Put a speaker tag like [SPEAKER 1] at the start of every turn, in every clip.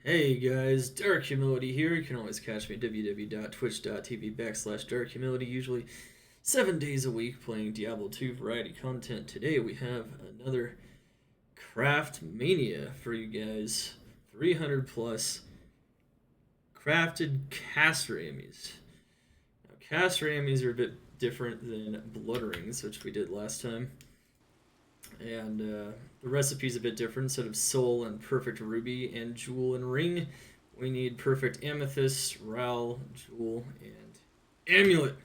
[SPEAKER 1] Hey guys, Dark Humility here. You can always catch me at www.twitch.tv/darkhumility, usually 7 days a week playing Diablo 2 variety content. Today we have another Craft Mania for you guys. 300 plus crafted Caster Amulet. Now, Caster Amulet are a bit different than Blood Rings, which we did last time. And the recipe's a bit different. Instead of soul and perfect ruby and jewel and ring, we need perfect amethyst, ral, jewel, and amulet.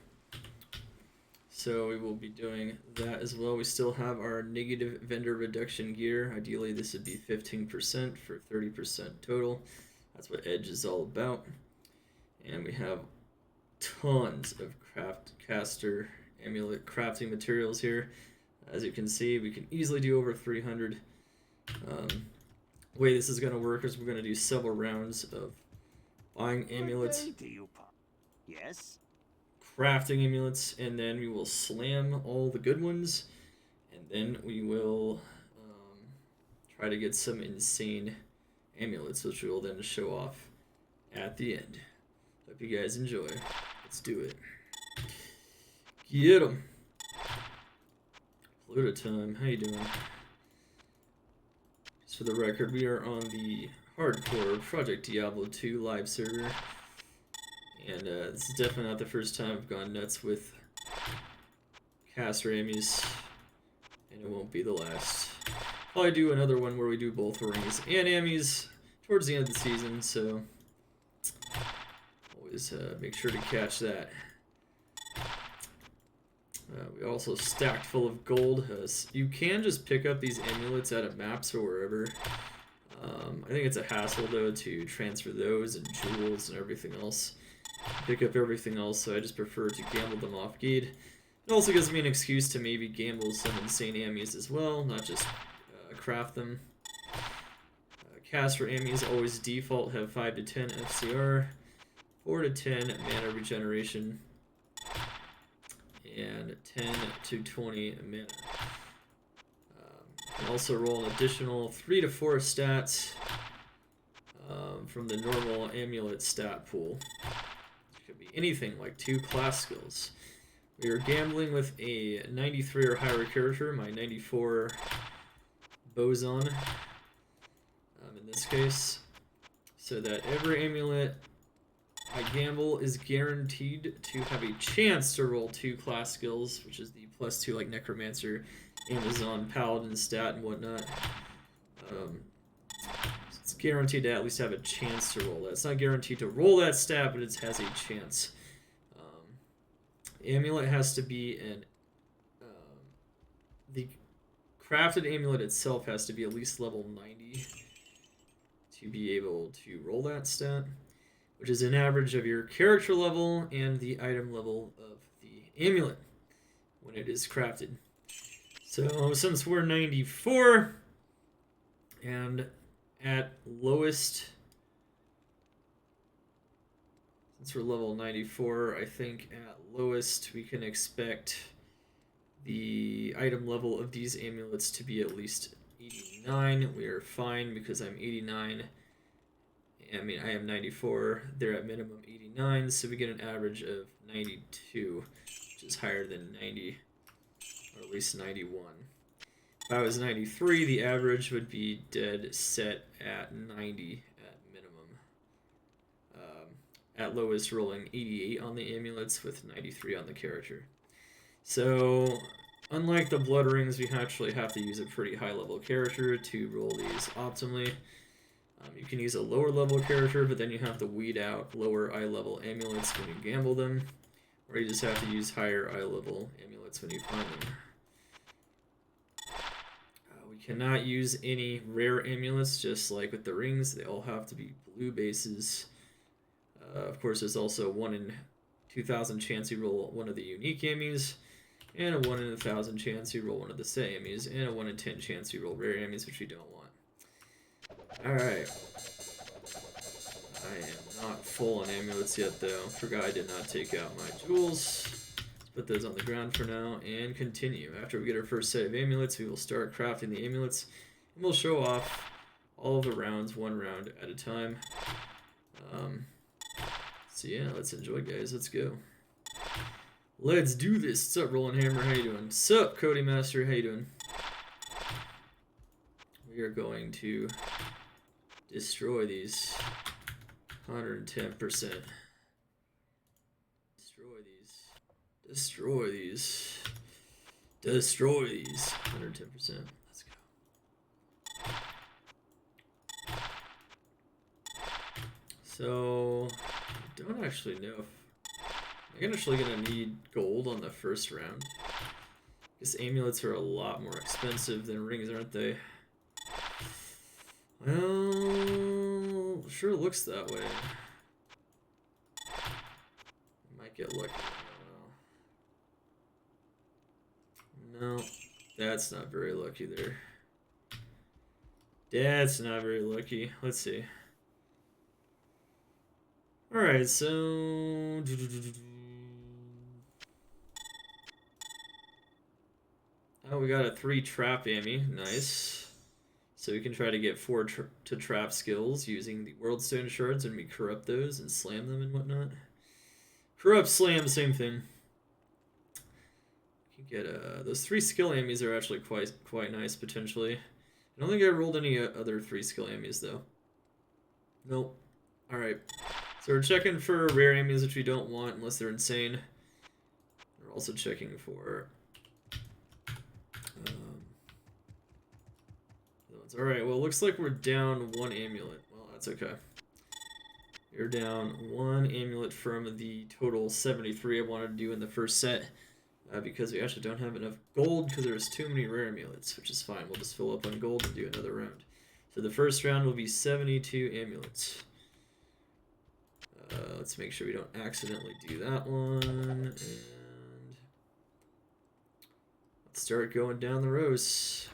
[SPEAKER 1] So we will be doing that as well. We still have our negative vendor reduction gear. Ideally, this would be 15% for 30% total. That's what Edge is all about. And we have tons of caster amulet crafting materials here. As you can see, we can easily do over 300. The way this is going to work is we're going to do several rounds of buying amulets,
[SPEAKER 2] Yes.
[SPEAKER 1] crafting amulets, and then we will slam all the good ones, and then we will try to get some insane amulets, which we will then show off at the end. Hope you guys enjoy. Let's do it. Get 'em. Pluto time, how you doing? Just for the record, we are on the hardcore Project Diablo 2 live server. And this is definitely not the first time I've gone nuts with Caster Amulet, and it won't be the last. Probably do another one where we do both rings and Ammys towards the end of the season, so always make sure to catch that. We also stacked full of gold. You can just pick up these amulets out of maps or wherever. I think it's a hassle though to transfer those and jewels and everything else. Pick up everything else, so I just prefer to gamble them off gate. It also gives me an excuse to maybe gamble some insane Ammys as well, not just craft them. Caster Ammys always default have 5 to 10 FCR, 4 to 10 mana regeneration, and 10 to 20 mana. You can also roll an additional 3 to 4 stats from the normal amulet stat pool. It could be anything like 2 class skills. We are gambling with a 93 or higher character, my 94 boson in this case, so that every amulet I gamble is guaranteed to have a chance to roll 2 class skills, which is the +2 like Necromancer, Amazon, Paladin stat, and whatnot. So it's guaranteed to at least have a chance to roll that. It's not guaranteed to roll that stat, but it has a chance. Amulet has to be the crafted amulet itself has to be at least level 90 to be able to roll that stat, which is an average of your character level and the item level of the amulet when it is crafted. So since we're 94, and at lowest, since we're level 94, I think at lowest we can expect the item level of these amulets to be at least 89. We are fine because I'm 89. I mean, I am 94, they're at minimum 89, so we get an average of 92, which is higher than 90, or at least 91. If I was 93, the average would be dead set at 90 at minimum. At lowest, rolling 88 on the amulets with 93 on the character. So, unlike the Blood Rings, we actually have to use a pretty high level character to roll these optimally. You can use a lower level character, but then you have to weed out lower eye level amulets when you gamble them, or you just have to use higher eye level amulets when you find them. We cannot use any rare amulets, just like with the rings. They all have to be blue bases. Of course, there's also 1 in 2,000 chance you roll one of the unique Ammys, and a 1 in 1,000 chance you roll one of the set Ammys, and a 1 in 10 chance you roll rare Ammys, which you don't want. Alright. I am not full on amulets yet, though. Forgot I did not take out my jewels. Let's put those on the ground for now and continue. After we get our first set of amulets, we will start crafting the amulets, and we'll show off all of the rounds, 1 round at a time. So yeah, let's enjoy, guys. Let's go. Let's do this. What's up, Roland Hammer? How you doing? What's up, Cody Master? How you doing? We are going to destroy these 110%. Destroy these. Destroy these. Destroy these 110%. Let's go. So, I don't actually know if I'm actually gonna need gold on the first round. Because amulets are a lot more expensive than rings, aren't they? Well, sure looks that way. Might get lucky. No, that's not very lucky there. That's not very lucky. Let's see. Alright, so... Oh, we got a 3 trap Ammy. Nice. So we can try to get 4 to trap skills using the World Stone shards, and we corrupt those and slam them and whatnot. Corrupt, slam, same thing. You can get those 3 skill Ammys are actually quite nice potentially. I don't think I rolled any other 3 skill Ammys though. Nope. All right. So we're checking for rare Ammys, which we don't want unless they're insane. We're also checking for all right, well, it looks like we're down 1 amulet. Well, that's okay. You're down 1 amulet from the total 73 I wanted to do in the first set, because we actually don't have enough gold because there's too many rare amulets, which is fine. We'll just fill up on gold and do another round. So the first round will be 72 amulets. Let's make sure we don't accidentally do that one, and let's start going down the rows.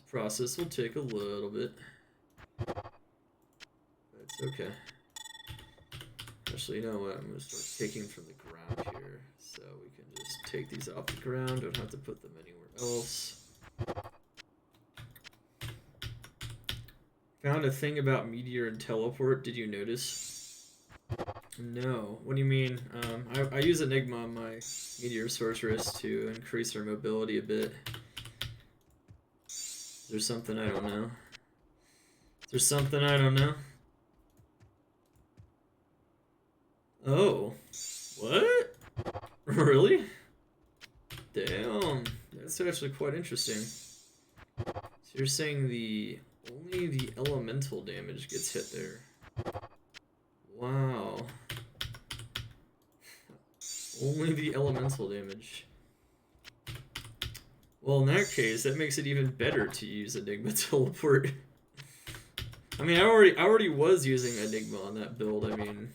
[SPEAKER 1] Process will take a little bit. That's okay. Actually, you know what? I'm going to start taking from the ground here. So we can just take these off the ground. Don't have to put them anywhere else. Found a thing about meteor and teleport. Did you notice? No. What do you mean? I use Enigma on my meteor sorceress to increase her mobility a bit. There's something I don't know. There's something I don't know. Oh. What? Really? Damn. That's actually quite interesting. So you're saying only the elemental damage gets hit there. Wow. Only the elemental damage. Well, in that case, that makes it even better to use Enigma Teleport. I mean, I already was using Enigma on that build. I mean,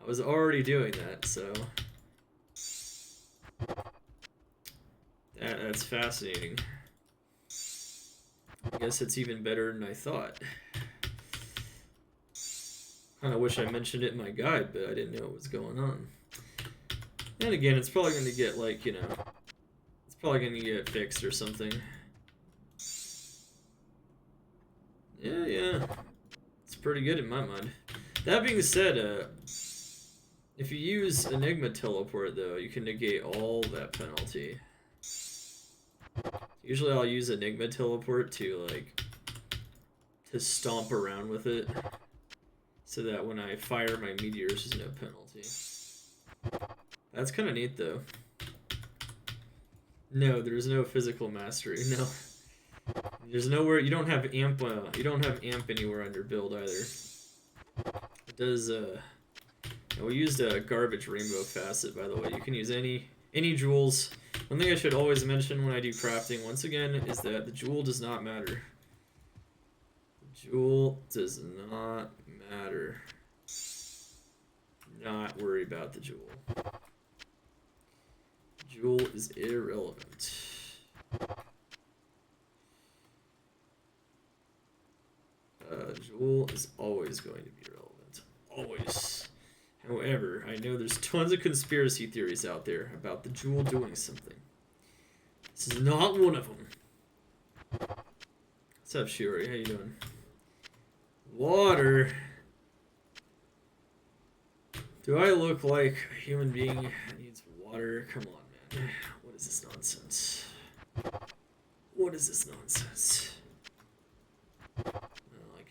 [SPEAKER 1] I was already doing that, so that's fascinating. I guess it's even better than I thought. Kind of wish I mentioned it in my guide, but I didn't know what was going on. And again, it's probably going to get, like, you know, probably gonna get fixed or something. Yeah. It's pretty good in my mind. That being said, if you use Enigma Teleport, though, you can negate all that penalty. Usually I'll use Enigma Teleport to stomp around with it, so that when I fire my meteors, there's no penalty. That's kind of neat, though. No, there's no physical mastery. No, there's nowhere. You don't have amp. You don't have amp anywhere on your build either. It does. We used a garbage rainbow facet, by the way. You can use any jewels. One thing I should always mention when I do crafting, once again, is that the jewel does not matter. The jewel does not matter. Not worry about the jewel. Jewel is irrelevant. Jewel is always going to be relevant. Always. However, I know there's tons of conspiracy theories out there about the jewel doing something. This is not one of them. What's up, Shiori? How you doing? Water. Do I look like a human being that needs water? Come on, man. What is this nonsense? What is this nonsense? Well, I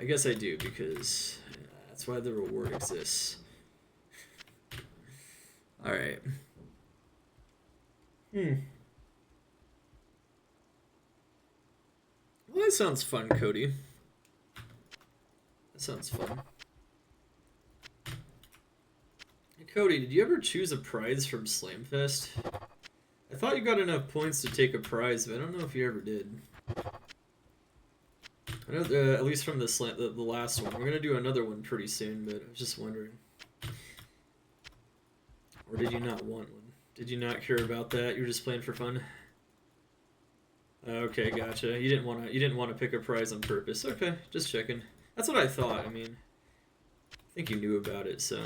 [SPEAKER 1] guess I do because that's why the reward exists. All right. Well, that sounds fun, Cody. That sounds fun. Hey, Cody, did you ever choose a prize from Slamfest? I thought you got enough points to take a prize, but I don't know if you ever did. I know, at least from the last one. We're gonna do another one pretty soon, but I was just wondering. Or did you not want one? Did you not care about that? You were just playing for fun? Okay, gotcha. You didn't want to pick a prize on purpose. Okay, just checking. That's what I thought. I mean, I think you knew about it, so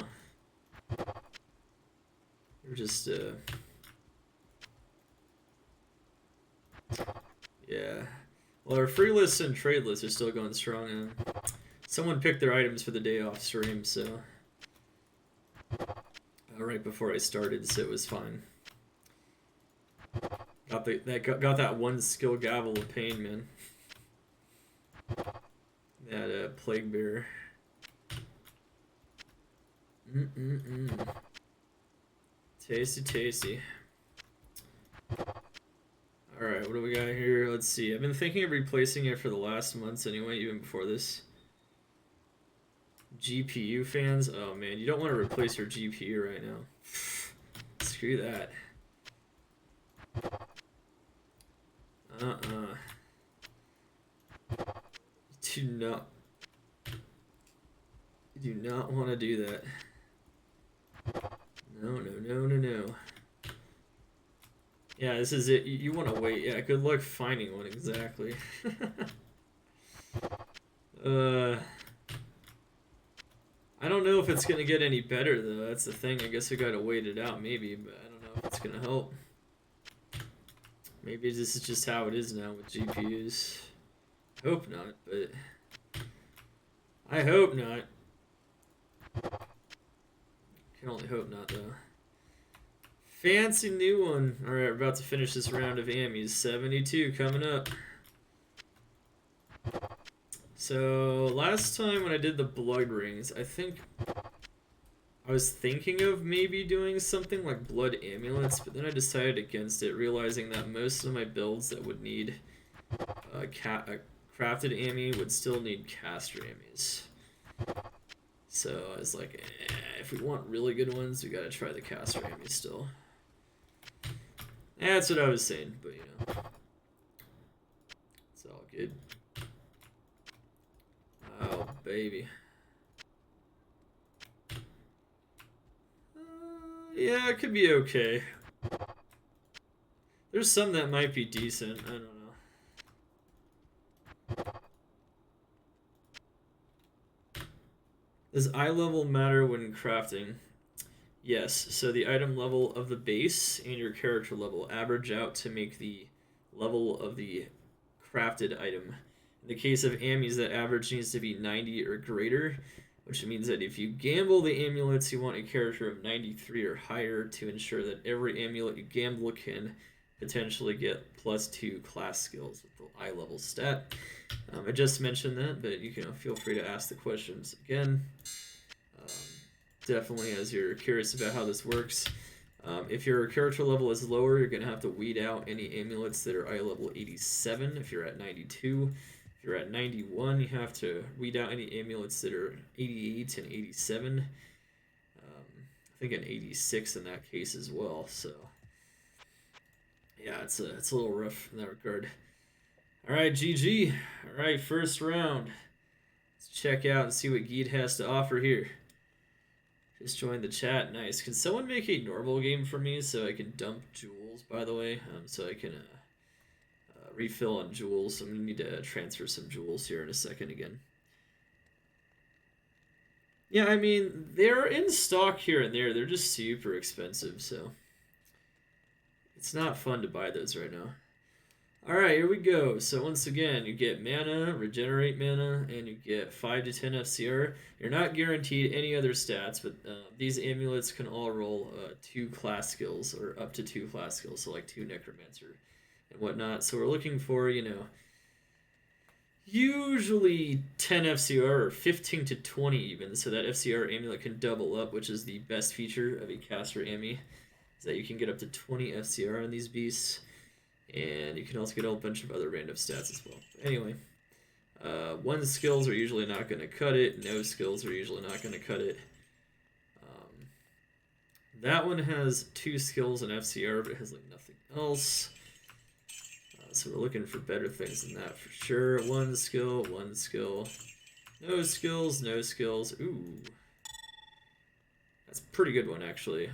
[SPEAKER 1] you're just yeah. Well, our free lists and trade lists are still going strong, and someone picked their items for the day off stream, so right before I started, so it was fine. Got that one skill gavel of pain, man. That plague bear. Tasty, tasty. Alright, what do we got here? Let's see. I've been thinking of replacing it for the last months anyway, even before this. GPU fans? Oh man, you don't want to replace your GPU right now. Screw that. You do not want to do that. No. Yeah, this is it. You want to wait. Yeah, good luck finding one, exactly. I don't know if it's going to get any better, though. That's the thing. I guess we got to wait it out, maybe, but I don't know if it's going to help. Maybe this is just how it is now with GPUs. Hope not, but I hope not. Can only hope not, though. Fancy new one. Alright, we're about to finish this round of Ammys. 72 coming up. So, last time when I did the blood rings, I think I was thinking of maybe doing something like blood amulets, but then I decided against it, realizing that most of my builds that would need a crafted Ammy would still need caster Ammys. So I was like, if we want really good ones, we gotta try the caster Ammys still. That's what I was saying, but you know, it's all good. Oh, baby. Yeah, it could be okay. There's some that might be decent. I don't know. Does eye level matter when crafting? Yes. So the item level of the base and your character level average out to make the level of the crafted item. In the case of Ammys, that average needs to be 90 or greater, which means that if you gamble the amulets, you want a character of 93 or higher to ensure that every amulet you gamble can potentially get +2 class skills with the eye level stat. I just mentioned that, but you can feel free to ask the questions again. Definitely, as you're curious about how this works. If your character level is lower, you're going to have to weed out any amulets that are eye level 87 if you're at 92. If you're at 91, you have to weed out any amulets that are 88 and 87. I think an 86 in that case as well. So, yeah, it's a little rough in that regard. All right, GG. All right, first round. Let's check out and see what Geet has to offer here. Just joined the chat. Nice. Can someone make a normal game for me so I can dump jewels, by the way? So I can refill on jewels. I'm going to need to transfer some jewels here in a second again. Yeah, I mean, they're in stock here and there. They're just super expensive, so it's not fun to buy those right now. Alright, here we go. So once again, you get mana, regenerate mana, and you get 5 to 10 FCR. You're not guaranteed any other stats, but these amulets can all roll 2 class skills, or up to 2 class skills, so like 2 Necromancer and whatnot. So we're looking for, you know, usually 10 FCR or 15 to 20 even, so that FCR amulet can double up, which is the best feature of a caster Ammy, is that you can get up to 20 FCR on these beasts. And you can also get a whole bunch of other random stats as well. Anyway, 1 skills are usually not going to cut it. No skills are usually not going to cut it. That one has 2 skills and FCR, but it has like nothing else. So we're looking for better things than that for sure. 1 skill, 1 skill. No skills, no skills. Ooh. That's a pretty good one, actually. It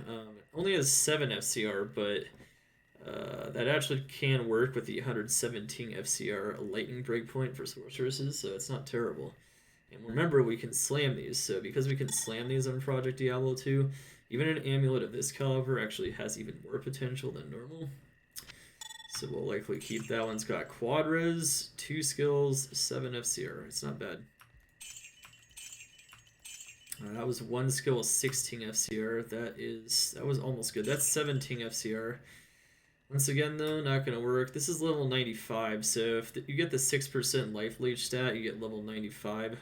[SPEAKER 1] only has 7 FCR, but that actually can work with the 117 FCR lightning breakpoint for sorceresses, so it's not terrible. And remember, we can slam these, so because we can slam these on Project Diablo 2, even an amulet of this caliber actually has even more potential than normal. So we'll likely keep that one. It's got quad res, 2 skills, 7 FCR. It's not bad. That was 1 skill, 16 FCR. That was almost good. That's 17 FCR. Once again, though, not going to work. This is level 95, so if you get the 6% life leech stat, you get level 95.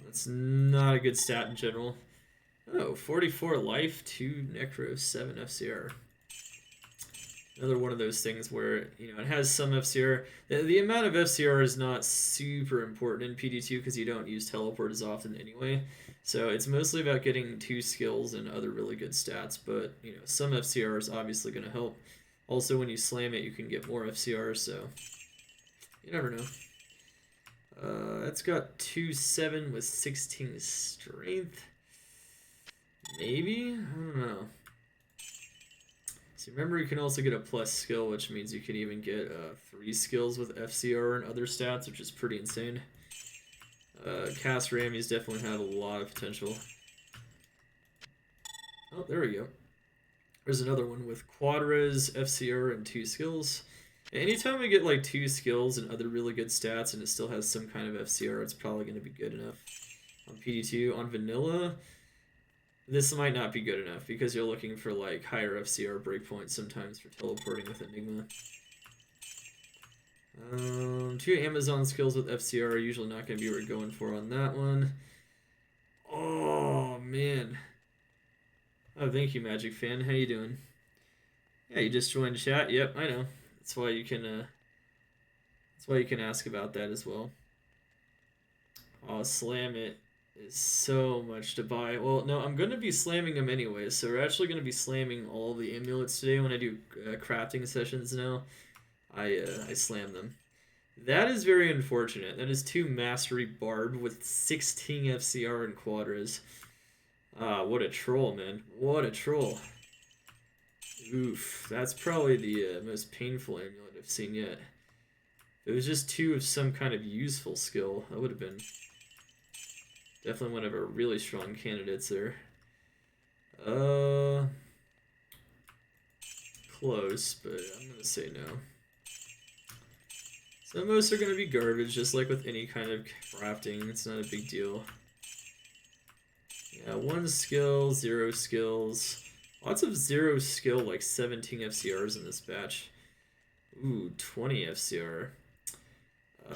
[SPEAKER 1] That's not a good stat in general. Oh, 44 life, 2 necro, 7 FCR. Another one of those things where, you know, it has some FCR. The amount of FCR is not super important in PD2 because you don't use teleport as often anyway. So it's mostly about getting 2 skills and other really good stats, but, you know, some FCR is obviously going to help. Also, when you slam it, you can get more FCR, so you never know. That's got 2-7 with 16 strength. Maybe? I don't know. So remember, you can also get a plus skill, which means you can even get 3 skills with FCR and other stats, which is pretty insane. Caster Ammys definitely have a lot of potential. Oh, there we go. There's another one with quad res, FCR, and 2 skills. Anytime we get like 2 skills and other really good stats and it still has some kind of FCR, it's probably going to be good enough. On PD2, on vanilla, this might not be good enough because you're looking for like higher FCR breakpoints sometimes for teleporting with Enigma. 2 Amazon skills with FCR are usually not going to be what we're going for on that one. Oh, man. Oh, thank you, Magic Fan. How you doing? Yeah, you just joined chat. Yep, I know. That's why you can ask about that as well. Oh, slam it is so much to buy. Well, no, I'm going to be slamming them anyway, so we're actually going to be slamming all the amulets today when I do crafting sessions now. I slam them. That is very unfortunate. That is 2 Mastery Barb with 16 FCR and quadras. What a troll, man. What a troll. Oof. That's probably the most painful amulet I've seen yet. If it was just 2 of some kind of useful skill, that would have been definitely one of our really strong candidates there. Close, but I'm going to say no. So most are going to be garbage, just like with any kind of crafting. It's not a big deal. Yeah, 1 skill, 0 skills. Lots of 0 skill, like 17 FCRs in this batch. Ooh, 20 FCR.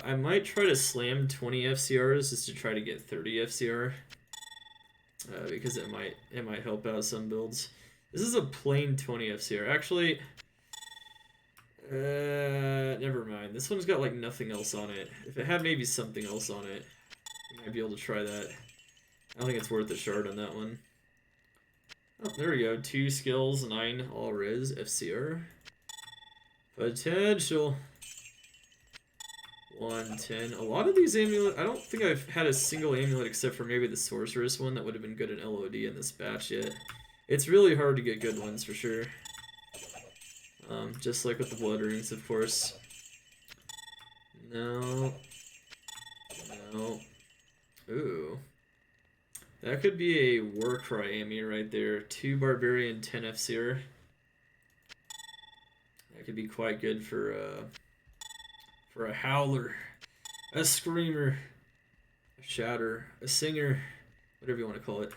[SPEAKER 1] I might try to slam 20 FCRs just to try to get 30 FCR. Because it might help out some builds. This is a plain 20 FCR. Actually, never mind. This one's got like nothing else on it. If it had maybe something else on it, I might be able to try that. I don't think it's worth a shard on that one. Oh, there we go. 2 skills, 9 all res, FCR. Potential. 110. A lot of these amulets, I don't think I've had a single amulet except for maybe the sorceress one that would have been good in LOD in this batch yet. It's really hard to get good ones for sure. Just like with the blood rings, of course. No. No. Ooh. That could be a Warcry Ammy right there. 2 Barbarian, 10 FCR. That could be quite good for for a howler, a screamer, a shouter, a singer, whatever you want to call it.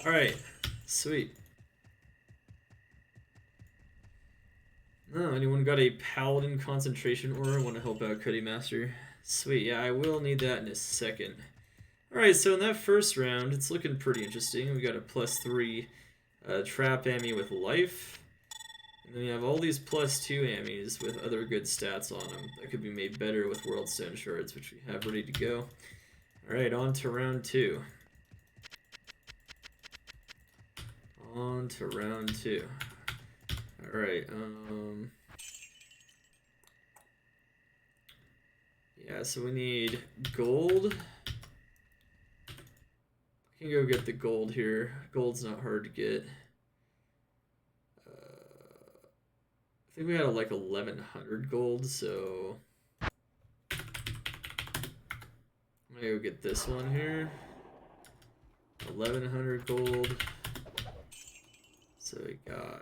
[SPEAKER 1] Alright, sweet. No, anyone got a paladin concentration aura? Want to help out Cuddy Master? Sweet, yeah, I will need that in a second. Alright, so in that first round, it's looking pretty interesting. We got a +3 trap Ammy with life. And then we have all these +2 Ammys with other good stats on them that could be made better with Worldstone Shards, which we have ready to go. Alright, on to round 2. On to round 2. Alright, yeah, so we need gold. I can go get the gold here. Gold's not hard to get. I think we had like 1100 gold, so I'm gonna go get this one here. 1100 gold. So we got,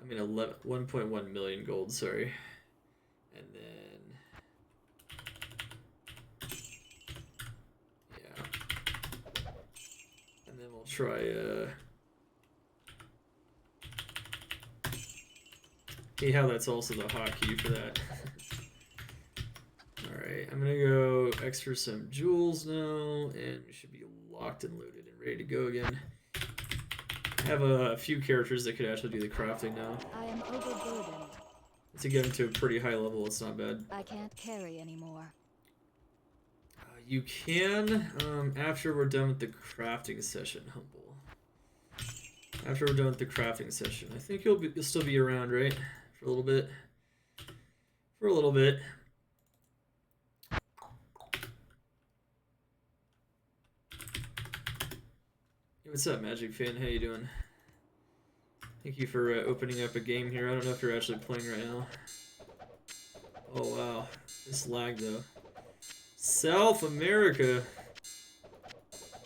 [SPEAKER 1] 1.1 million gold, sorry. And then, yeah. And then we'll try, see how that's also the hotkey for that. Alright, I'm gonna go extra some jewels now, and we should be locked and loaded and ready to go again. I have a few characters that could actually do the crafting now.
[SPEAKER 3] I am overburdened.
[SPEAKER 1] To get them to a pretty high level, it's not bad.
[SPEAKER 3] I can't carry anymore.
[SPEAKER 1] You can, after we're done with the crafting session, Humble. After we're done with the crafting session. I think you'll still be around, right? For a little bit. For a little bit. Hey, what's up, Magic Fan? How you doing? Thank you for opening up a game here. I don't know if you're actually playing right now. Oh, wow. This lag, though. South America.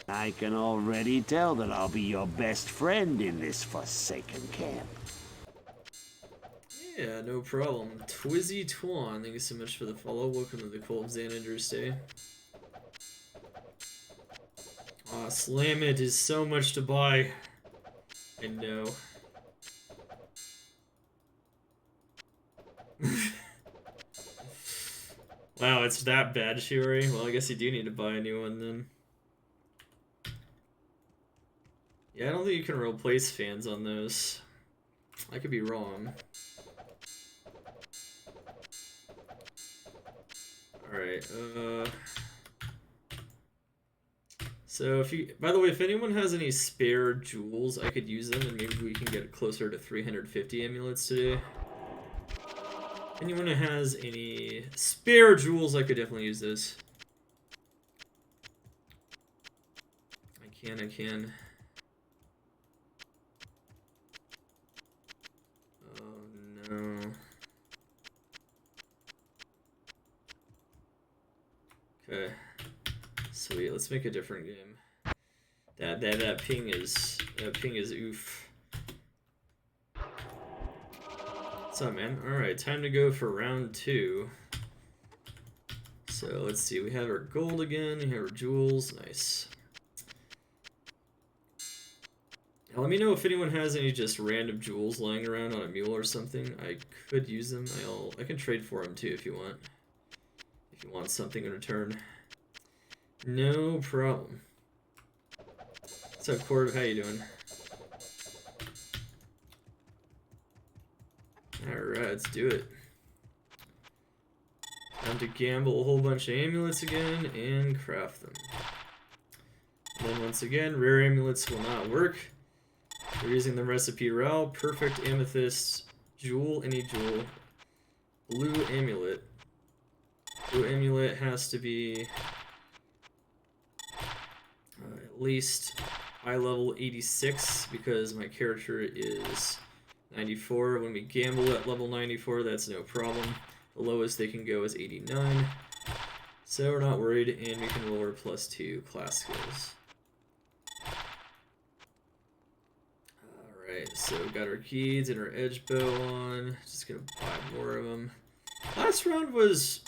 [SPEAKER 2] I can already tell that I'll be your best friend in this forsaken camp.
[SPEAKER 1] Yeah, no problem. Twizzy Twan, thank you so much for the follow. Welcome to the Cold Xana Day. Aw, Slam It is so much to buy. I know. Wow, it's that bad, Shiori? Well, I guess you do need to buy a new one then. Yeah, I don't think you can replace fans on those. I could be wrong. Alright, so if you, by the way, if anyone has any spare jewels, I could use them and maybe we can get closer to 350 amulets today. Anyone who has any spare jewels, I could definitely use this. I can. Oh no. Okay. Sweet, let's make a different game. That ping is oof. What's up, man? Alright, time to go for round 2. So let's see, we have our gold again, we have our jewels, nice. Now, let me know if anyone has any just random jewels lying around on a mule or something. I could use them. I can trade for them too if you want. If you want something in return. No problem. What's up, Cord? How you doing? Alright, let's do it. Time to gamble a whole bunch of amulets again and craft them. And then once again, rare amulets will not work. We're using the recipe RAL, perfect amethyst, jewel, any jewel, blue amulet. Blue amulet has to be at least high level 86 because my character is 94. When we gamble at level 94, that's no problem. The lowest they can go is 89. So we're not worried, and we can roll our +2 class skills. Alright, so we got our keys and our edge bow on. Just gonna buy more of them. Last round was...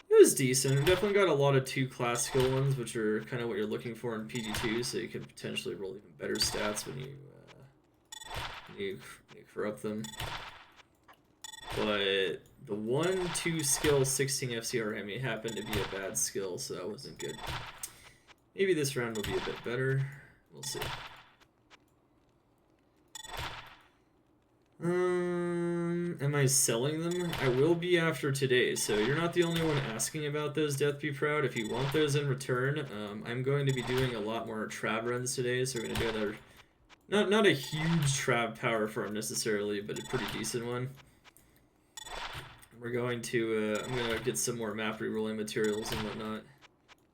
[SPEAKER 1] It was decent. We definitely got a lot of 2-class skill ones, which are kind of what you're looking for in PD2, so you can potentially roll even better stats when you corrupt them. But the 1-2 skill 16 FCR Emmy happened to be a bad skill, so that wasn't good. Maybe this round will be a bit better. We'll see. Am I selling them? I will be after today, so you're not the only one asking about those, Death Be Proud. If you want those in return, I'm going to be doing a lot more Trav runs today, so we're going to do another, not a huge Trav power farm necessarily, but a pretty decent one. We're going to, I'm going to get some more map rerolling materials and whatnot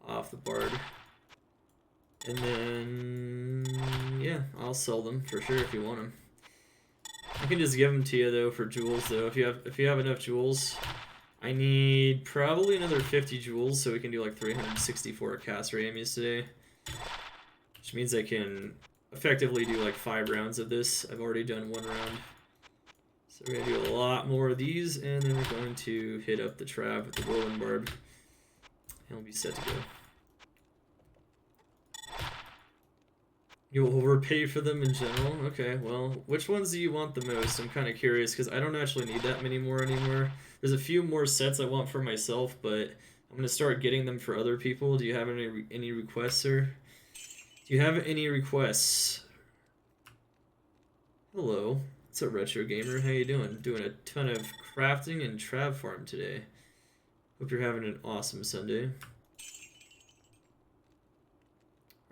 [SPEAKER 1] off the Bard. And then, yeah, I'll sell them for sure if you want them. I can just give them to you though for jewels though. If you have enough jewels, I need probably another 50 jewels so we can do like 364 Caster Amulet today, which means I can effectively do like 5 rounds of this. I've already done 1 round, so we're gonna do a lot more of these, and then we're going to hit up the Trav with the Whirlwind Barb, and we'll be set to go. You'll overpay for them in general? Okay, well, which ones do you want the most? I'm kind of curious, because I don't actually need that many more anymore. There's a few more sets I want for myself, but I'm going to start getting them for other people. Do you have any requests, sir? Do you have any requests? Hello, it's a retro gamer. How you doing? Doing a ton of crafting and Trav farm today. Hope you're having an awesome Sunday.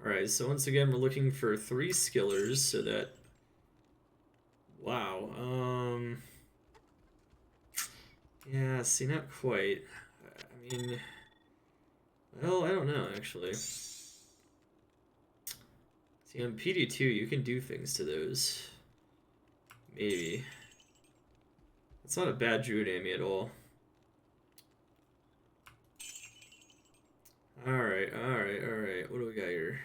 [SPEAKER 1] Alright, so once again, we're looking for 3 skillers, so that... Wow, yeah, see, not quite. I mean... Well, I don't know, actually. See, on PD2, you can do things to those. Maybe. It's not a bad Druid Ammy at all. Alright. What do we got here?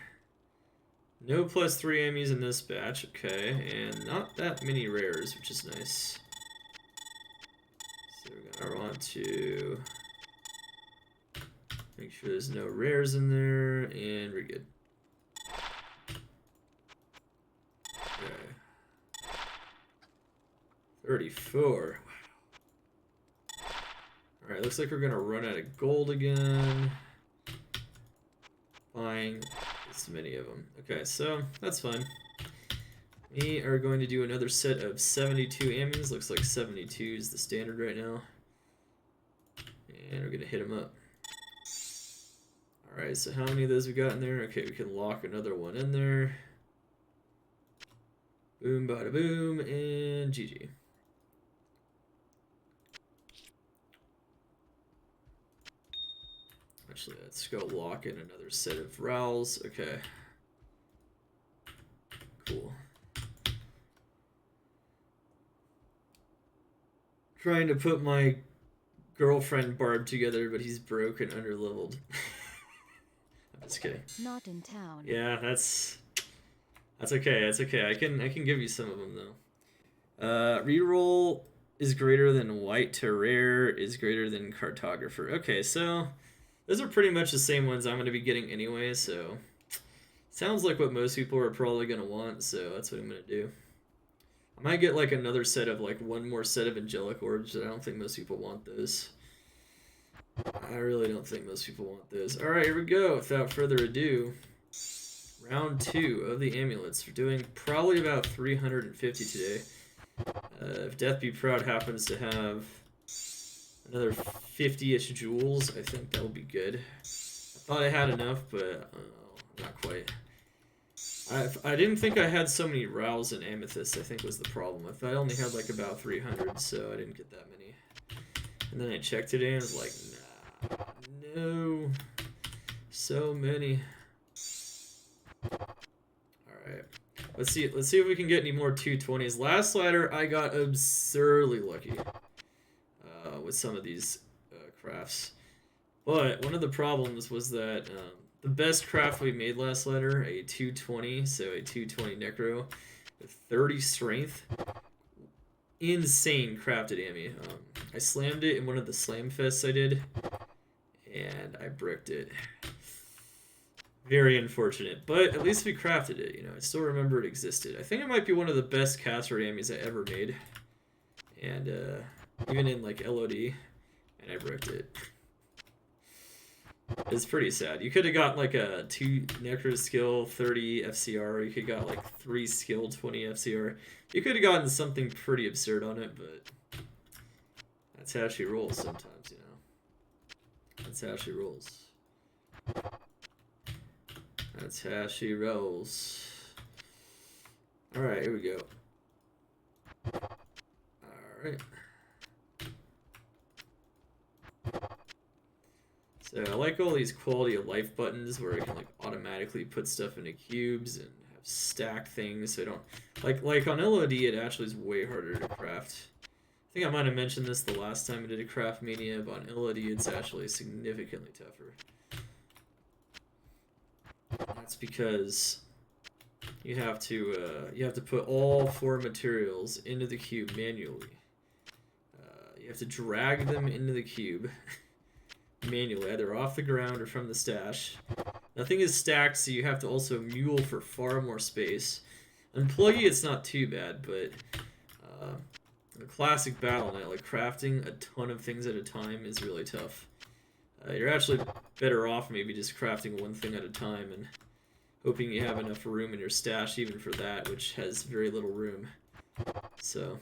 [SPEAKER 1] No +3 Ammys in this batch, okay, and not that many rares, which is nice. So we're gonna want to make sure there's no rares in there, and we're good. Okay. 34. Wow. Alright, looks like we're gonna run out of gold again. Buying this many of them. Okay, so that's fine. We are going to do another set of 72 Ammys. Looks like 72 is the standard right now. And we're going to hit them up. Alright, so how many of those we got in there? Okay, we can lock another one in there. Boom, bada boom, and GG. Actually, let's go lock in another set of Rowls. Okay. Cool. Trying to put my girlfriend Barb together, but he's broke and underleveled. I'm just kidding.
[SPEAKER 3] Not in town.
[SPEAKER 1] Yeah, that's okay. That's okay. I can give you some of them though. Reroll is greater than white to rare is greater than cartographer. Okay, so those are pretty much the same ones I'm going to be getting anyway, so sounds like what most people are probably going to want, so that's what I'm going to do. I might get like another set of like one more set of angelic orbs, but I don't think most people want those. I really don't think most people want those. Alright, here we go. Without further ado, round 2 of the amulets. We're doing probably about 350 today. If Death Be Proud happens to have another 50-ish jewels, I think that'll be good. I thought I had enough, but not quite. I didn't think I had so many Rowls and Amethysts, I think was the problem. I thought I only had like about 300, so I didn't get that many. And then I checked today and I was like, nah, no, so many. Alright, let's see if we can get any more 220s. Last ladder, I got absurdly lucky with some of these crafts. But one of the problems was that the best craft we made last ladder, a 220, so a 220 Necro with 30 strength, insane crafted Ammy. I slammed it in one of the slam fests I did, and I bricked it. Very unfortunate, but at least we crafted it. You know, I still remember it existed. I think it might be one of the best Caster Amulet I ever made, and even in like LOD, and I bricked it. It's pretty sad. You could have got like a 2 Necro skill, 30 FCR. You could have got like 3 skill, 20 FCR. You could have gotten something pretty absurd on it, but that's how she rolls sometimes, you know. That's how she rolls. That's how she rolls. Alright, here we go. Alright. So I like all these quality of life buttons where I can like automatically put stuff into cubes and have stack things. So I don't like on LOD it actually is way harder to craft. I think I might have mentioned this the last time I did a craft mania, but on LOD it's actually significantly tougher. That's because you have to put all 4 materials into the cube manually. You have to drag them into the cube manually, either off the ground or from the stash. Nothing is stacked, so you have to also mule for far more space. On Pluggy, it's not too bad, but in a classic BattleNet, like crafting a ton of things at a time is really tough. You're actually better off maybe just crafting one thing at a time and hoping you have enough room in your stash even for that, which has very little room. So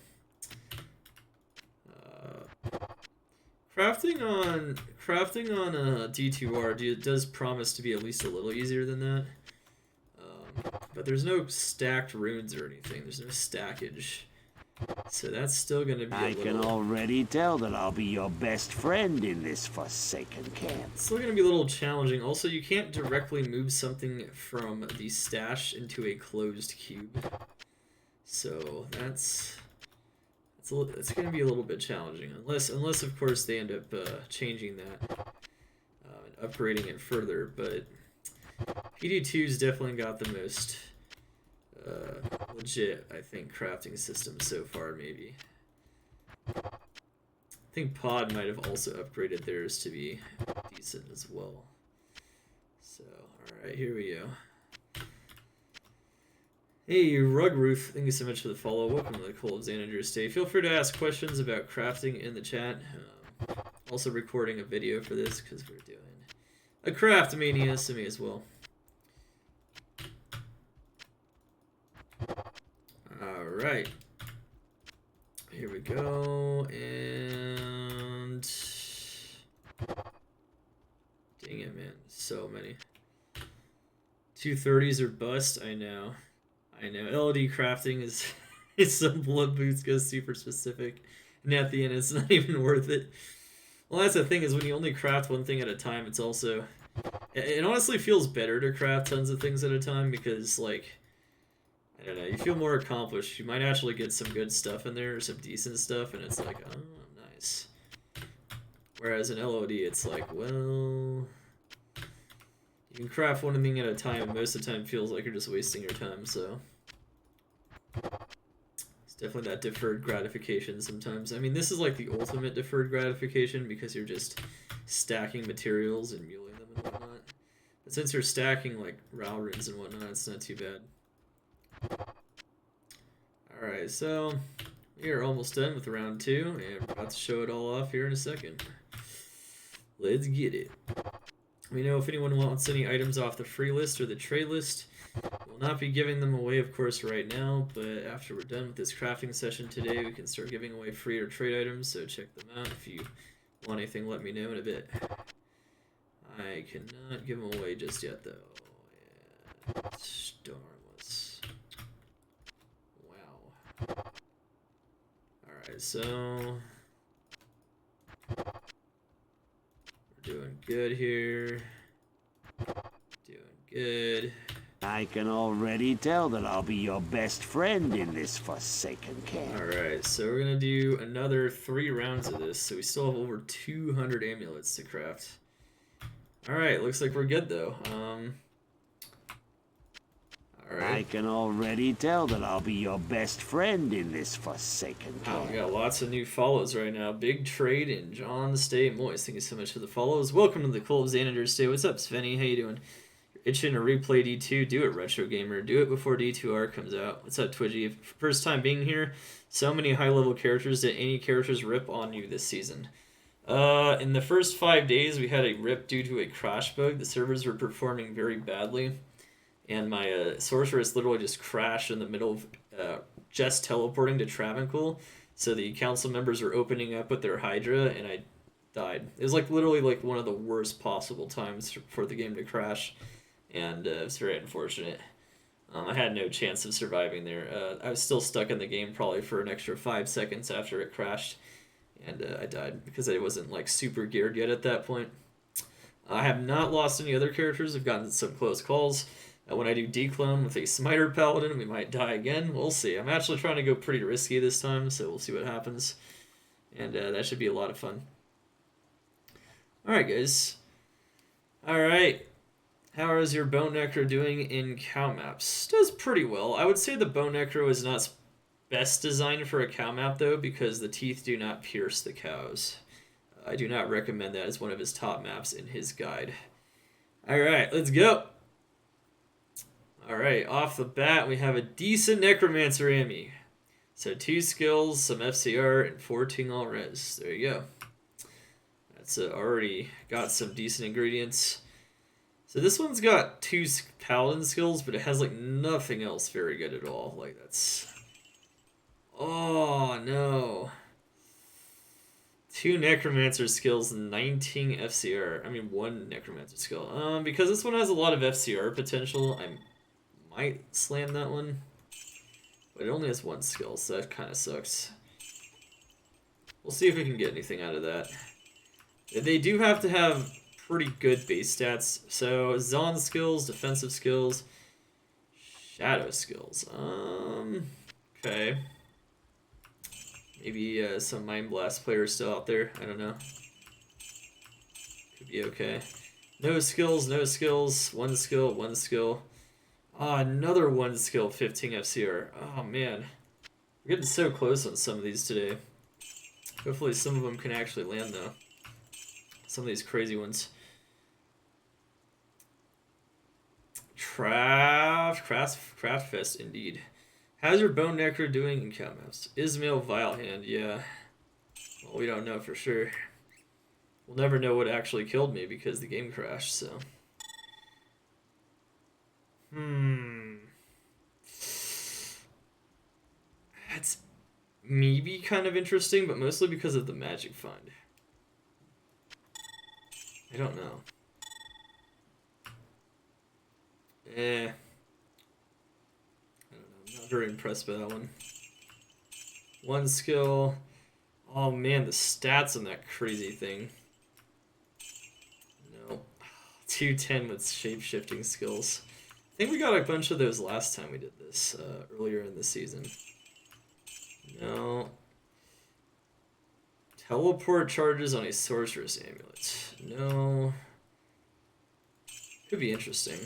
[SPEAKER 1] crafting on D2R does promise to be at least a little easier than that. But there's no stacked runes or anything. There's no stackage. So that's still going to be
[SPEAKER 2] I can already tell that I'll be your best friend in this forsaken camp.
[SPEAKER 1] It's still going to be a little challenging. Also, you can't directly move something from the stash into a closed cube. So that's going to be a little bit challenging. Unless of course, they end up changing that and upgrading it further. But PD2's definitely got the most legit, I think, crafting system so far, maybe. I think Pod might have also upgraded theirs to be decent as well. So, alright, here we go. Hey, Rug Roof, thank you so much for the follow. Welcome to the Cold Xana Stay. Feel free to ask questions about crafting in the chat. Also recording a video for this because we're doing a craft mania, so me as well. Alright. Here we go, and dang it, man, so many. 230s or bust, I know. LOD crafting is some blood boots goes super specific, and at the end it's not even worth it. Well, that's the thing, is when you only craft one thing at a time, it's also, it honestly feels better to craft tons of things at a time because, like, I don't know, you feel more accomplished. You might actually get some good stuff in there, or some decent stuff, and it's like, oh, nice. Whereas in LOD, it's like, well, you can craft one thing at a time, and most of the time it feels like you're just wasting your time, so. It's definitely that deferred gratification sometimes. I mean, this is like the ultimate deferred gratification because you're just stacking materials and muling them and whatnot. But since you're stacking, like, Ral runes and whatnot, it's not too bad. Alright, so we are almost done with round 2, and we're about to show it all off here in a second. Let's get it. Let me know if anyone wants any items off the free list or the trade list. We'll not be giving them away, of course, right now, but after we're done with this crafting session today, we can start giving away free or trade items, so check them out. If you want anything, let me know in a bit. I cannot give them away just yet, though. Yeah, Stormless. Wow. Alright, so we're doing good here. Doing good.
[SPEAKER 2] I can already tell that I'll be your best friend in this forsaken camp.
[SPEAKER 1] Alright, so we're gonna do another 3 rounds of this, so we still have over 200 amulets to craft. Alright, looks like we're good though.
[SPEAKER 2] I
[SPEAKER 1] Alright.
[SPEAKER 2] can already tell that I'll be your best friend in this forsaken
[SPEAKER 1] Wow, we
[SPEAKER 2] world.
[SPEAKER 1] got lots of new follows right now. Big Trade and John Stay Moist. Thank you so much for the follows. Welcome to the Cult of Xanander Stay. What's up, Svenny? How you doing? You're itching to replay D2? Do it, Retro Gamer. Do it before D2R comes out. What's up, Twidgy? First time being here. So many high-level characters. Did any characters rip on you this season? In the first 5 days, we had a rip due to a crash bug. The servers were performing very badly, and my sorceress literally just crashed in the middle of just teleporting to Travancore. So the council members were opening up with their Hydra, and I died. It was like literally like one of the worst possible times for the game to crash, and it was very unfortunate. I had no chance of surviving there. I was still stuck in the game probably for an extra 5 seconds after it crashed, and I died because I wasn't like super geared yet at that point. I have not lost any other characters. I've gotten some close calls. When I do declone with a Smiter Paladin, we might die again. We'll see. I'm actually trying to go pretty risky this time, so we'll see what happens. And that should be a lot of fun. Alright, guys. Alright. How is your Bone Necro doing in cow maps? Does pretty well. I would say the Bone Necro is not best designed for a cow map, though, because the teeth do not pierce the cows. I do not recommend that as one of his top maps in his guide. Alright, let's go! Alright, off the bat, we have a decent Necromancer Ammy. So 2 skills, some FCR, and 4 Tingle Res. There you go. That's already got some decent ingredients. So this one's got 2 Paladin skills, but it has like nothing else very good at all. Like that's... Oh, no. 2 Necromancer skills, 19 FCR. I mean, 1 Necromancer skill. Because this one has a lot of FCR potential, I might slam that one. But it only has 1 skill, so that kind of sucks. We'll see if we can get anything out of that. They do have to have pretty good base stats. So, Zon skills, defensive skills, shadow skills. Okay. Maybe some Mind Blast players still out there. I don't know. Could be okay. No skills, no skills. 1 skill, 1 skill. Ah, another 1 skill, 15 FCR. Oh, man. We're getting so close on some of these today. Hopefully some of them can actually land, though. Some of these crazy ones. Craft Fest, indeed. How's your Bone Necro doing in cow maps? Ismail Vilehand, yeah. Well, we don't know for sure. We'll never know what actually killed me because the game crashed, so... That's maybe kind of interesting, but mostly because of the magic find. I don't know. I don't know. I'm not very impressed by that one. 1 skill. Oh man, the stats on that crazy thing. No. 210 with shape-shifting skills. I think we got a bunch of those last time we did this, earlier in the season. No. Teleport charges on a sorceress amulet. No. Could be interesting.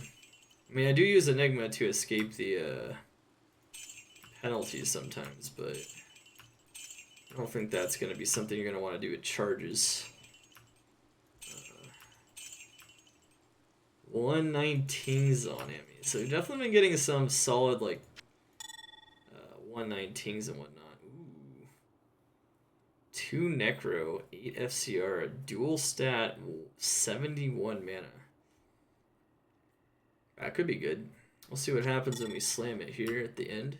[SPEAKER 1] I mean, I do use Enigma to escape the penalties sometimes, but I don't think that's going to be something you're going to want to do with charges. 119s on Ammys. So we've definitely been getting some solid, like, 119s and whatnot. Ooh. 2 Necro, 8 FCR, a dual stat, 71 mana. That could be good. We'll see what happens when we slam it here at the end.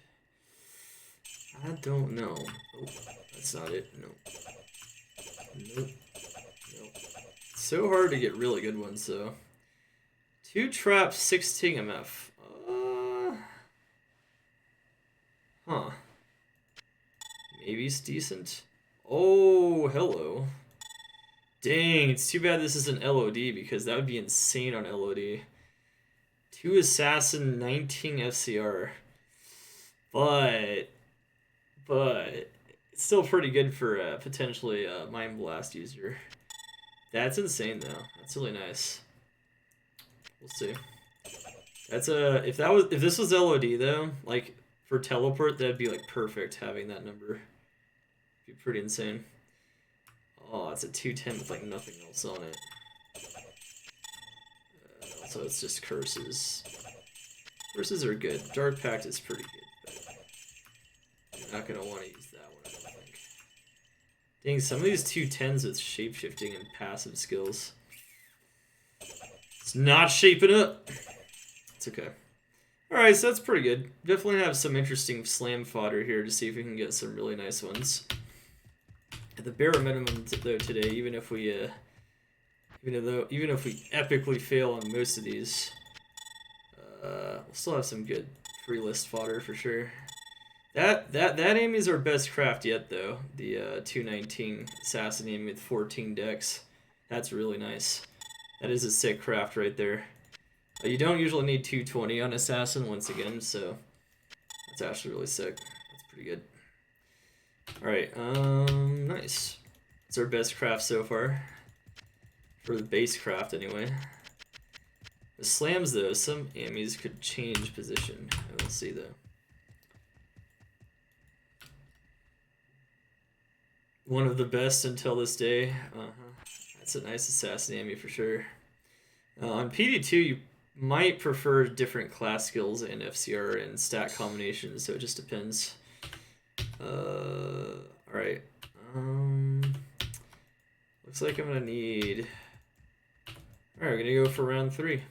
[SPEAKER 1] I don't know. Oh, that's not it. Nope. Nope. Nope. It's so hard to get really good ones, though. 2 traps, 16 MF. Huh. Maybe it's decent. Oh, hello. Dang, it's too bad this is an LOD because that would be insane on LOD. 2 Assassin, 19 FCR. But it's still pretty good for potentially a Mind Blast user. That's insane though. That's really nice. We'll see. That's if this was LOD though, like for teleport, that'd be like perfect having that number. Be pretty insane. Oh, it's a 210 with like nothing else on it. So it's just curses. Curses are good. Dark Pact is pretty good, but you're not gonna want to use that one, I don't think. Dang, some of these 210s with shapeshifting and passive skills. It's not shaping up. It's okay. Alright, so that's pretty good. Definitely have some interesting slam fodder here to see if we can get some really nice ones. At the bare minimum, though, today, even if we epically fail on most of these, we'll still have some good free list fodder for sure. That Ammy's our best craft yet, though. The 219 assassin Ammy with 14 decks. That's really nice. That is a sick craft right there. You don't usually need 220 on assassin once again, so that's actually really sick. That's pretty good. Alright, nice. It's our best craft so far. For the base craft, anyway. The slams, though, some Ammys could change position. We'll see, though. One of the best until this day. That's a nice assassin Ammy for sure. On PD2, you might prefer different class skills in FCR and stat combinations, so it just depends. Alright. Looks like I'm gonna need... Alright, we're gonna go for round 3.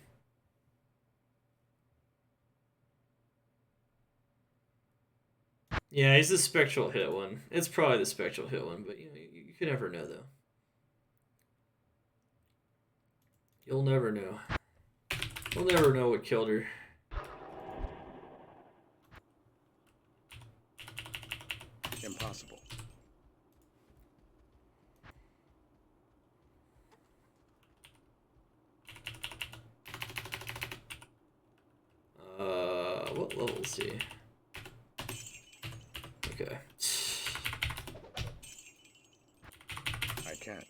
[SPEAKER 1] Yeah, he's the spectral hit one. It's probably the spectral hit one, but you know, you can never know, though. You'll never know. We'll never know what killed her.
[SPEAKER 4] Impossible.
[SPEAKER 1] What level is he? Okay.
[SPEAKER 4] I can't.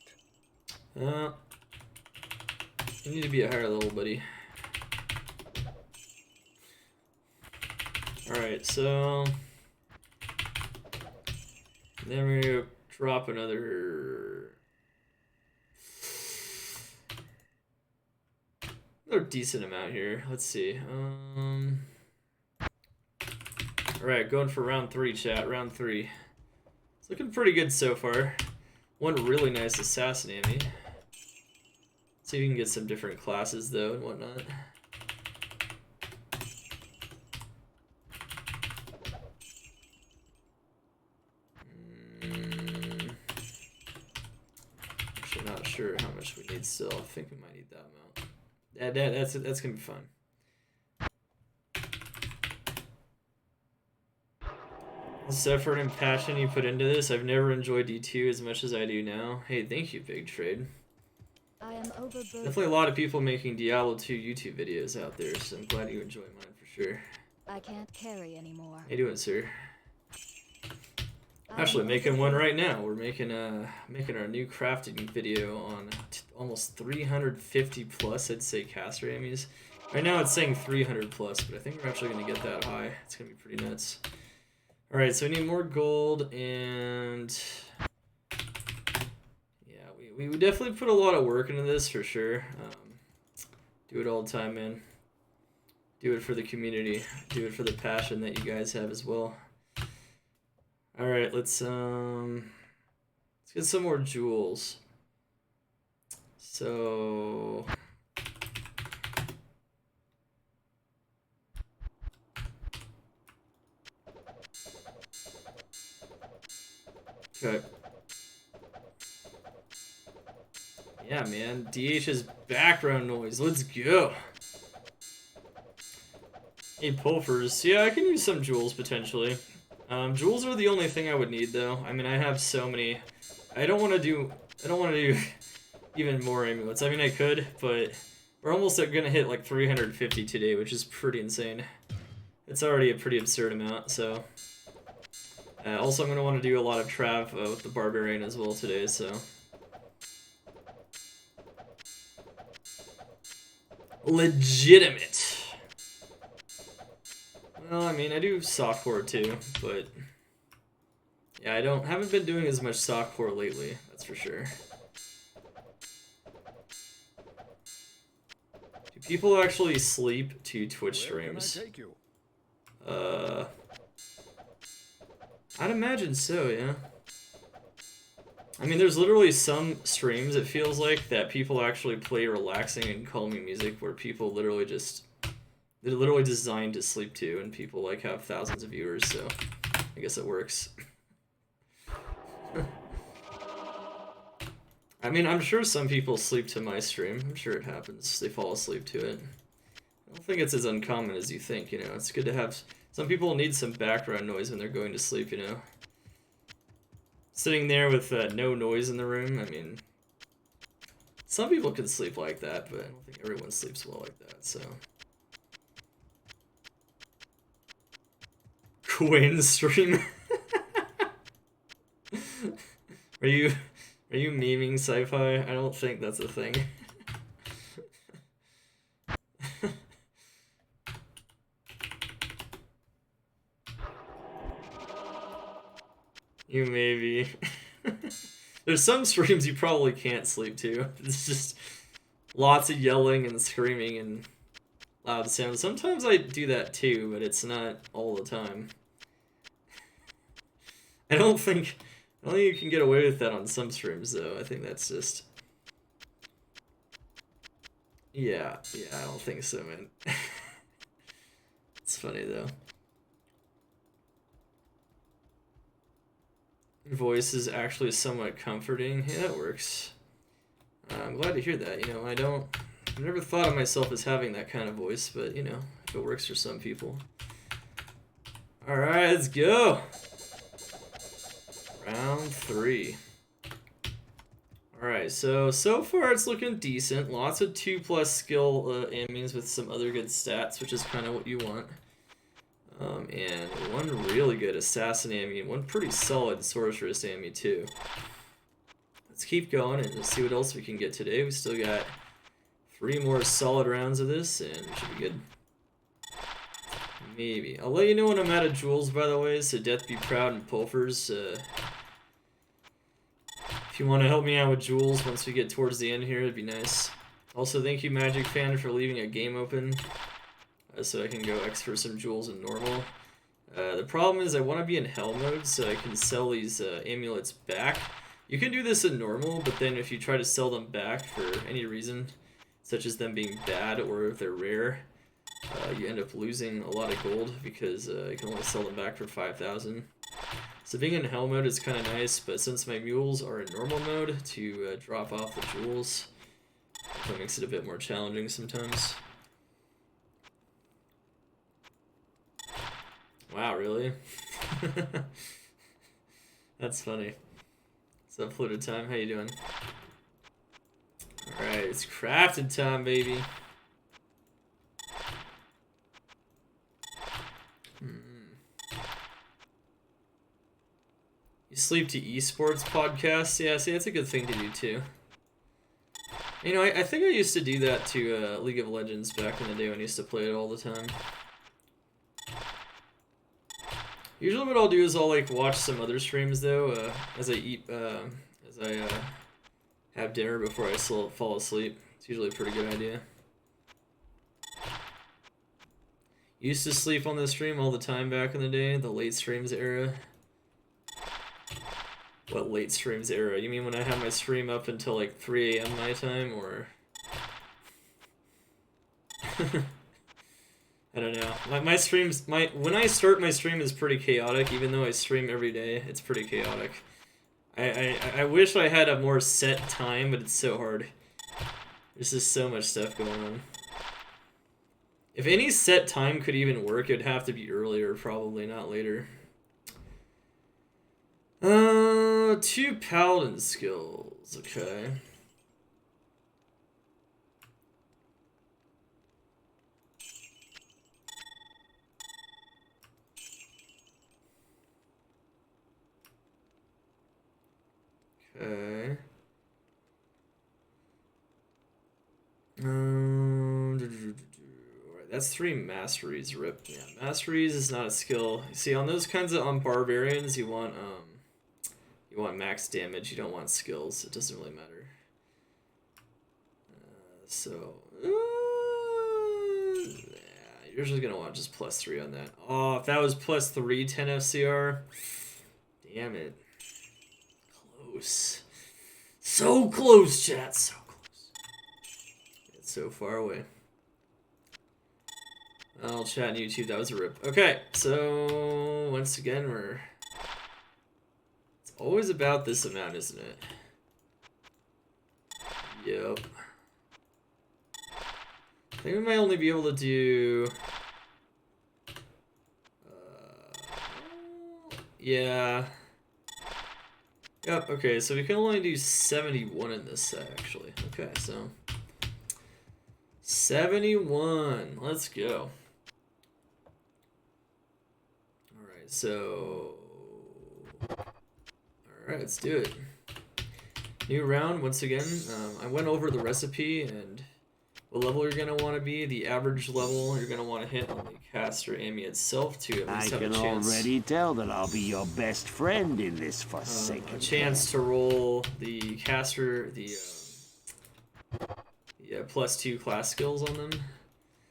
[SPEAKER 1] You need to be a higher level, buddy. Alright, so... Then we're gonna drop another decent amount here. Let's see. Alright, going for round 3, chat. Round 3. It's looking pretty good so far. One really nice assassin Ammy. See if we can get some different classes though and whatnot. Actually, not sure how much we need still. I think we might need that amount. That's gonna be fun. The effort and passion you put into this, I've never enjoyed D2 as much as I do now. Hey, thank you, Big Trade.
[SPEAKER 3] I am overburdened.
[SPEAKER 1] Definitely a lot of people making Diablo 2 YouTube videos out there, so I'm glad you enjoy mine for sure.
[SPEAKER 3] I can't carry anymore.
[SPEAKER 1] How you doing, sir? Actually, making one right now. We're making our new crafting video on almost 350 plus, I'd say, caster Ammys. Right now it's saying 300 plus, but I think we're actually gonna get that high. It's gonna be pretty nuts. All right, so we need more gold, and yeah, we would definitely put a lot of work into this for sure. Do it all the time, man. Do it for the community. Do it for the passion that you guys have as well. All right, let's get some more jewels. So. Okay. Yeah, man. DH's background noise. Let's go. Hey, Pulfers. Yeah, I can use some jewels potentially. Jewels are the only thing I would need, though. I mean, I have so many. I don't want to do even more amulets. I mean, I could, but we're almost gonna hit like 350 today, which is pretty insane. It's already a pretty absurd amount, so. Also, I'm going to want to do a lot of Trav with the Barbarian as well today, so. Legitimate. Well, I mean, I do softcore too, but yeah, haven't been doing as much softcore lately. That's for sure. Do people actually sleep to Twitch streams?
[SPEAKER 4] Where can I take you?
[SPEAKER 1] I'd imagine so, yeah. I mean, there's literally some streams, it feels like, that people actually play relaxing and calming music where people literally just... They're literally designed to sleep to, and people, like, have thousands of viewers, so I guess it works. I mean, I'm sure some people sleep to my stream. I'm sure it happens. They fall asleep to it. I don't think it's as uncommon as you think, you know. It's good to have... Some people need some background noise when they're going to sleep, you know. Sitting there with no noise in the room, I mean... Some people can sleep like that, but I don't think everyone sleeps well like that, so... Quinn stream. Are you memeing sci-fi? I don't think that's a thing. You maybe. There's some streams you probably can't sleep to. It's just lots of yelling and screaming and loud sounds. Sometimes I do that too, but it's not all the time. I don't think you can get away with that on some streams, though. I think that's just... Yeah, I don't think so, man. It's funny, though. Your voice is actually somewhat comforting. Yeah, that works. I'm glad to hear that. You know, I've never thought of myself as having that kind of voice, but, you know, if it works for some people. Alright, let's go! Round 3. Alright, so far it's looking decent. Lots of 2+ skill Ammys with some other good stats, which is kind of what you want. And one really good Assassin Ammy, and one pretty solid Sorceress Ammy too. Let's keep going and let's see what else we can get today. We still got 3 more solid rounds of this, and we should be good. Maybe. I'll let you know when I'm out of jewels, by the way, so Death Be Proud and Pulvers. If you want to help me out with jewels once we get towards the end here, it'd be nice. Also, thank you, Magic Fan, for leaving a game open so I can go X for some jewels in normal. The problem is I want to be in hell mode so I can sell these amulets back. You can do this in normal, but then if you try to sell them back for any reason, such as them being bad or if they're rare, you end up losing a lot of gold because you can only sell them back for 5,000. So being in hell mode is kind of nice, but since my mules are in normal mode to drop off the jewels, that makes it a bit more challenging sometimes. Wow, really? That's funny. What's up, Fluted Time? How you doing? Alright, it's crafting time, baby. You sleep to esports podcasts? Yeah, see, that's a good thing to do, too. You know, I think I used to do that to League of Legends back in the day when I used to play it all the time. Usually what I'll do is I'll, like, watch some other streams, though, as I eat, as I have dinner before I fall asleep. It's usually a pretty good idea. Used to sleep on the stream all the time back in the day, the late streams era. What late streams era? You mean when I have my stream up until like 3 AM my time, or... I don't know. My streams, when I start my stream is pretty chaotic, even though I stream every day, it's pretty chaotic. I wish I had a more set time, but it's so hard. There's just so much stuff going on. If any set time could even work, it'd have to be earlier, probably, not later. 2 paladin skills, okay. Okay. Alright, That's 3 masteries, rip. Yeah, masteries is not a skill. See, on those kinds of barbarians, you want max damage. You don't want skills. It doesn't really matter. Yeah, you're just gonna want just +3 on that. Oh, if that was +3, 10 FCR. Damn it. Close. So close, chat. So close. It's so far away. I'll chat on YouTube. That was a rip. Okay, so once again, it's always about this amount, isn't it? Yep. I think we might only be able to do... yeah. Yep, okay, so we can only do 71 in this set, actually. Okay, so... 71. Let's go. Alright, so... Alright, let's do it. New round, once again. I went over the recipe and what level you're going to want to be. The average level you're going to want to hit on the Caster Amulet itself to at least have a chance.
[SPEAKER 2] I can already tell that I'll be your best friend in this forsaken
[SPEAKER 1] a chance to roll the Caster, the +2 class skills on them.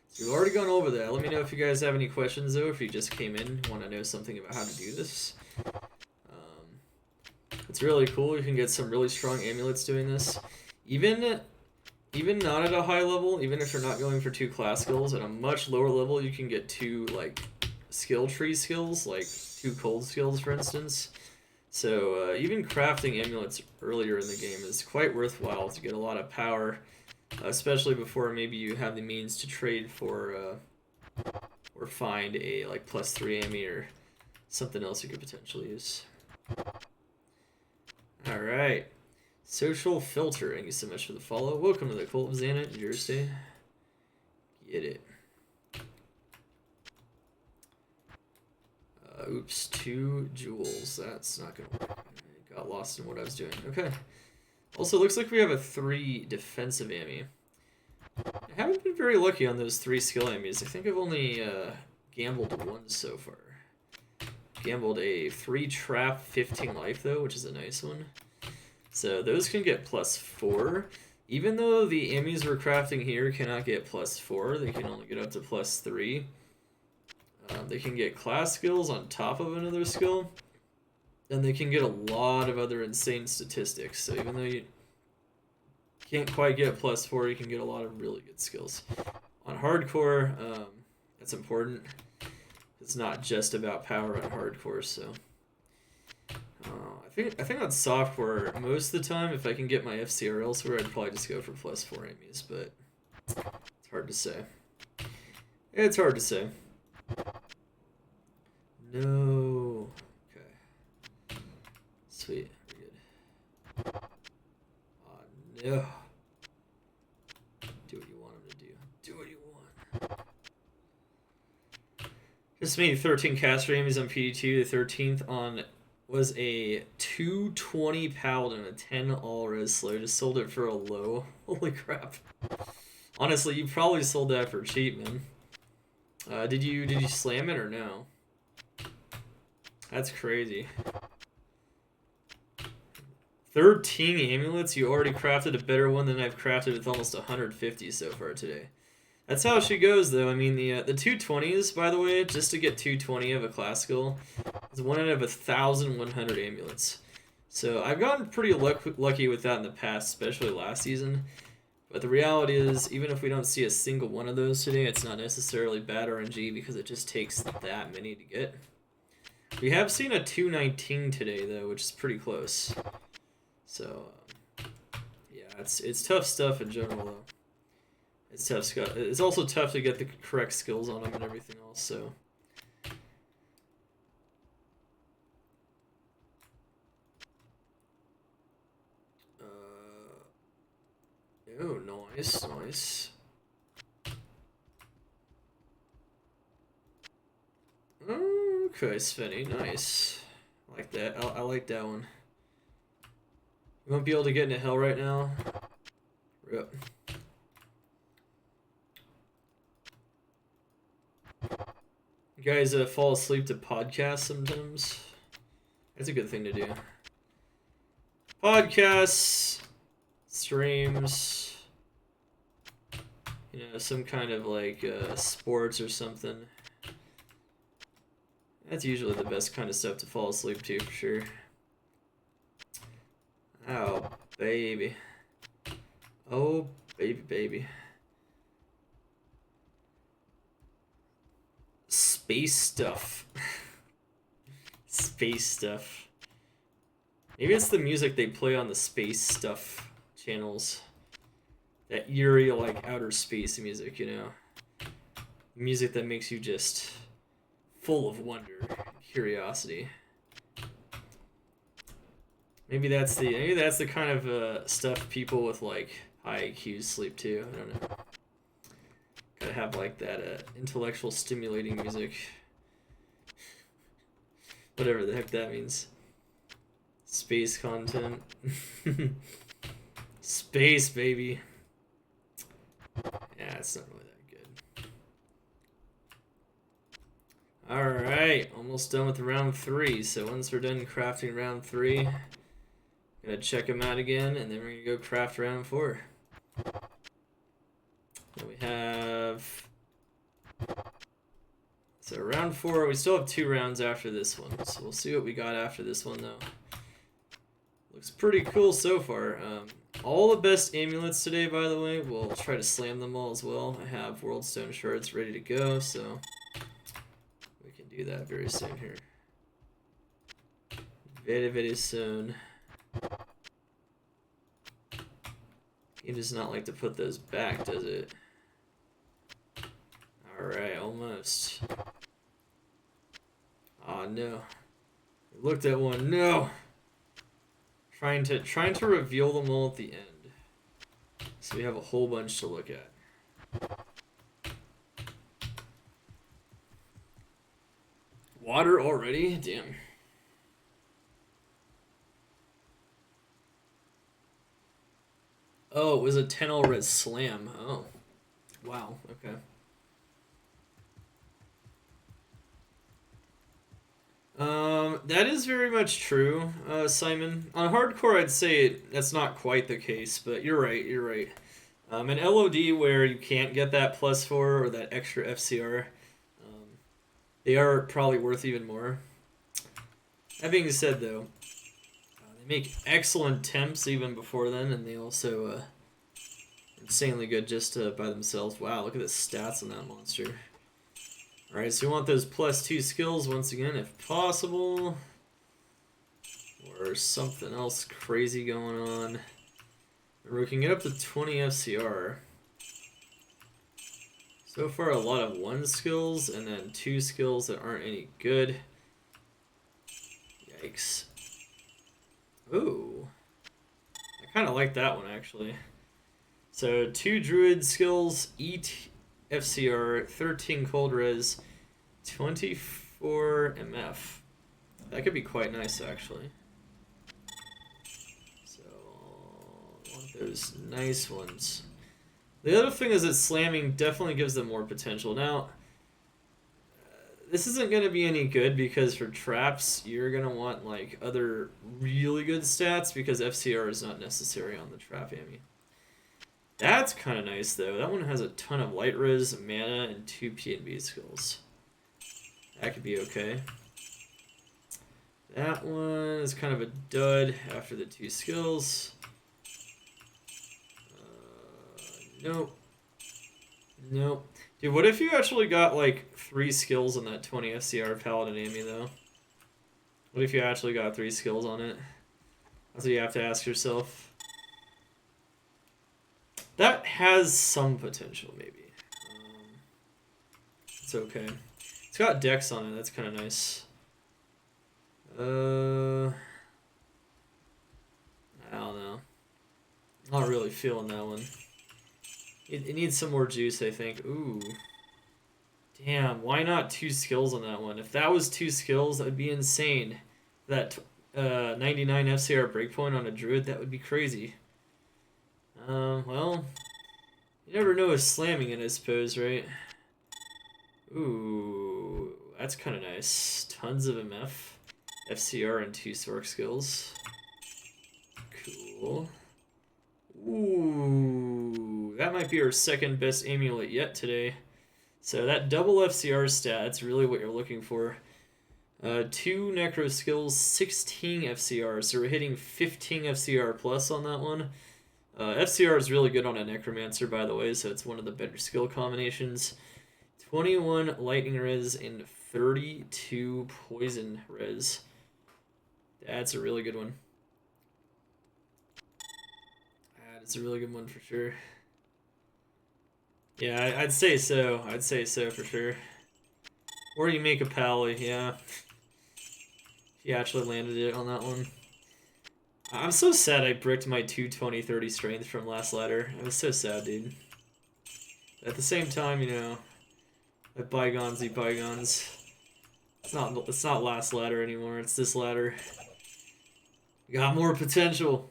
[SPEAKER 1] So we've already gone over that. Let me know if you guys have any questions, though, if you just came in want to know something about how to do this. It's really cool. You can get some really strong amulets doing this. Even not at a high level, even if you're not going for 2 class skills, at a much lower level, you can get 2 like skill tree skills, like 2 cold skills, for instance. So even crafting amulets earlier in the game is quite worthwhile to get a lot of power, especially before maybe you have the means to trade for or find a like +3 Ammy or something else you could potentially use. Alright. Social Filter, thank you so much for the follow. Welcome to the Cult of Xana, New Jersey. Get it. Oops, 2 jewels. That's not gonna work. I got lost in what I was doing. Okay. Also, looks like we have a 3 defensive Ammy. I haven't been very lucky on those 3 skill Ammys. I think I've only gambled 1 so far. Gambled a 3 trap, 15 life though, which is a nice one. So those can get +4. Even though the Ammys we're crafting here cannot get +4, they can only get up to +3. They can get class skills on top of another skill. And they can get a lot of other insane statistics. So even though you can't quite get +4, you can get a lot of really good skills. On hardcore, that's important. It's not just about power on hardcore, so I think on software most of the time, if I can get my FCR elsewhere, I'd probably just go for +4 Ammys, but it's hard to say. It's hard to say. No. Okay. Sweet. We're good. No. Do what you want him to do. Do what you want. Just made 13 Caster Ammys on PD2. The 13th on was a 220 Paladin, a 10 all-res slow. Just sold it for a low. Holy crap. Honestly, you probably sold that for cheap, man. Did you slam it or no? That's crazy. 13 amulets? You already crafted a better one than I've crafted with almost 150 so far today. That's how she goes, though. I mean, the 220s, by the way, just to get 220 of a class skill, is 1 out of 1,100 amulets. So I've gotten pretty lucky with that in the past, especially last season. But the reality is, even if we don't see a single one of those today, it's not necessarily bad RNG because it just takes that many to get. We have seen a 219 today, though, which is pretty close. So, yeah, it's tough stuff in general, though. It's tough stuff. It's also tough to get the correct skills on them and everything else, so. Oh, nice, nice. Okay, Svenny, nice. I like that. I like that one. You won't be able to get into hell right now. Rip. You guys fall asleep to podcasts sometimes? That's a good thing to do. Podcasts, streams, you know, some kind of like sports or something. That's usually the best kind of stuff to fall asleep to, for sure. Oh, baby. Oh, baby, baby. Space stuff. Space stuff. Maybe it's the music they play on the space stuff channels. That eerie, like, outer space music, you know? Music that makes you just full of wonder and curiosity. Maybe that's the kind of stuff people with, like, high IQs sleep to. I don't know. Gotta have, like, that intellectual stimulating music. Whatever the heck that means. Space content. Space, baby. Yeah, it's not really that good. Alright, almost done with round 3. So once we're done crafting round 3, gonna check them out again, and then we're gonna go craft round 4. Then we have... So round 4, we still have 2 rounds after this one. So we'll see what we got after this one, though. Looks pretty cool so far. All the best amulets today, by the way. We'll try to slam them all as well. I have World Stone Shards ready to go, so we can do that very soon here. Very, very soon. He does not like to put those back, does it? Alright, almost. Aw, no. We looked at one. No! Trying to reveal them all at the end. So we have a whole bunch to look at. Water already? Damn. Oh, it was a 10-all red slam. Oh. Wow, okay. That is very much true, Simon. On hardcore, I'd say that's not quite the case, but you're right, you're right. An LOD where you can't get that +4 or that extra FCR, they are probably worth even more. That being said, though, they make excellent temps even before then, and they also are insanely good just by themselves. Wow, look at the stats on that monster. Alright, so we want those +2 skills once again, if possible. Or something else crazy going on. We can get up to 20 FCR. So far, a lot of 1 skills, and then 2 skills that aren't any good. Yikes. Ooh. I kind of like that one, actually. So, 2 druid skills, eat FCR, 13 cold res, 24 MF. That could be quite nice, actually. So, I want those nice ones. The other thing is that slamming definitely gives them more potential. Now, this isn't going to be any good because for traps, you're going to want like other really good stats because FCR is not necessary on the trap Ammy. That's kind of nice, though. That one has a ton of light res, mana, and 2 P&B skills. That could be okay. That one is kind of a dud after the 2 skills. Nope. Nope. Dude, what if you actually got, like, 3 skills on that 20 FCR Paladin Ammy, though? What if you actually got 3 skills on it? That's what you have to ask yourself. That has some potential, maybe. It's okay. It's got Dex on it. That's kind of nice. I don't know. Not really feeling that one. It needs some more juice, I think. Ooh. Damn, why not 2 skills on that one? If that was 2 skills, that would be insane. That 99 FCR breakpoint on a druid, that would be crazy. Well, you never know with slamming it, I suppose, right? Ooh, that's kind of nice. Tons of MF, FCR, and 2 Sork skills. Cool. Ooh, that might be our second best amulet yet today. So that double FCR stat, that's really what you're looking for. 2 Necro skills, 16 FCR, so we're hitting 15 FCR plus on that one. FCR is really good on a Necromancer, by the way, so it's one of the better skill combinations. 21 Lightning Res and 32 Poison Res. That's a really good one. That's a really good one for sure. Yeah, I'd say so. I'd say so for sure. Or you make a pally, yeah. He actually landed it on that one. I'm so sad I bricked my 220-30 strength from last ladder. I was so sad, dude. At the same time, you know, let bygones be bygones. It's not last ladder anymore. It's this ladder. We got more potential.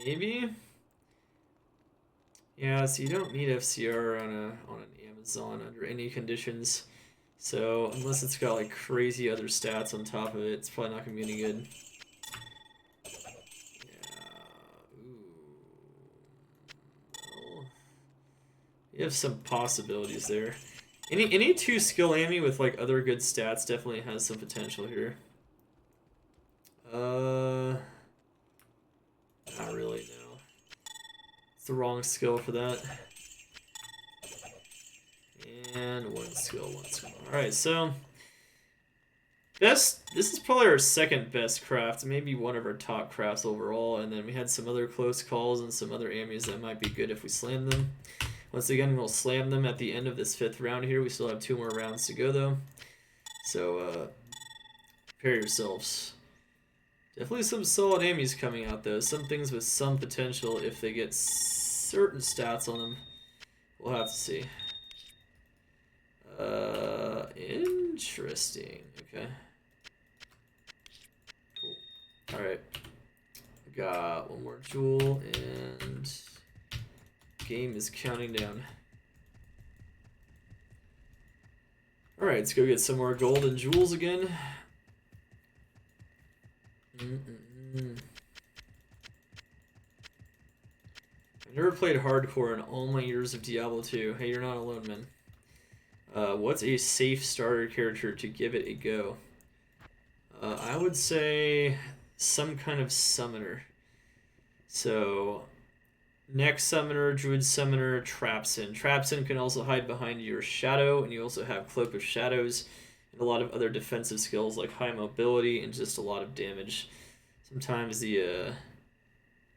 [SPEAKER 1] Maybe. Yeah, so you don't need FCR on an Amazon under any conditions. So unless it's got like crazy other stats on top of it, it's probably not gonna be any good. Yeah. Ooh. Well, you have some possibilities there. Any 2 skill Ammy with like other good stats definitely has some potential here. Not really, no. It's the wrong skill for that. And 1 skill, 1 skill. Alright, so this is probably our second best craft, maybe one of our top crafts overall, and then we had some other close calls and some other Ammys that might be good if we slam them. Once again, we'll slam them at the end of this 5th round here. We still have 2 more rounds to go though. So prepare yourselves. Definitely some solid Ammys coming out though. Some things with some potential if they get certain stats on them. We'll have to see. Interesting. Okay. Cool. Alright. Got 1 more jewel and game is counting down. Alright, let's go get some more gold and jewels again. I've never played hardcore in all my years of Diablo 2. Hey, you're not alone, man. What's a safe starter character to give it a go? I would say some kind of summoner. So, Next Summoner, Druid Summoner, Trapsin. Trapsin can also hide behind your shadow, and you also have Cloak of Shadows, and a lot of other defensive skills like high mobility and just a lot of damage. Sometimes the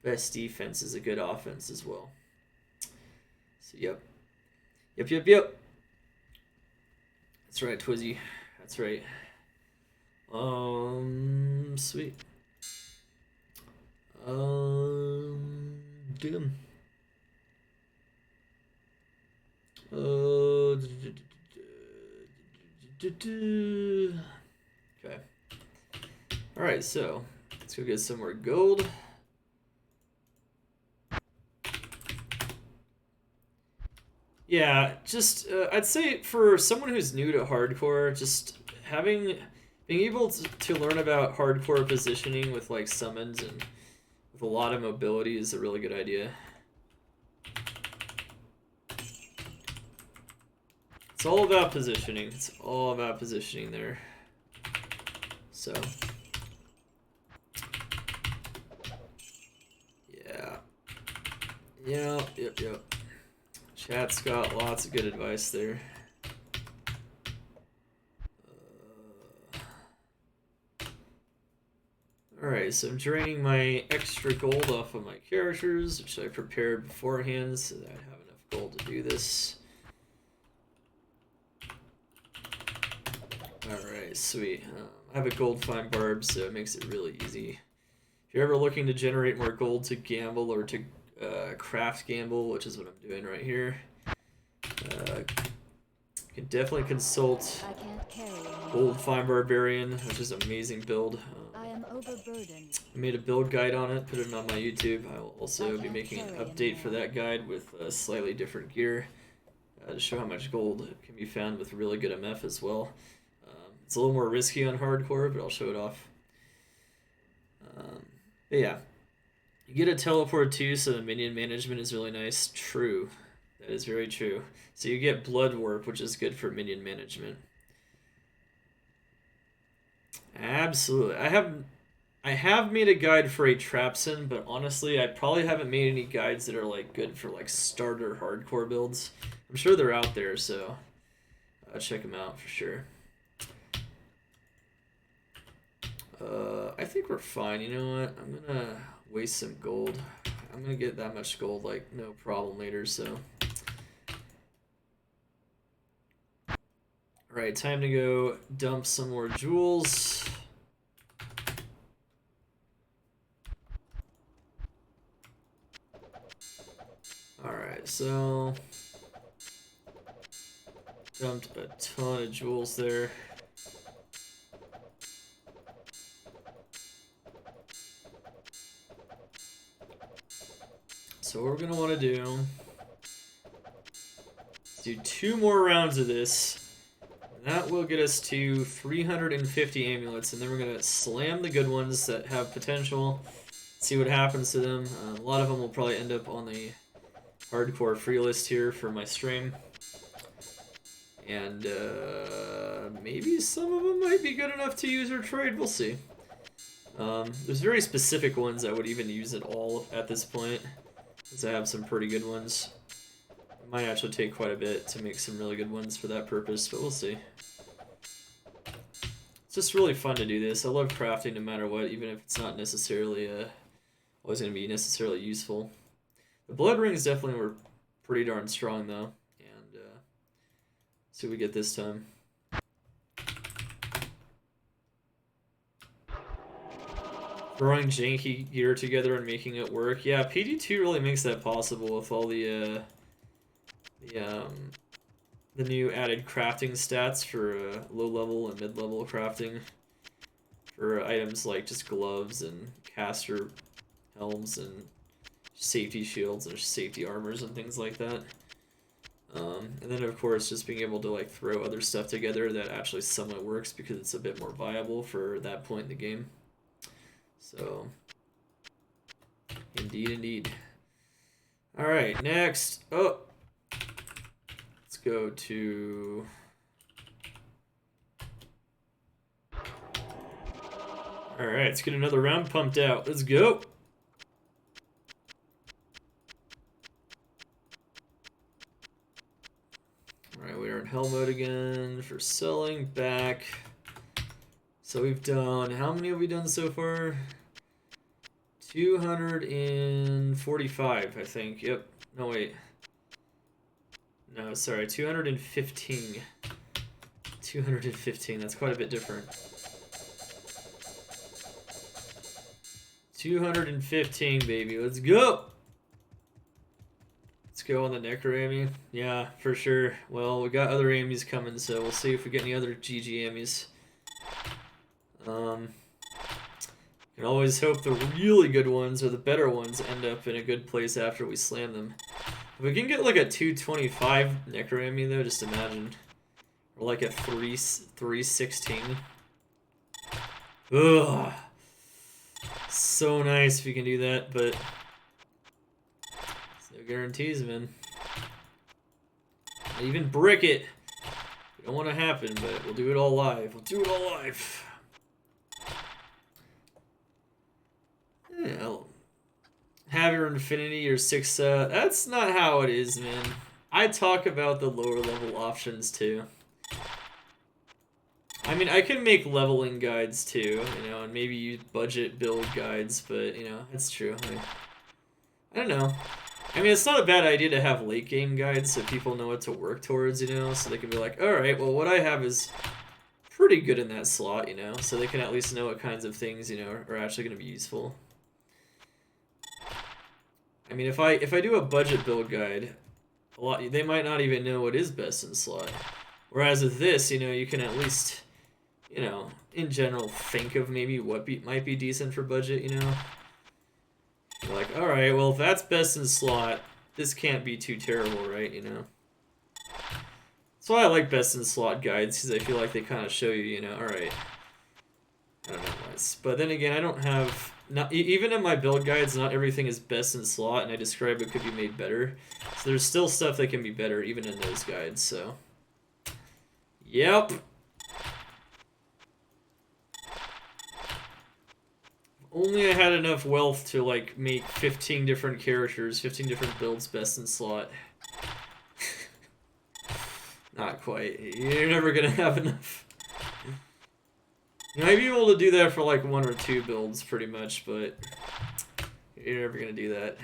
[SPEAKER 1] best defense is a good offense as well. So, yep. Yep. That's right, Twizzy. That's right. Sweet. Damn. Okay. Alright, so let's go get some more gold. Yeah, just I'd say for someone who's new to hardcore, just being able to learn about hardcore positioning with like summons and with a lot of mobility is a really good idea. It's all about positioning. It's all about positioning there. So yeah. Yep. Chat's got lots of good advice there. Alright, so I'm draining my extra gold off of my characters, which I prepared beforehand so that I have enough gold to do this. Alright, sweet. I have a gold fine barb, so it makes it really easy. If you're ever looking to generate more gold to gamble or to craft gamble, which is what I'm doing right here, you can definitely consult Gold Fine Barbarian, which is an amazing build.
[SPEAKER 3] I am overburdened.
[SPEAKER 1] I made a build guide on it, put it on my YouTube. I will also be making an update for that guide with slightly different gear. to show how much gold can be found with really good MF as well. It's a little more risky on hardcore, but I'll show it off. But yeah, you get a teleport too, so the minion management is really nice. True, that is very true. So you get blood warp, which is good for minion management. Absolutely. I have made a guide for a Trapsin, but honestly, I probably haven't made any guides that are like good for like starter hardcore builds. I'm sure they're out there, so check them out for sure. I think we're fine. You know what? I'm gonna waste some gold. I'm gonna get that much gold like no problem later, so. Alright, time to go dump some more jewels. Alright, so dumped a ton of jewels there. So what we're gonna want to do is do 2 more rounds of this. That will get us to 350 amulets, and then we're gonna slam the good ones that have potential, see what happens to them. A lot of them will probably end up on the hardcore free list here for my stream. And maybe some of them might be good enough to use or trade, we'll see. There's very specific ones I would even use at all at this point, because I have some pretty good ones. It might actually take quite a bit to make some really good ones for that purpose, but we'll see. It's just really fun to do this. I love crafting no matter what, even if it's not necessarily always going to be necessarily useful. The blood rings definitely were pretty darn strong though, and see what we get this time. Throwing janky gear together and making it work. Yeah, PD2 really makes that possible with all the new added crafting stats for low level and mid level crafting for items like just gloves and caster helms and safety shields and safety armors and things like that. And then of course just being able to like throw other stuff together that actually somewhat works because it's a bit more viable for that point in the game. So, indeed. Alright, next. Oh! Let's go to... Alright, let's get another round pumped out. Let's go! Alright, we are in hell mode again for selling back. So we've done, how many have we done so far? 245, I think. Yep. No, wait. No, sorry, 215. 215, that's quite a bit different. 215, baby. Let's go! Let's go on the Necro Ammy. Yeah, for sure. Well, we got other Ammys coming, so we'll see if we get any other GG Ammys. You can always hope the really good ones or the better ones end up in a good place after we slam them. If we can get like a 225 Necro Ammy though, just imagine. Or like a 316. Ugh. So nice if you can do that, but no guarantees, man. I even brick it. We don't want to happen, but we'll do it all live. We'll do it all live. Yeah, have your infinity or 6 that's not how it is, man. I talk about the lower level options too. I mean, I can make leveling guides too, you know, and maybe use budget build guides, but you know, it's true. I don't know. I mean, it's not a bad idea to have late game guides so people know what to work towards, you know, so they can be like, alright, well, what I have is pretty good in that slot, you know, so they can at least know what kinds of things, you know, are actually going to be useful. I mean, if I do a budget build guide, they might not even know what is best in slot. Whereas with this, you know, you can at least, you know, in general, think of maybe what might be decent for budget, you know? You're like, alright, well, if that's best in slot, this can't be too terrible, right, you know? That's why I like best in slot guides, because I feel like they kind of show you, you know, alright. I don't know why. But then again, I don't have... even in my build guides, not everything is best in slot, and I describe it could be made better. So there's still stuff that can be better, even in those guides, so... Yep! Only I had enough wealth to, like, make 15 different characters, 15 different builds best in slot. Not quite. You're never gonna have enough. You might be able to do that for, like, 1 or 2 builds, pretty much, but you're never gonna do that.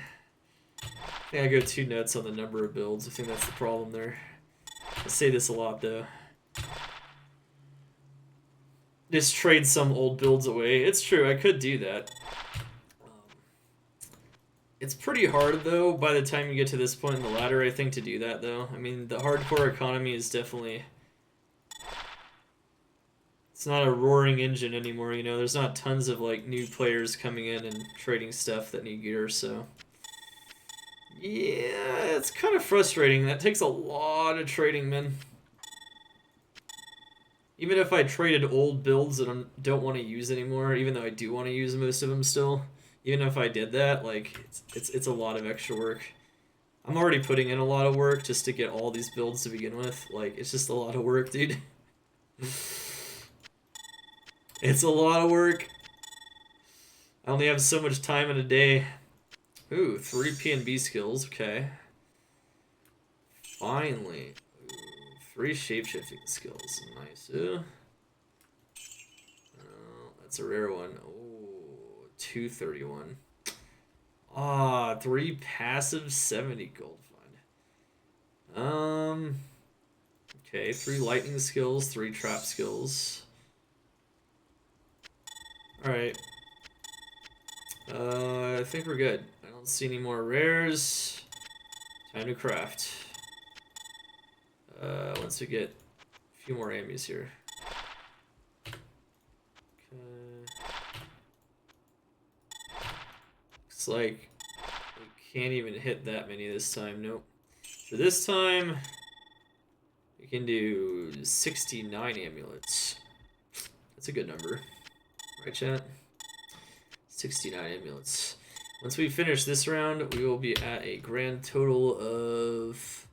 [SPEAKER 1] I think I go too nuts on the number of builds. I think that's the problem there. I say this a lot, though. Just trade some old builds away. It's true, I could do that. It's pretty hard, though, by the time you get to this point in the ladder, I think, to do that, though. I mean, the hardcore economy is definitely... It's not a roaring engine anymore, you know? There's not tons of, like, new players coming in and trading stuff that need gear, so... Yeah, it's kind of frustrating. That takes a lot of trading, man. Even if I traded old builds that I don't want to use anymore, even though I do want to use most of them still, even if I did that, like, it's a lot of extra work. I'm already putting in a lot of work just to get all these builds to begin with. Like, it's just a lot of work, dude. It's a lot of work. I only have so much time in a day. Ooh, 3 P&B skills, okay. Finally. 3 shape-shifting skills. Nice. Oh, that's a rare one. Oh, 231. Ah, 3 passive 70 gold find. Okay, 3 lightning skills, 3 trap skills. Alright. I think we're good. I don't see any more rares. Time to craft. Once we get a few more Ammys here. Okay. Looks like we can't even hit that many this time. Nope. For this time, we can do 69 amulets. That's a good number. Right, chat? 69 amulets. Once we finish this round, we will be at a grand total of...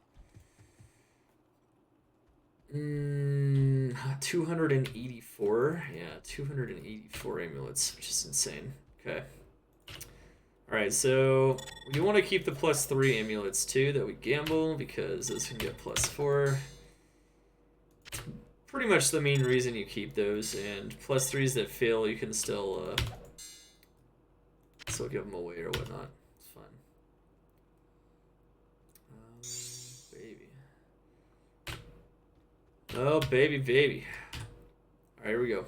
[SPEAKER 1] 284. Yeah, 284 amulets, which is insane. Okay. Alright, so we want to keep the +3 amulets too that we gamble, because those can get +4. It's pretty much the main reason you keep those, and +3s that fail you can still give them away or whatnot. It's fine. Baby. Oh, baby, baby. Alright, here we go.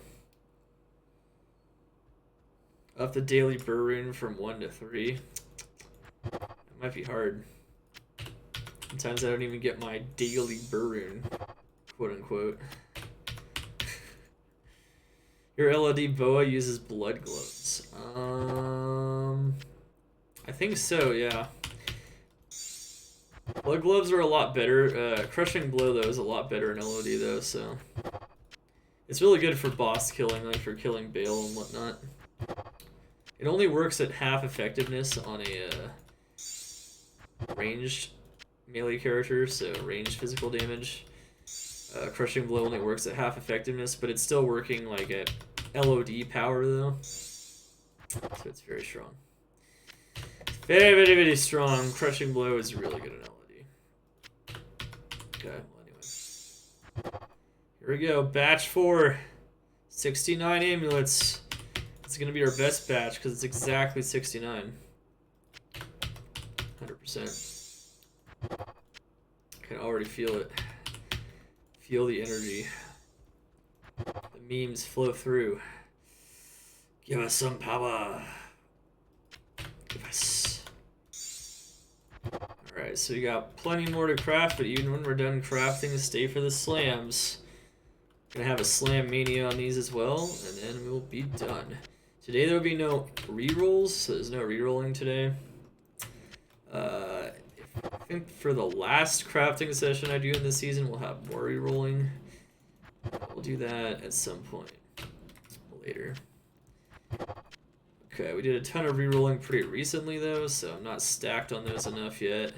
[SPEAKER 1] Up the daily burr rune from 1 to 3. It might be hard. Sometimes I don't even get my daily burr rune, quote unquote. Your LOD boa uses blood gloves. I think so, yeah. Blood gloves are a lot better. Crushing blow though is a lot better in LOD though, so it's really good for boss killing, like for killing Bale and whatnot. It only works at half effectiveness on a ranged melee character, so ranged physical damage. Crushing blow only works at half effectiveness, but it's still working like at LOD power though, so it's very strong. Very, very, very strong. Crushing blow is really good in LOD. Okay, well anyway. Here we go, batch 4. 69 amulets. It's gonna be our best batch because it's exactly 69. 100%. I can already feel it. Feel the energy. The memes flow through. Give us some power. Give us. Alright, so we got plenty more to craft, but even when we're done crafting, stay for the slams. Gonna have a slam mania on these as well, and then we'll be done. Today there will be no rerolls, so there's no rerolling today. If think for the last crafting session I do in this season, we'll have more rerolling. We'll do that at some point later. Okay, we did a ton of rerolling pretty recently though, so I'm not stacked on those enough yet.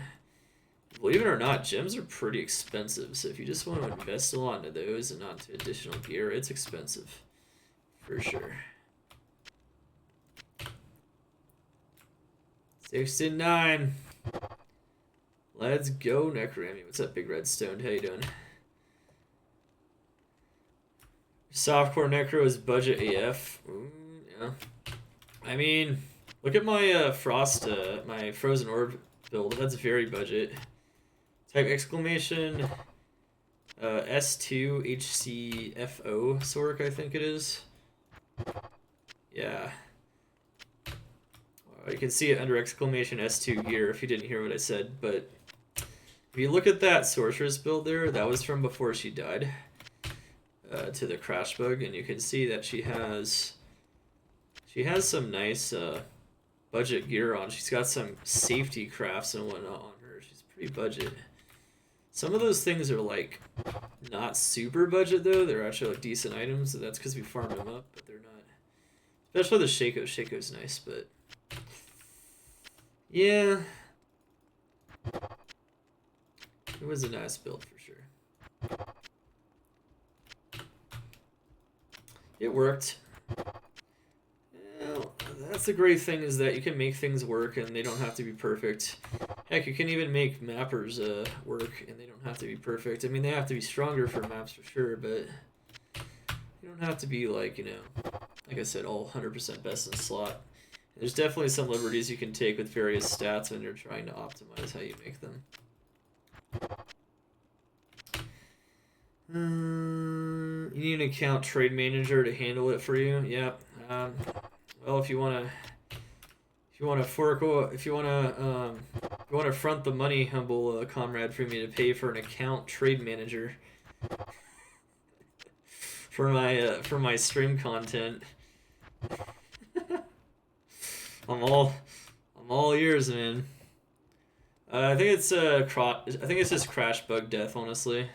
[SPEAKER 1] Believe it or not, gems are pretty expensive, so if you just want to invest a lot into those and not into additional gear, it's expensive. For sure. 69. Let's go, Necrami. What's up, Big Red Stone? How you doing? Softcore Necro is budget AF. Ooh, yeah. I mean, look at my Frost, my Frozen Orb build. That's very budget. Type exclamation S2 HCFO Sork, I think it is. Yeah. You can see it under exclamation S2 gear if you didn't hear what I said, but if you look at that sorceress build there, that was from before she died to the crash bug, and you can see that she has some nice budget gear on. She's got some safety crafts and whatnot on her. She's pretty budget. Some of those things are like not super budget though. They're actually like decent items, so that's because we farmed them up, but they're not. Especially the Shaco. Shaco's nice, but yeah, it was a nice build for sure. It worked. Well, that's the great thing is that you can make things work and they don't have to be perfect. Heck, you can even make mappers work and they don't have to be perfect. I mean, they have to be stronger for maps for sure, but you don't have to be like, you know, like I said, all 100% best in slot. There's definitely some liberties you can take with various stats when you're trying to optimize how you make them. You need an account trade manager to handle it for you. Yeah. Well, if you wanna front the money, humble comrade, for me to pay for an account trade manager for my stream content, I'm all ears, man. I think it's just crash bug death, honestly.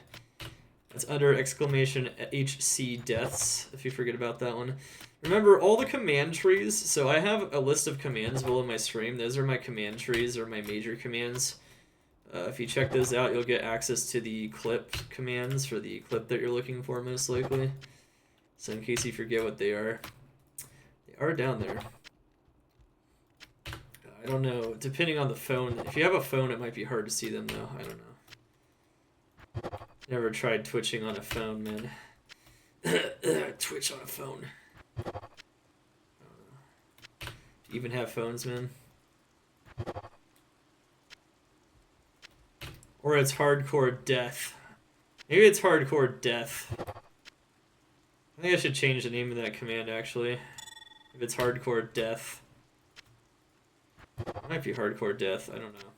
[SPEAKER 1] It's under exclamation HC deaths, if you forget about that one. Remember, all the command trees, so I have a list of commands below my stream. Those are my command trees, or my major commands. If you check those out, you'll get access to the clip commands for the clip that you're looking for, most likely. So in case you forget what they are down there. I don't know, depending on the phone. If you have a phone, it might be hard to see them, though. I don't know. Never tried twitching on a phone, man. Twitch on a phone. I don't know. Do you even have phones, man? Or it's hardcore death. Maybe it's hardcore death. I think I should change the name of that command, actually. If it's hardcore death. It might be hardcore death, I don't know.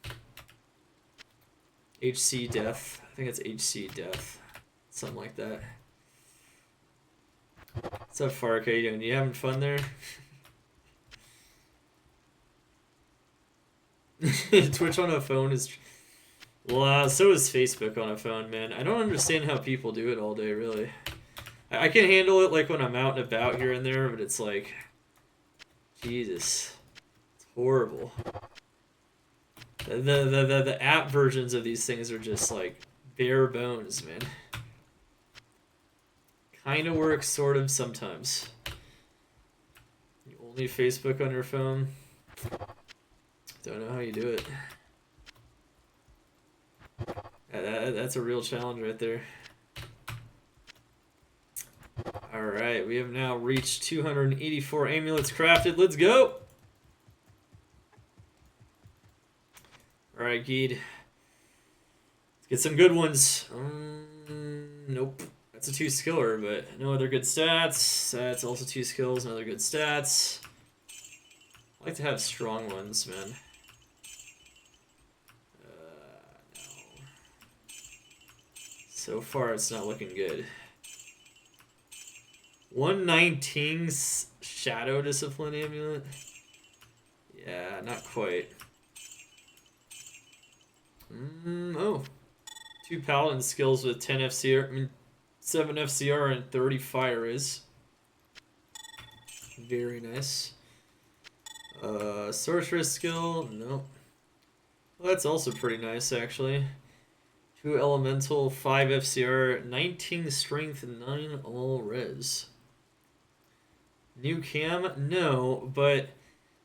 [SPEAKER 1] HC death. I think it's HC death. Something like that. What's up, Fark? How you doing? You having fun there? Twitch on a phone is... Well, so is Facebook on a phone, man. I don't understand how people do it all day, really. I can handle it, like, when I'm out and about here and there, but it's like... Jesus. It's horrible. The app versions of these things are just, like, bare bones, man. Kinda works, sort of, sometimes. You only Facebook on your phone? Don't know how you do it. That's a real challenge right there. Alright, we have now reached 284 amulets crafted. Let's go! Alright, Geed. Let's get some good ones. Nope. That's a 2-skiller, but no other good stats. That's also 2 skills, no other good stats. I like to have strong ones, man. No. So far, it's not looking good. 119 Shadow Discipline Amulet? Yeah, not quite. Oh. 2 paladin skills with 10 FCR. I mean, 7 FCR and 30 fire is. Very nice. Sorceress skill, nope. Well, that's also pretty nice, actually. 2 elemental, 5 FCR, 19 strength, and 9 all res. New cam, no, but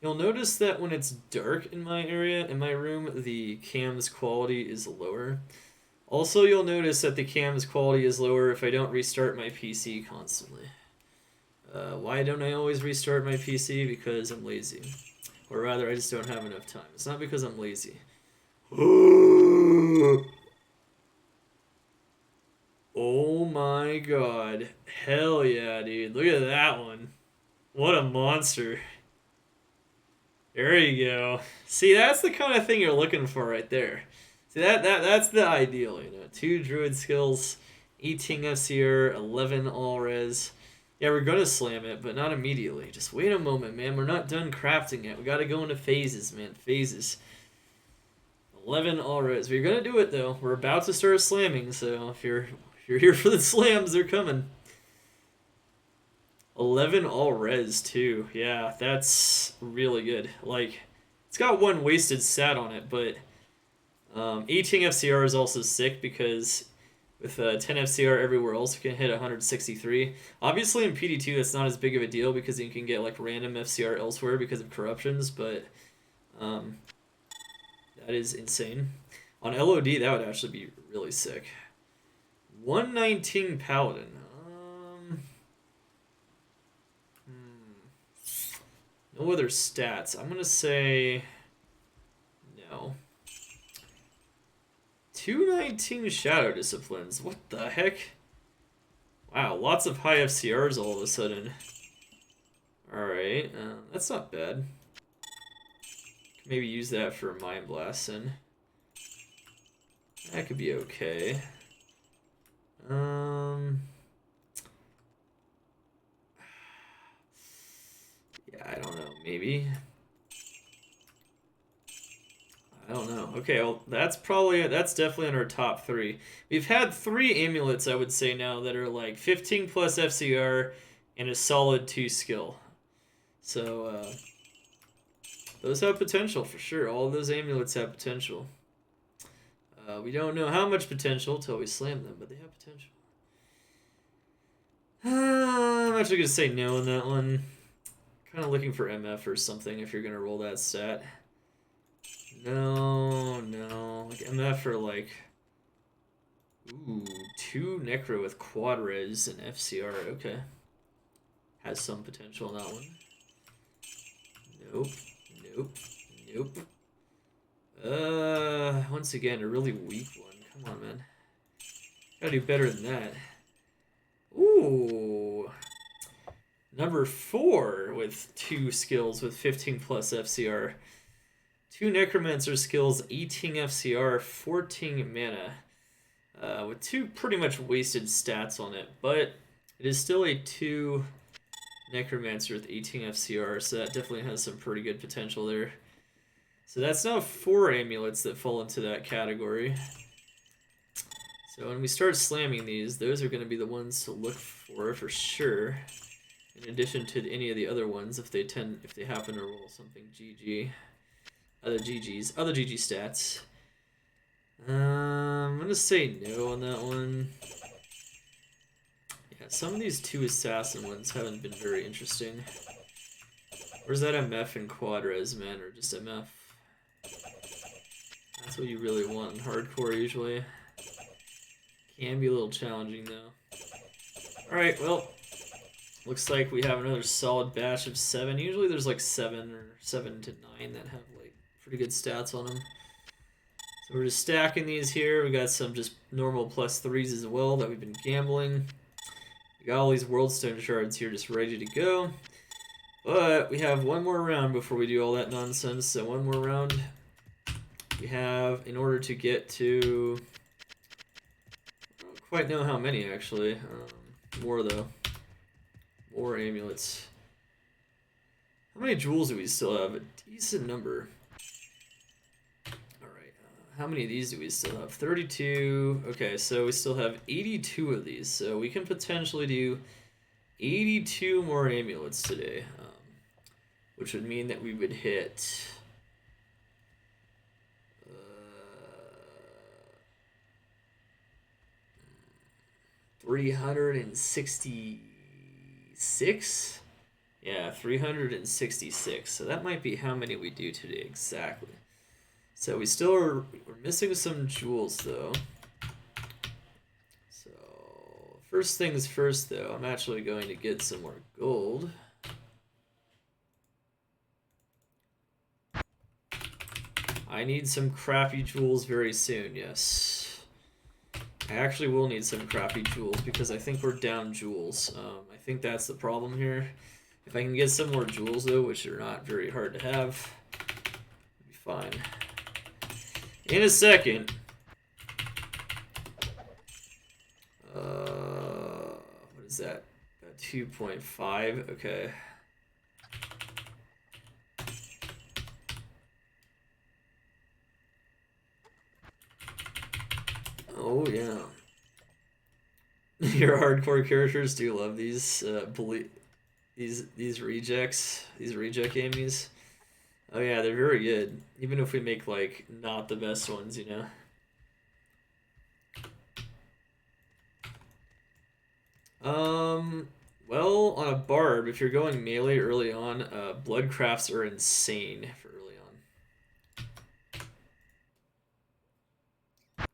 [SPEAKER 1] you'll notice that when it's dark in my area, in my room, the cam's quality is lower. Also, you'll notice that the cam's quality is lower if I don't restart my PC constantly. Why don't I always restart my PC? Because I'm lazy. Or rather, I just don't have enough time. It's not because I'm lazy. Oh my god. Hell yeah, dude. Look at that one. What a monster. There you go. See, that's the kind of thing you're looking for right there. See, that's the ideal, you know. 2 druid skills, 18 FCR, 11 all res. Yeah, we're gonna slam it, but not immediately. Just wait a moment, man. We're not done crafting yet. We gotta go into phases, man. Phases. 11 all res. We're gonna do it though. We're about to start slamming, so if you're here for the slams, they're coming. 11 all res too. Yeah, that's really good. Like, it's got 1 wasted stat on it, but 18 FCR is also sick because with 10 FCR everywhere else, you can hit 163. Obviously in PD2 that's not as big of a deal because you can get like random FCR elsewhere because of corruptions, but that is insane. On LOD, that would actually be really sick. 119 Paladin. No other stats. I'm gonna say no. 219 Shadow Disciplines. What the heck? Wow, lots of high FCRs all of a sudden. Alright, that's not bad. Maybe use that for Mind Blast then. That could be okay. Yeah, I don't know. Maybe. I don't know. Okay, well, that's definitely in our top 3. We've had 3 amulets, I would say now, that are like 15 plus FCR and a solid 2 skill. So, those have potential for sure. All of those amulets have potential. We don't know how much potential till we slam them, but they have potential. I'm actually going to say no on that one. Kind of looking for MF or something if you're going to roll that stat. No. Like MF or like... Ooh, 2 Necro with quad res and FCR. Okay. Has some potential on that one. Nope. Once again, a really weak one. Come on, man. Gotta do better than that. Ooh. Number 4 with 2 skills with 15 plus FCR. 2 Necromancer skills, 18 FCR, 14 mana. With 2 pretty much wasted stats on it, but it is still a 2 Necromancer with 18 FCR, so that definitely has some pretty good potential there. So that's now 4 amulets that fall into that category. So when we start slamming these, those are going to be the ones to look for sure. In addition to any of the other ones, if they happen to roll something GG. Other GG stats. I'm gonna say no on that one. Yeah, some of these 2 assassin ones haven't been very interesting. Where's that MF and quad res, man, or just MF? That's what you really want in hardcore usually. Can be a little challenging though. Alright, well, looks like we have another solid batch of 7. Usually there's like 7 or 7 to 9 that have like pretty good stats on them. So we're just stacking these here. We got some just normal +3s as well that we've been gambling. We got all these Worldstone shards here just ready to go. But we have one more round before we do all that nonsense. So one more round. We have, in order to get to... I don't quite know how many actually. More though. More amulets. How many jewels do we still have? A decent number. Alright. how many of these do we still have? 32. Okay, so we still have 82 of these. So we can potentially do 82 more amulets today, which would mean that we would hit 366. Yeah, 366. So that might be how many we do today exactly. So we're missing some jewels though. So first things first though, I'm actually going to get some more gold. I need some crappy jewels very soon, yes. I actually will need some crappy jewels because I think we're down jewels. I think that's the problem here. If I can get some more jewels though, which are not very hard to have, it'll be fine. In a second. What is that? 2.5. Okay. Oh yeah. Your hardcore characters do love these these rejects, these reject Ammys. Oh yeah, they're very good. Even if we make like not the best ones, you know. Well, on a barb, if you're going melee early on, blood crafts are insane for early on.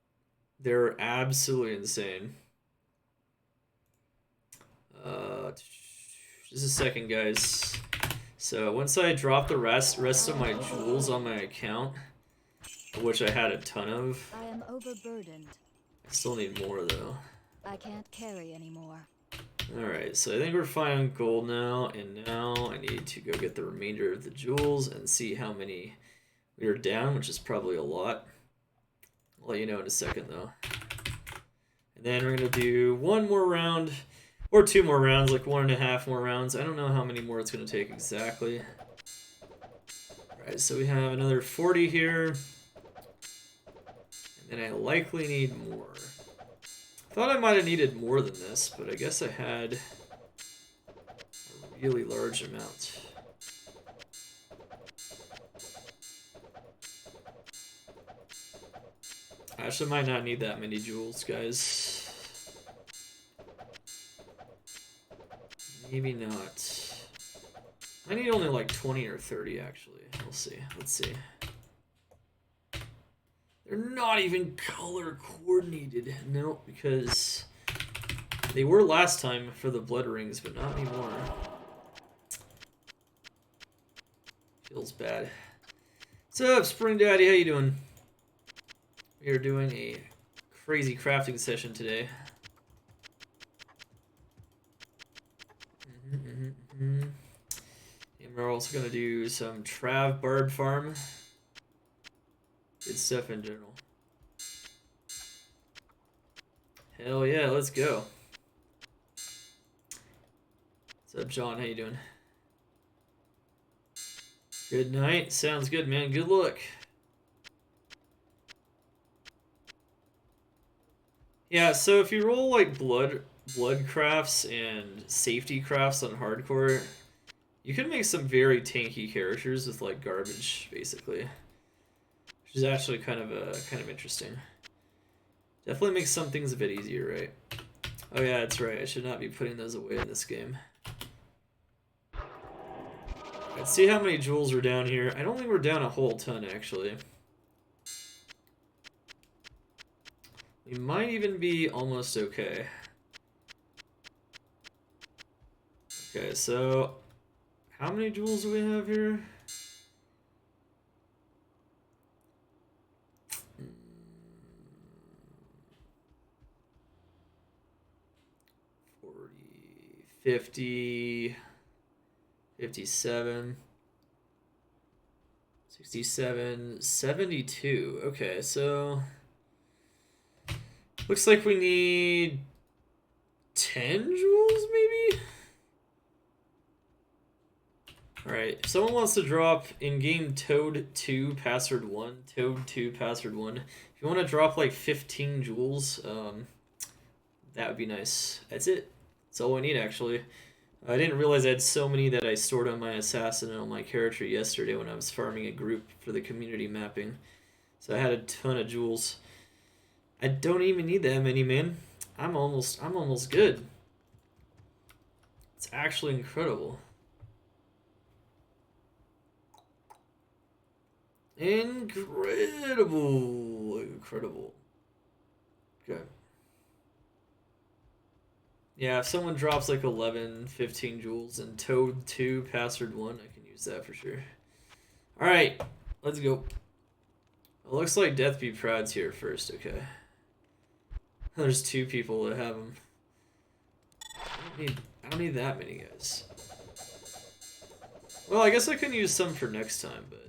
[SPEAKER 1] They're absolutely insane. Just a second, guys. So once I drop the rest of my jewels on my account, which I had a ton of,
[SPEAKER 3] I am overburdened.
[SPEAKER 1] I still need more though.
[SPEAKER 3] I can't carry anymore.
[SPEAKER 1] Alright, so I think we're fine on gold now, and now I need to go get the remainder of the jewels and see how many we are down, which is probably a lot. I'll let you know in a second though. And then we're going to do one more round, or two more rounds, like 1.5 more rounds. I don't know how many more it's going to take exactly. Alright, so we have another 40 here. And then I likely need more. I thought I might have needed more than this, but I guess I had a really large amount. I actually might not need that many jewels, guys. Maybe not. I need only like 20 or 30, actually. We'll see. Let's see. They're not even color coordinated. No, because they were last time for the blood rings, but not anymore. Feels bad. What's up, Spring Daddy? How you doing? We are doing a crazy crafting session today. And we're also going to do some Trav Barb Farm. Good stuff in general. Hell yeah, let's go. What's up, John? How you doing? Good night. Sounds good, man. Good luck. Yeah, so if you roll like blood crafts and safety crafts on hardcore, you can make some very tanky characters with like garbage, basically. Which is actually kind of interesting. Definitely makes some things a bit easier, right? Oh yeah, that's right. I should not be putting those away in this game. Let's see how many jewels are down here. I don't think we're down a whole ton, actually. We might even be almost okay. Okay, so how many jewels do we have here? 50, 57, 67, 72. Okay, so looks like we need 10 jewels, maybe? Alright, if someone wants to drop in-game Toad 2 password 1, Toad 2 password 1, if you want to drop like 15 jewels, that would be nice. That's it. That's all I need, actually. I didn't realize I had so many that I stored on my assassin and on my character yesterday when I was farming a group for the community mapping. So I had a ton of jewels. I don't even need that many, man. I'm almost good. It's actually incredible. Incredible. Okay. Yeah, if someone drops like 11, 15 jewels and Toad 2 password 1, I can use that for sure. Alright, let's go. It looks like Death Be Proud's here first, okay. There's 2 people that have them. I don't need that many guys. Well, I guess I can use some for next time, but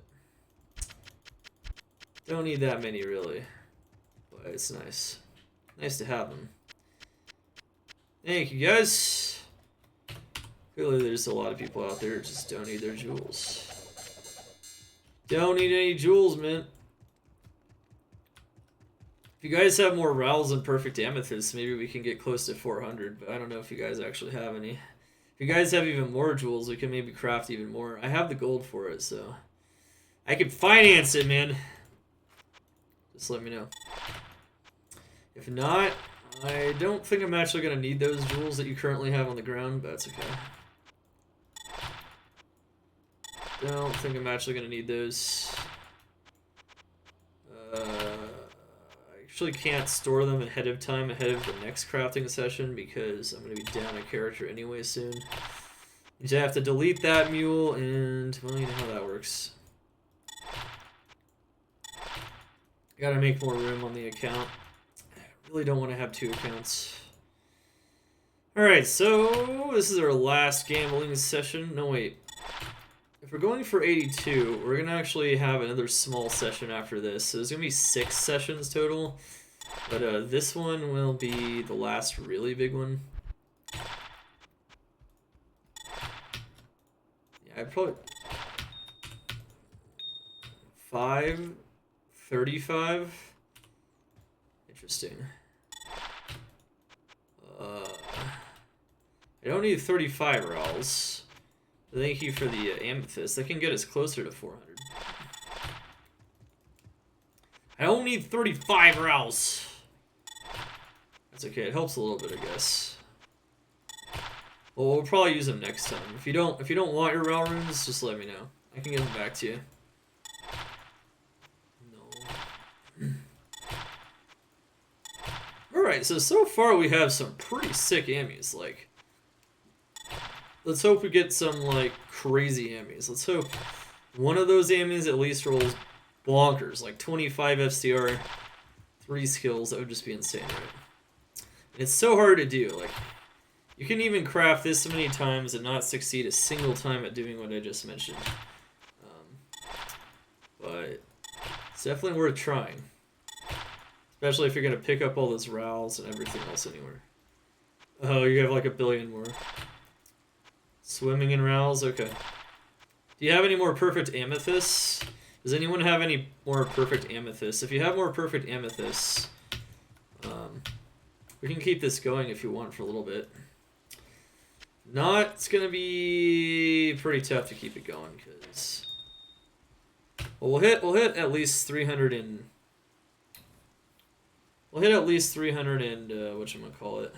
[SPEAKER 1] don't need that many really. But it's nice. Nice to have them. Thank you guys. Clearly there's a lot of people out there who just don't need their jewels. Don't need any jewels, man. If you guys have more Rowls than Perfect Amethyst, maybe we can get close to 400, but I don't know if you guys actually have any. If you guys have even more jewels, we can maybe craft even more. I have the gold for it, so I can finance it, man. Just let me know. If not, I don't think I'm actually going to need those jewels that you currently have on the ground, but that's okay. Don't think I'm actually going to need those. I actually can't store them ahead of time, ahead of the next crafting session, because I'm going to be down a character anyway soon. You just have to delete that mule, and, well, you know how that works. Gotta make more room on the account. I really don't want to have 2 accounts. Alright, so this is our last gambling session. No, wait. If we're going for 82, we're going to actually have another small session after this. So there's going to be 6 sessions total. But this one will be the last really big one. Yeah, I'd probably... 35? Interesting. I don't need 35 Rowls. Thank you for the amethyst. That can get us closer to 400. I don't need 35 Rowls. That's okay. It helps a little bit, I guess. Well, we'll probably use them next time. If you don't want your Row runes, just let me know. I can give them back to you. No. Alright, so far we have some pretty sick Ammys. Like, let's hope we get some, like, crazy Ammys. Let's hope one of those Ammys at least rolls bonkers. Like, 25 FCR, 3 skills. That would just be insane, right? And it's so hard to do. Like, you can even craft this many times and not succeed a single time at doing what I just mentioned. But it's definitely worth trying. Especially if you're going to pick up all those Rowls and everything else anywhere. Oh, you have like 1 billion more. Swimming in Rowls? Okay. Do you have any more perfect amethysts? Does anyone have any more perfect amethysts? If you have more perfect amethysts, we can keep this going if you want for a little bit. Not, it's going to be pretty tough to keep it going because... Well, we'll hit at least 300 and... We'll hit at least 300 and, whatchamacallit.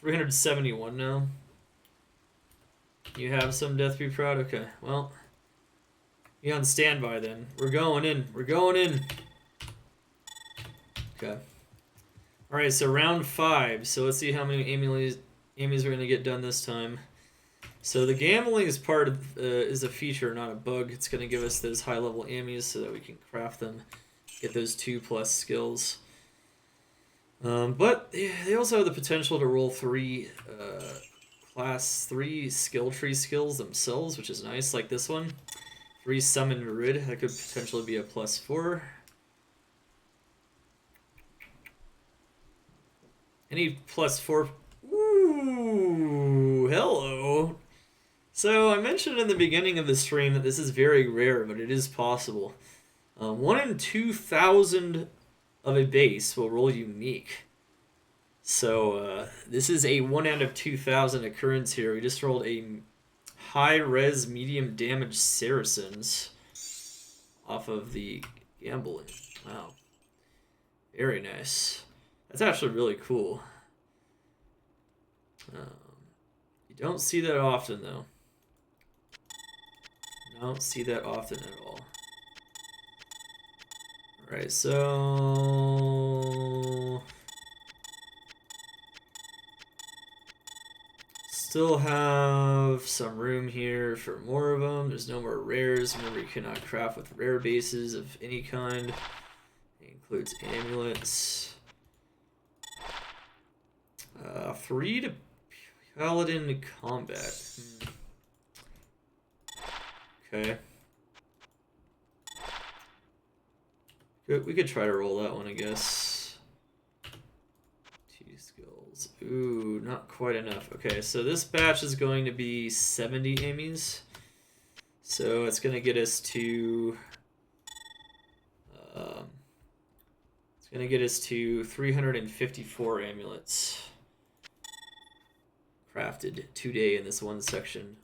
[SPEAKER 1] 371 now. You have some Death Be Proud? Okay, well. Be on standby then. We're going in. We're going in. Okay. Alright, so round 5. So let's see how many Ammys we're going to get done this time. So the gambling is part of, is a feature, not a bug. It's going to give us those high-level Ammys so that we can craft them. Get those 2+ skills. But they also have the potential to roll 3 class 3 skill tree skills themselves, which is nice, like this one. 3 summon Rid, that could potentially be a +4. Any +4? Ooh, hello. So I mentioned in the beginning of the stream that this is very rare, but it is possible. 1 in 2,000 of a base will roll unique. So this is a 1 out of 2,000 occurrence here. We just rolled a high res medium damage Saracens off of the gambling. Wow. Very nice. That's actually really cool. You don't see that often, though. Don't see that often at all. Alright, so... Still have some room here for more of them. There's no more rares. Remember, you cannot craft with rare bases of any kind. It includes amulets. 3 to Paladin combat. Okay. Good. We could try to roll that one, I guess. 2 skills. Ooh, not quite enough. Okay, so this batch is going to be 70 Ammys. So it's going to get us to... it's going to get us to 354 amulets. Crafted today in this one session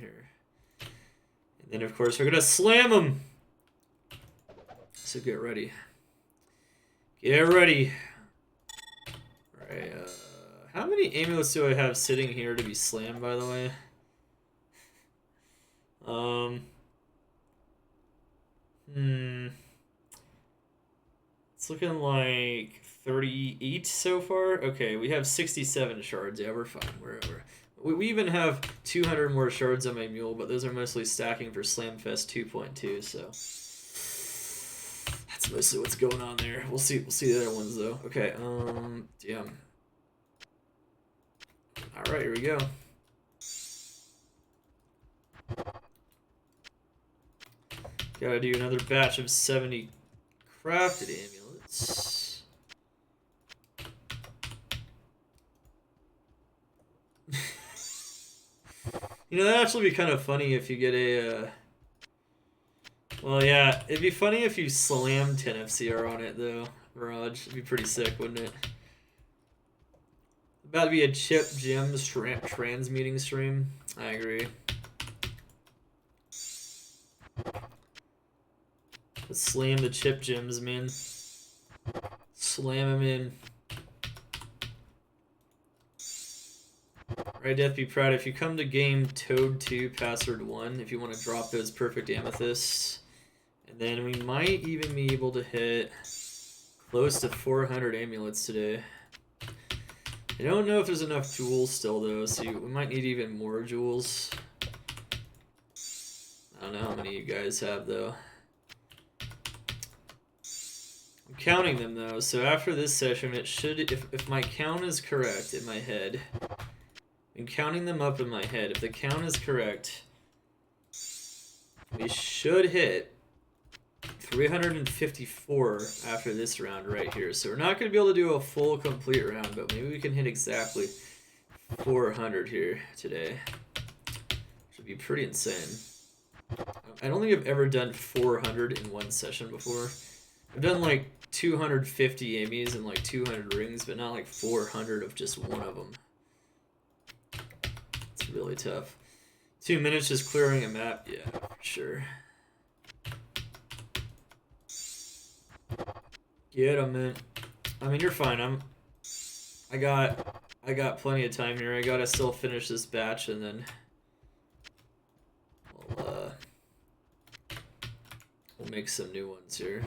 [SPEAKER 1] here. And then, of course, we're going to slam them! So get ready. Get ready! Alright, how many amulets do I have sitting here to be slammed, by the way? It's looking like 38 so far. Okay, we have 67 shards. Yeah, we're fine. Wherever. We even have 200 more shards on my mule, but those are mostly stacking for Slamfest 2.2, so that's mostly what's going on there. We'll see the other ones though. Okay, damn. Alright, here we go. Gotta do another batch of 70 crafted amulets. You know, that'd actually be kind of funny if you get a, well, yeah, it'd be funny if you slammed 10 FCR on it, though, Mirage. It'd be pretty sick, wouldn't it? About to be a Chip Gems transmuting stream. I agree. Let's slam the Chip Gems, man. Slam them in. Right, Death Be Proud. If you come to game Toad 2, Password 1, if you want to drop those perfect amethysts, and then we might even be able to hit close to 400 amulets today. I don't know if there's enough jewels still, though, so we might need even more jewels. I don't know how many you guys have, though. I'm counting them, though, so after this session, it should, if my count is correct in my head, I'm counting them up in my head. If the count is correct, we should hit 354 after this round right here. So we're not going to be able to do a full complete round, but maybe we can hit exactly 400 here today. Should be pretty insane. I don't think I've ever done 400 in one session before. I've done like 250 Ammys and like 200 rings, but not like 400 of just one of them. It's really tough. 2 minutes just clearing a map? Yeah, for sure. Get 'em, man. I mean, you're fine. I got plenty of time here. I gotta still finish this batch and then we'll make some new ones here.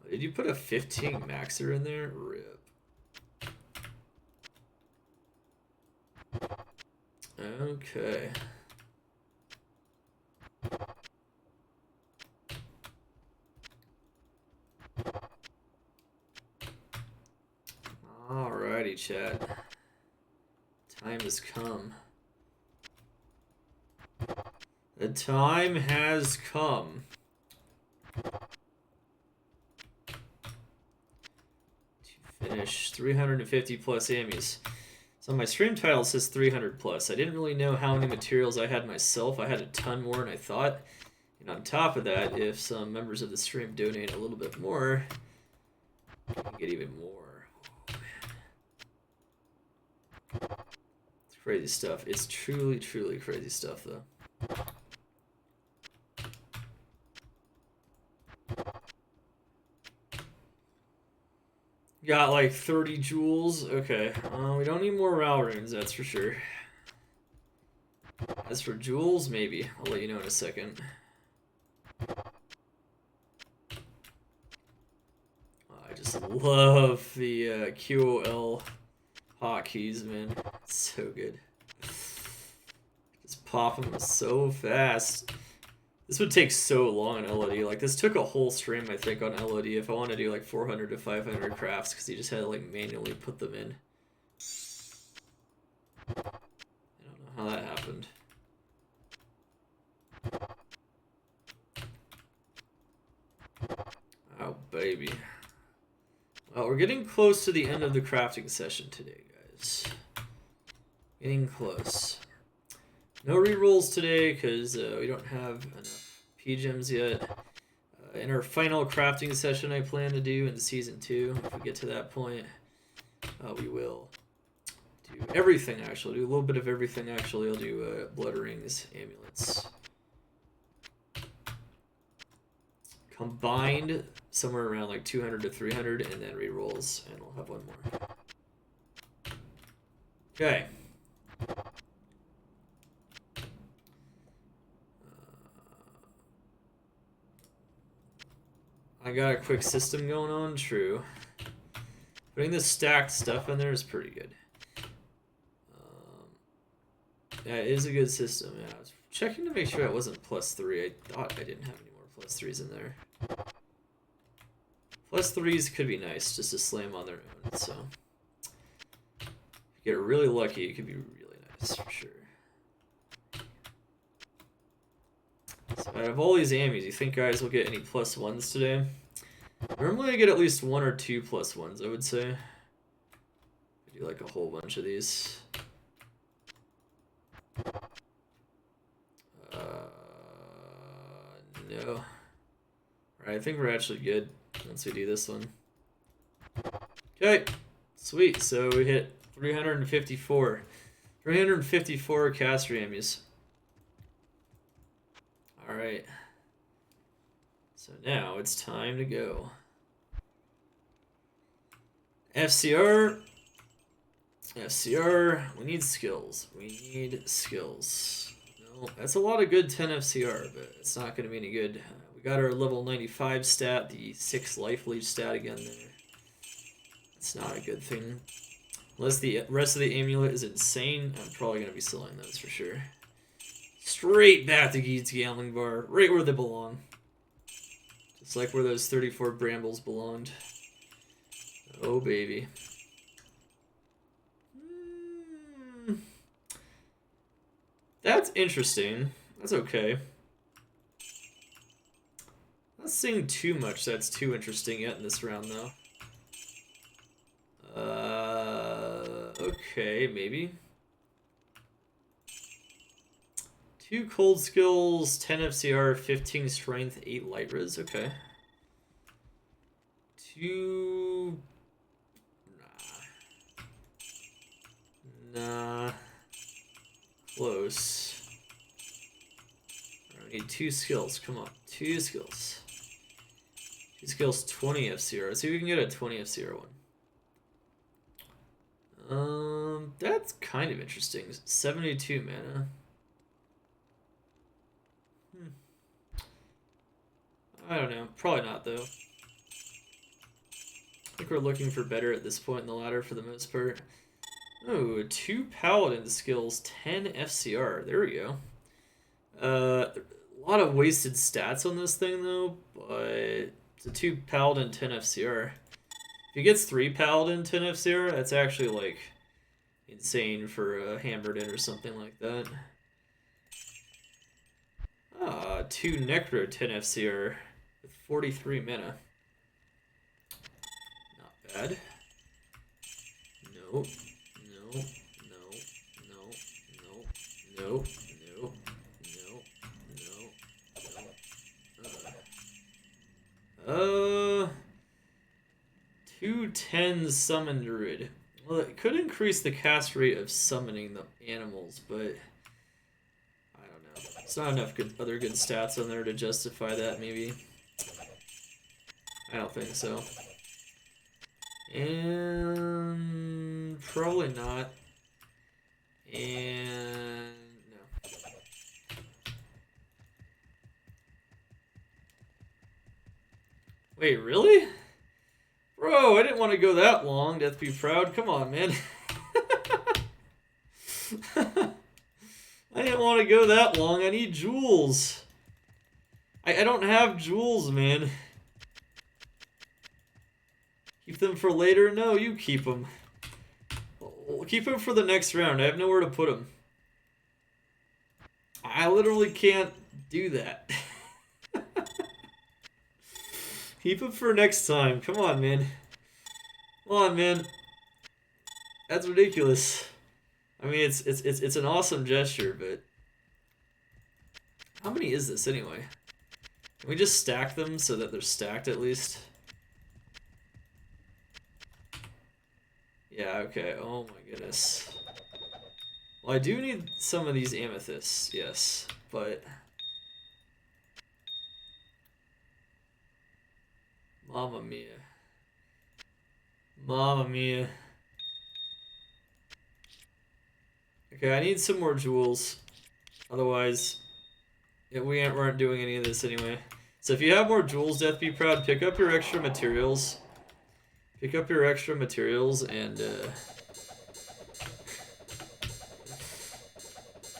[SPEAKER 1] Did you put a 15 maxer in there? Rip. Okay. Alrighty, chat. Time has come. The time has come. To finish 350 plus Ammys. So my stream title says 300 plus. I didn't really know how many materials I had myself. I had a ton more than I thought. And on top of that, if some members of the stream donate a little bit more, I can get even more. Oh, man. It's crazy stuff. It's truly, truly crazy stuff, though. Got like 30 jewels. Okay. We don't need more Ral runes, that's for sure. As for jewels, maybe. I'll let you know in a second. I just love the QOL hotkeys, man. It's so good. Just pop them so fast. This would take so long on LOD. Like, this took a whole stream, I think, on LOD if I want to do like 400 to 500 crafts, because you just had to like manually put them in. I don't know how that happened. Oh, baby. Well, we're getting close to the end of the crafting session today, guys. Getting close. No rerolls today, because we don't have enough P-gems yet. In our final crafting session I plan to do in Season 2, if we get to that point, we will do everything, actually. Do a little bit of everything, actually. I'll do blood rings, amulets. Combined, somewhere around like 200 to 300, and then rerolls, and we'll have one more. Okay. I got a quick system going on, true. Putting the stacked stuff in there is pretty good. Yeah, it is a good system. Yeah, I was checking to make sure it wasn't +3. I thought I didn't have any more +3s in there. +3s could be nice just to slam on their own, so. If you get really lucky, it could be really nice, for sure. So out of all these Ammys, you think guys will get any +1s today? Normally I get at least 1 or 2 +1s, I would say. I do like a whole bunch of these. No. Alright, I think we're actually good once we do this one. Okay, sweet. So we hit 354. 354 caster Ammys. Alright. So now it's time to go. FCR. FCR. We need skills. We need skills. No, that's a lot of good 10 FCR, but it's not going to be any good. We got our level 95 stat, the 6 life leech stat again there. It's not a good thing. Unless the rest of the amulet is insane, I'm probably going to be selling those for sure. Straight back to Geed's Gambling Bar, right where they belong. Just like where those 34 brambles belonged. Oh, baby. That's interesting. That's okay. Not seeing too much that's too interesting yet in this round, though. Okay, maybe. 2 cold skills, 10 FCR, 15 strength, 8 light res. Okay. 2. Nah. Close. I need 2 skills. Come on. 2 skills. 2 skills, 20 FCR. Let's see if we can get a 20 FCR one. That's kind of interesting. 72 mana. I don't know. Probably not, though. I think we're looking for better at this point in the ladder for the most part. Oh, 2 paladin skills, 10 FCR. There we go. A lot of wasted stats on this thing, though, but it's a 2 paladin, 10 FCR. If he gets 3 paladin, 10 FCR, that's actually, like, insane for a Hammerden or something like that. 2 Necro, 10 FCR with 43 mana. Not bad. Nope. No. No. No. No. No. 210 summon druid. Well, it could increase the cast rate of summoning the animals, but I don't know. It's not enough other good stats on there to justify that, maybe. I don't think so. And probably not. And no. Wait, really? Bro, I didn't want to go that long. Death be proud. Come on, man. I didn't want to go that long. I need jewels. I don't have jewels, man. Keep them for later? No, you keep them. We'll keep them for the next round. I have nowhere to put them. I literally can't do that. Keep them for next time. Come on, man. Come on, man. That's ridiculous. I mean, it's an awesome gesture, but how many is this anyway? Can we just stack them so that they're stacked at least? Yeah, okay. Oh my goodness. Well, I do need some of these amethysts, yes, but Mamma mia. Mamma mia. Okay, I need some more jewels. Otherwise, yeah, we aren't doing any of this anyway. So if you have more jewels, Death Be Proud, pick up your extra materials. Pick up your extra materials and,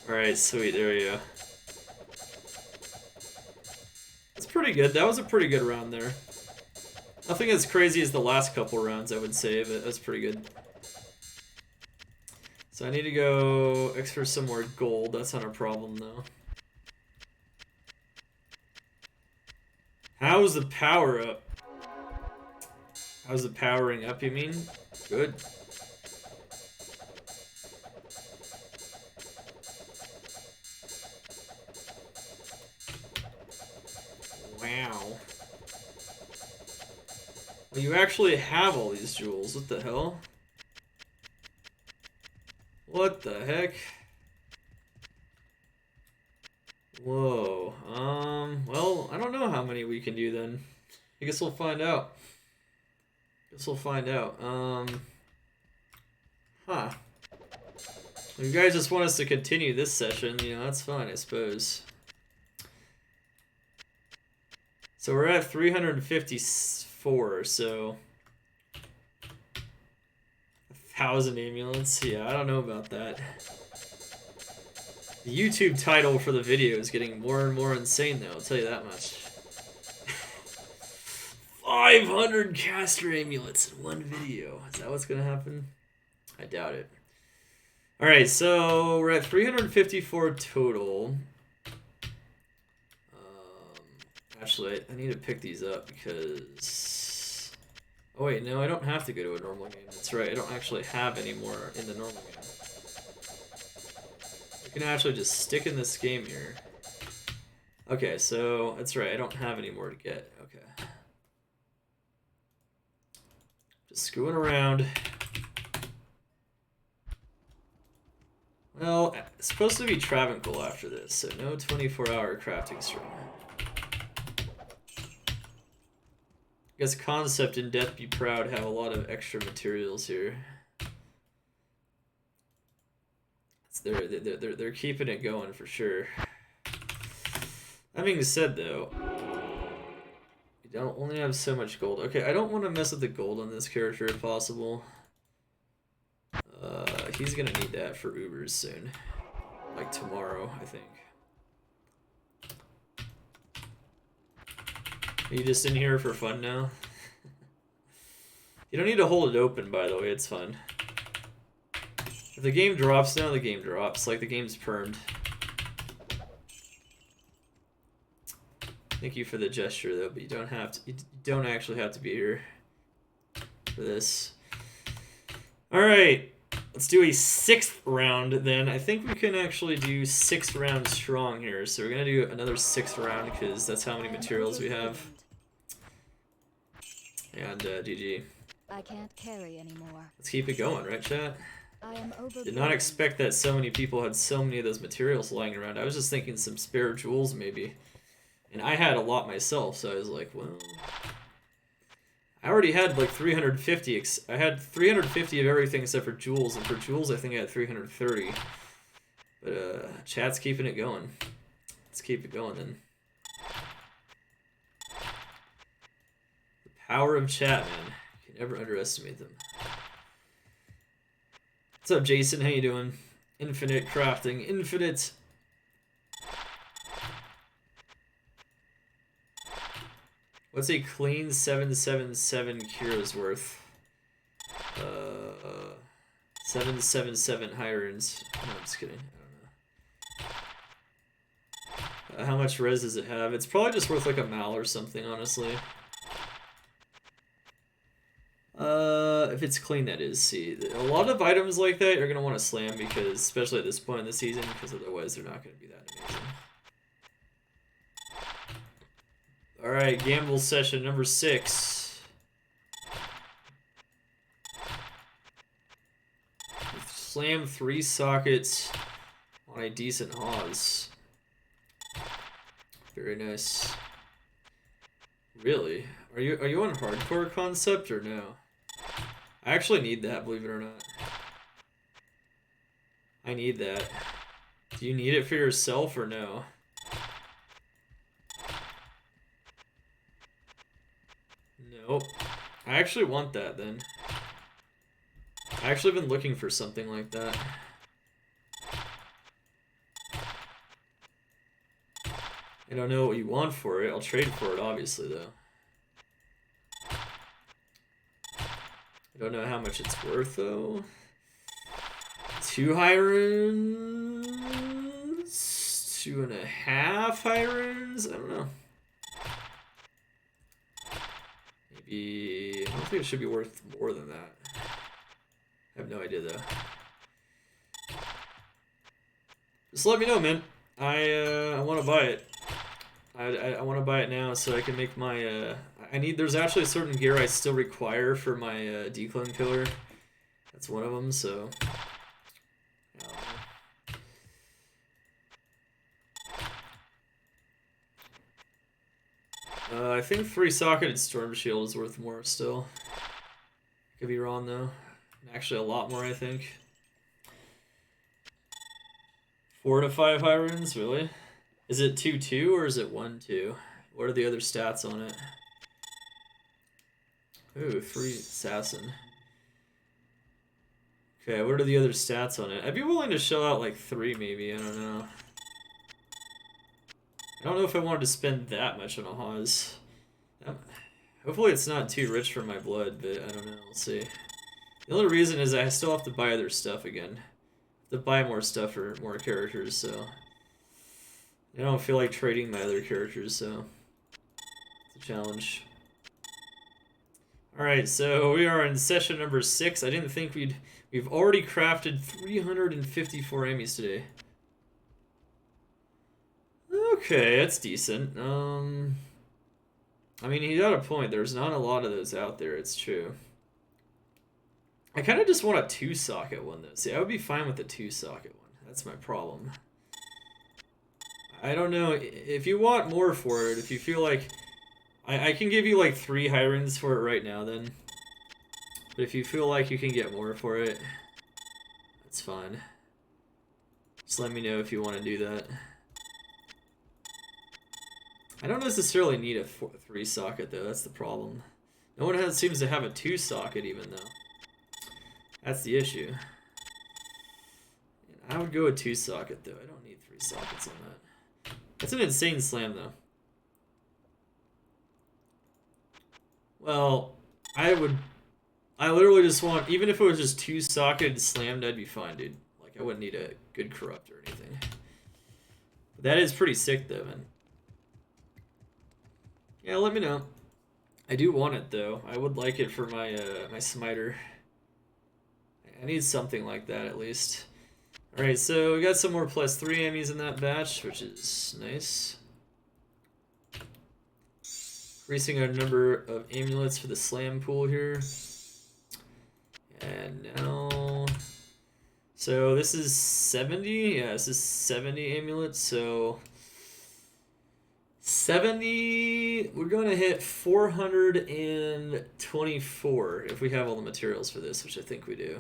[SPEAKER 1] Alright, sweet, there we go. That's pretty good. That was a pretty good round there. Nothing as crazy as the last couple rounds, I would say, but that's pretty good. So I need to go X for some more gold. That's not a problem, though. How's the power up? How's the powering up, you mean? Good. Wow. Well, you actually have all these jewels. What the hell? What the heck? Whoa. Well, I don't know how many we can do then. I guess we'll find out. Guess we'll find out. Huh. If you guys just want us to continue this session, you know, that's fine, I suppose. So we're at 354, so 1,000 amulets. Yeah, I don't know about that. The YouTube title for the video is getting more and more insane, though, I'll tell you that much. 500 caster amulets in one video. Is that what's gonna happen? I doubt it. Alright, so we're at 354 total. Actually, I need to pick these up because... Oh wait, no, I don't have to go to a normal game. That's right, I don't actually have any more in the normal game. I can actually just stick in this game here. Okay, so that's right, I don't have any more to get. Okay. Just screwing around. Well, it's supposed to be Travancore after this, so no 24-hour crafting stream. I guess Concept and Death Be Proud have a lot of extra materials here. They're keeping it going for sure. That being said, though, we don't only have so much gold. Okay, I don't want to mess with the gold on this character if possible. He's gonna need that for Ubers soon, like tomorrow, I think. Are you just in here for fun now? You don't need to hold it open, by the way, it's fun. If the game drops now, the game drops. Like, the game's permed. Thank you for the gesture, though, but you don't have to. You don't actually have to be here for this. Alright. Let's do a 6th round then. I think we can actually do 6 rounds strong here. So we're going to do another 6th round because that's how many materials we have. And GG.
[SPEAKER 3] I can't carry anymore.
[SPEAKER 1] Let's keep it going, right, chat?
[SPEAKER 3] I am overburdened.
[SPEAKER 1] Did not expect that so many people had so many of those materials lying around. I was just thinking some spare jewels maybe. And I had a lot myself, so I was like, well... I already had like 350. I had 350 of everything except for jewels, and for jewels I think I had 330. But chat's keeping it going. Let's keep it going then. The power of chat, man. You can never underestimate them. What's up, Jason? How you doing? Infinite crafting. Infinite. What's a clean 777 cures worth? 777 high runes. No, I'm just kidding. I don't know. How much res does it have? It's probably just worth like a mal or something, honestly. If it's clean, that is. See, a lot of items like that you're gonna want to slam because, especially at this point in the season, because otherwise they're not gonna be that amazing. Alright, gamble session number 6. Slam 3 sockets on a decent Haas. Very nice. Really? Are you on hardcore concept or no? I actually need that, believe it or not. I need that. Do you need it for yourself or no? Nope. I actually want that then. I actually been looking for something like that. I don't know what you want for it. I'll trade for it, obviously, though. I don't know how much it's worth, though. 2 high runes? 2.5 high runes? I don't know. Maybe... I don't think it should be worth more than that. I have no idea, though. Just let me know, man. I want to buy it. I want to buy it now so I can make my, there's actually a certain gear I still require for my declone killer. That's one of them, so. I think 3-socketed Storm Shield is worth more still. Could be wrong though. Actually a lot more, I think. 4 to 5 high runes, really? Is it 2-2 or is it 1-2? What are the other stats on it? Ooh, 3 assassin. Okay, what are the other stats on it? I'd be willing to shell out like 3 maybe, I don't know. I don't know if I wanted to spend that much on a Haas. Hopefully it's not too rich for my blood, but I don't know, we'll see. The only reason is I still have to buy other stuff again. I have to buy more stuff for more characters, so... I don't feel like trading my other characters, so... It's a challenge. Alright, so we are in session number 6. I didn't think we've already crafted 354 Ammys today. Okay, that's decent. I mean, he got a point. There's not a lot of those out there, it's true. I kind of just want a 2-socket one, though. See, I would be fine with the 2-socket one. That's my problem. I don't know. If you want more for it, if you feel like... I can give you like 3 high runes for it right now, then. But if you feel like you can get more for it, that's fine. Just let me know if you want to do that. I don't necessarily need a 3-socket, though. That's the problem. No one seems to have a 2-socket, even, though. That's the issue. I would go with 2-socket, though. I don't need 3 sockets on that. That's an insane slam, though. Well, I literally just want... Even if it was just 2-socketed slammed, I'd be fine, dude. Like, I wouldn't need a good corrupt or anything. But that is pretty sick, though, man. Yeah, let me know. I do want it, though. I would like it for my my smiter. I need something like that at least. Alright, so we got some more +3 Ammys in that batch, which is nice. Increasing our number of amulets for the slam pool here. And now... So this is 70? Yeah, this is 70 amulets, so... 70... We're going to hit 424 if we have all the materials for this, which I think we do.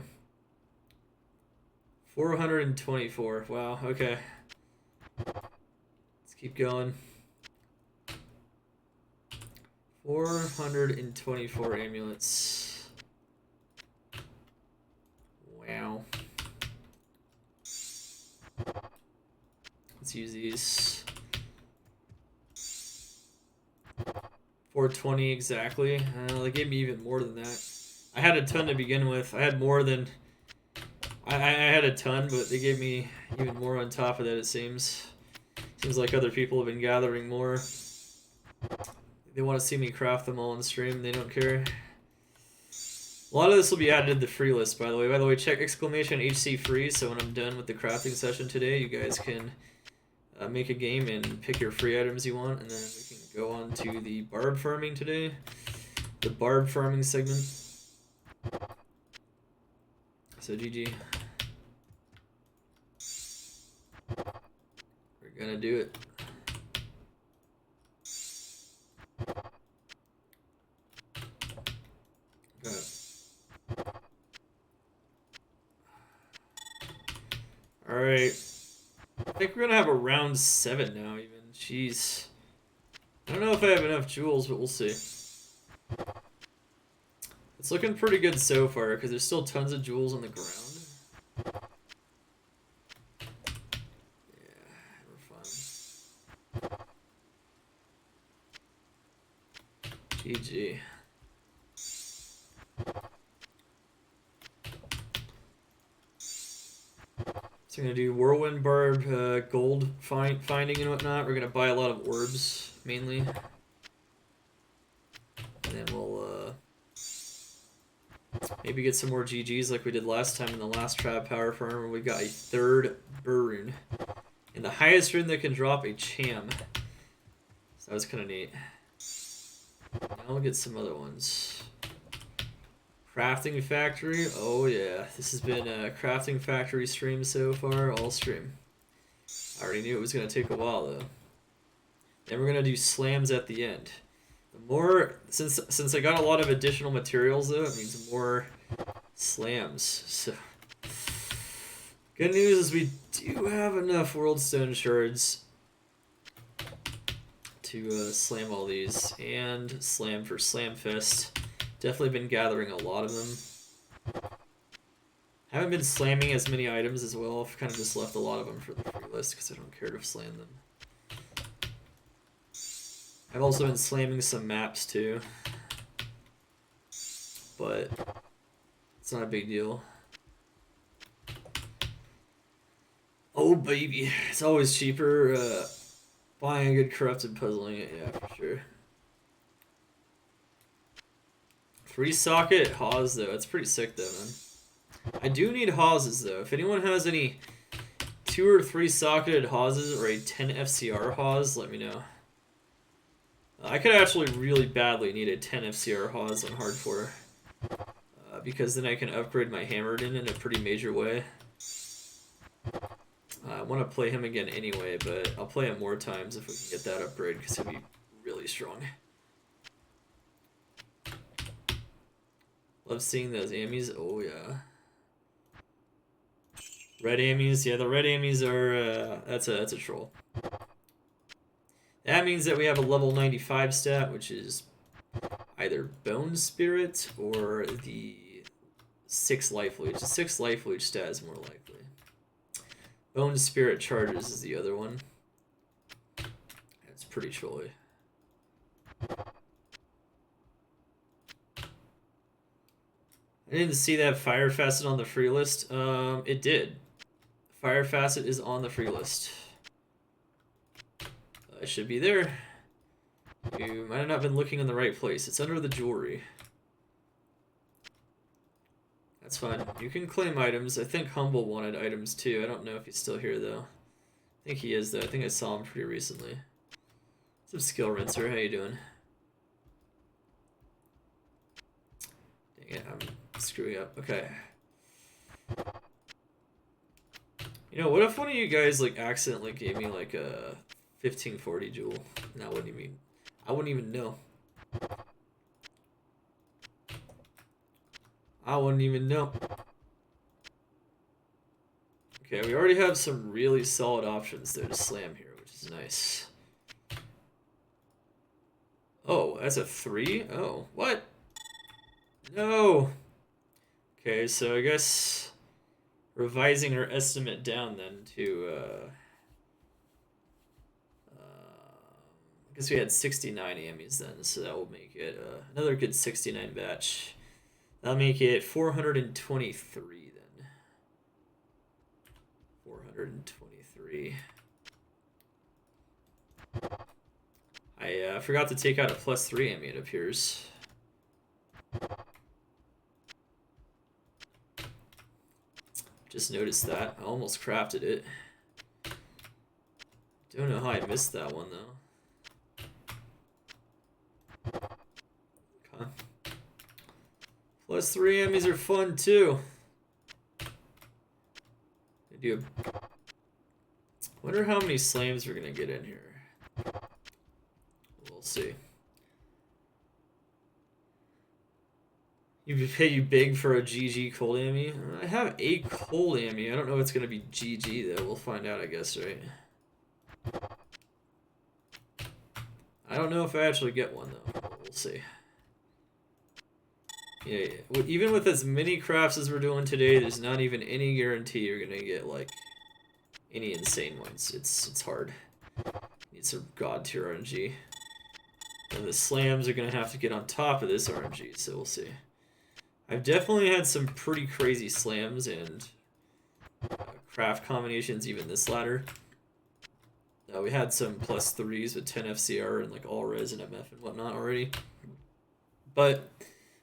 [SPEAKER 1] 424. Wow, okay. Let's keep going. 424 amulets. Wow. Let's use these. 420 exactly. They gave me even more than that. I had a ton to begin with. I had more than... I had a ton, but they gave me even more on top of that, it seems. Seems like other people have been gathering more. They want to see me craft them all on stream. They don't care. A lot of this will be added to the free list, by the way. By the way, check exclamation HC free, so when I'm done with the crafting session today, you guys can make a game and pick your free items you want, and then we can go on to the barb farming today. The barb farming segment. So GG. We're gonna do it. Okay. Alright. I think we're gonna have a round 7 now even. Jeez. I don't know if I have enough jewels, but we'll see. It's looking pretty good so far, because there's still tons of jewels on the ground. Yeah, we're fine. GG. So we're gonna do whirlwind barb, gold finding and whatnot. We're gonna buy a lot of orbs, mainly. And then we'll, maybe get some more GGs like we did last time in the last trap power farm where we got a 3rd burr rune. And the highest rune that can drop a cham. So that was kind of neat. Now we'll get some other ones. Crafting factory. Oh yeah, this has been a crafting factory stream so far, all stream. I already knew it was going to take a while though. Then we're going to do slams at the end. The more, since I got a lot of additional materials though, it means more slams. So good news is we do have enough world stone shards to slam all these, and slam for Slamfest. Definitely been gathering a lot of them. Haven't been slamming as many items as well. I've kind of just left a lot of them for the free list because I don't care to slam them. I've also been slamming some maps too, but it's not a big deal. Oh baby, it's always cheaper buying a good corrupted puzzling it, yeah, for sure. 3-socket Haws though, that's pretty sick though, man. I do need Hawses though. If anyone has any 2 or 3-socketed Hawses or a 10 FCR Haws, let me know. I could actually really badly need a 10 FCR Haws on hardcore, because then I can upgrade my Hammered in a pretty major way. I want to play him again anyway, but I'll play him more times if we can get that upgrade, because he'll be really strong. Love seeing those Ammys. Oh yeah. Red Ammys. Yeah, the red Ammys are, that's a troll. That means that we have a level 95 stat, which is either Bone Spirit or the 6 Life Leech. The 6 Life Leech stat is more likely. Bone Spirit Charges is the other one. It's pretty trolly. I didn't see that Fire Facet on the free list. It did. Fire Facet is on the free list. It should be there. You might have not been looking in the right place. It's under the jewelry. That's fine. You can claim items. I think Humble wanted items too. I don't know if he's still here though. I think he is though. I think I saw him pretty recently. What's up, Skill Rinser? How you doing? Dang it, I'm screwing up. Okay. You know, what if one of you guys like accidentally gave me like a 1540 jewel? And I wouldn't even know. I wouldn't even know. Okay, we already have some really solid options there to slam here, which is nice. Oh, that's a 3? Oh, what? No! Okay, so I guess revising our estimate down then to, I guess we had 69 Ammys then, so that will make it another good 69 batch. That'll make it 423 then. 423. I forgot to take out a +3 Ammy, it appears. Just noticed that. I almost crafted it. Don't know how I missed that one though. Okay. +3 Emmys are fun too. Wonder how many slams we're gonna get in here. We'll see. You pay you big for a GG cold Ammy? I have a cold Ammy. I don't know if it's gonna be GG though. We'll find out, I guess, right? I don't know if I actually get one though. We'll see. Yeah, even with as many crafts as we're doing today, there's not even any guarantee you're gonna get like any insane ones. It's hard. Need some god tier RNG. And the slams are gonna have to get on top of this RNG, so we'll see. I've definitely had some pretty crazy slams and craft combinations even this ladder. We had some +3s with 10 FCR and like all res and MF and whatnot already. But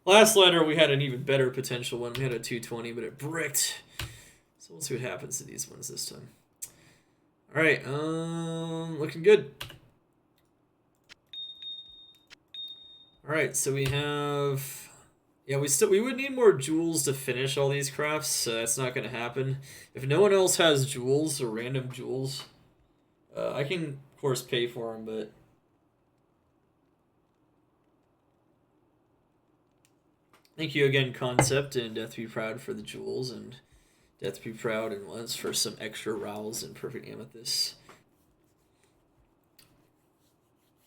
[SPEAKER 1] last ladder we had an even better potential one. We had a 220, but it bricked. So we'll see what happens to these ones this time. Alright, looking good. Alright, so we have... Yeah, we would need more jewels to finish all these crafts, so that's not going to happen. If no one else has jewels or random jewels, I can, of course, pay for them, but... Thank you again, Concept, and Death Be Proud for the jewels, and Death Be Proud and Once for some extra Rowls and Perfect Amethyst.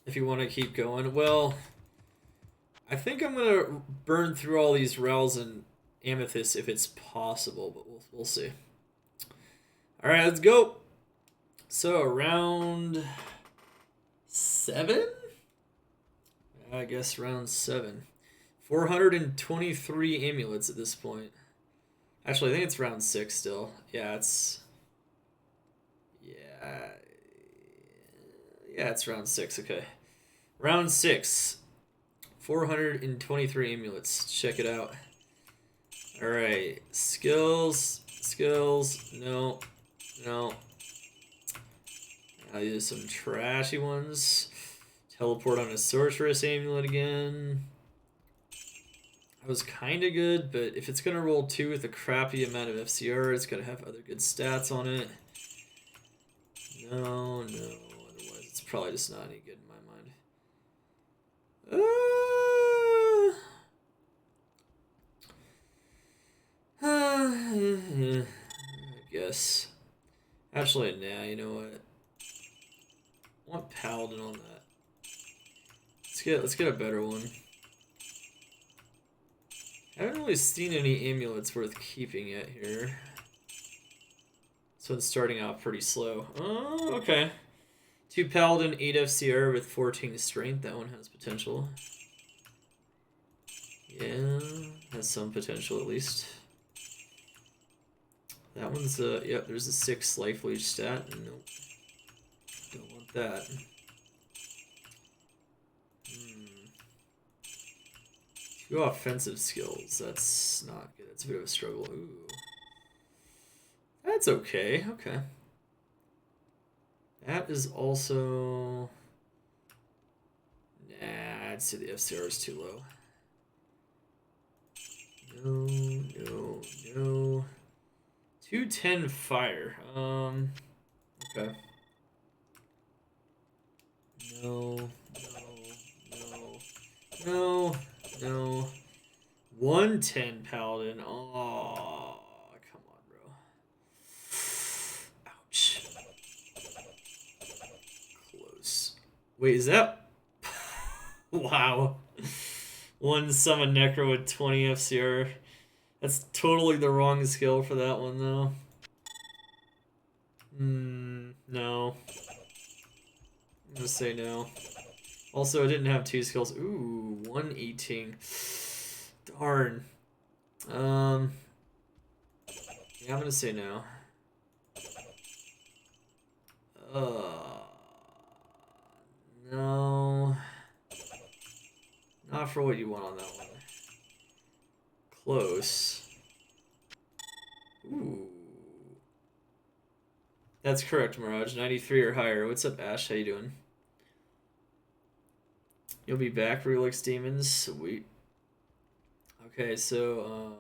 [SPEAKER 1] If you want to keep going, well... I think I'm going to burn through all these Rowls and Amethysts if it's possible, but we'll see. Alright, let's go! So, round 7? I guess round 7. 423 amulets at this point. Actually, I think it's round 6 still. Yeah, it's... Yeah, it's round 6, okay. Round 6. 423 amulets. Check it out. Alright. Skills. No. I'll use some trashy ones. Teleport on a sorceress amulet again. That was kind of good, but if it's going to roll 2 with a crappy amount of FCR, it's got to have other good stats on it. No. Otherwise, it's probably just not any good in my mind. I guess. Actually, nah, you know what? I want Paladin on that. Let's get a better one. I haven't really seen any amulets worth keeping yet here. So it's starting out pretty slow. Oh, okay. 2 Paladin, 8 FCR with 14 Strength. That one has potential. Yeah, has some potential at least. That one's yep, there's a 6 life leech stat. Nope. Don't want that. 2 offensive skills. That's not good. That's a bit of a struggle. Ooh. That's okay. Okay. That is also... Nah, I'd say the FCR is too low. No, no, no. 210 fire. Okay. No, no, no, no. 110 paladin. Oh, come on, bro. Ouch. Close. Wait, is that? Wow. 1 summon necro with 20 FCR. That's totally the wrong skill for that one, though. No. I'm gonna say no. Also, I didn't have 2 skills. Ooh, 118. Darn. Yeah, I'm gonna say no. No. Not for what you want on that one. Close. Ooh. That's correct, Mirage. 93 or higher. What's up, Ash? How you doing? You'll be back, Relix Demons. Sweet. Okay, so,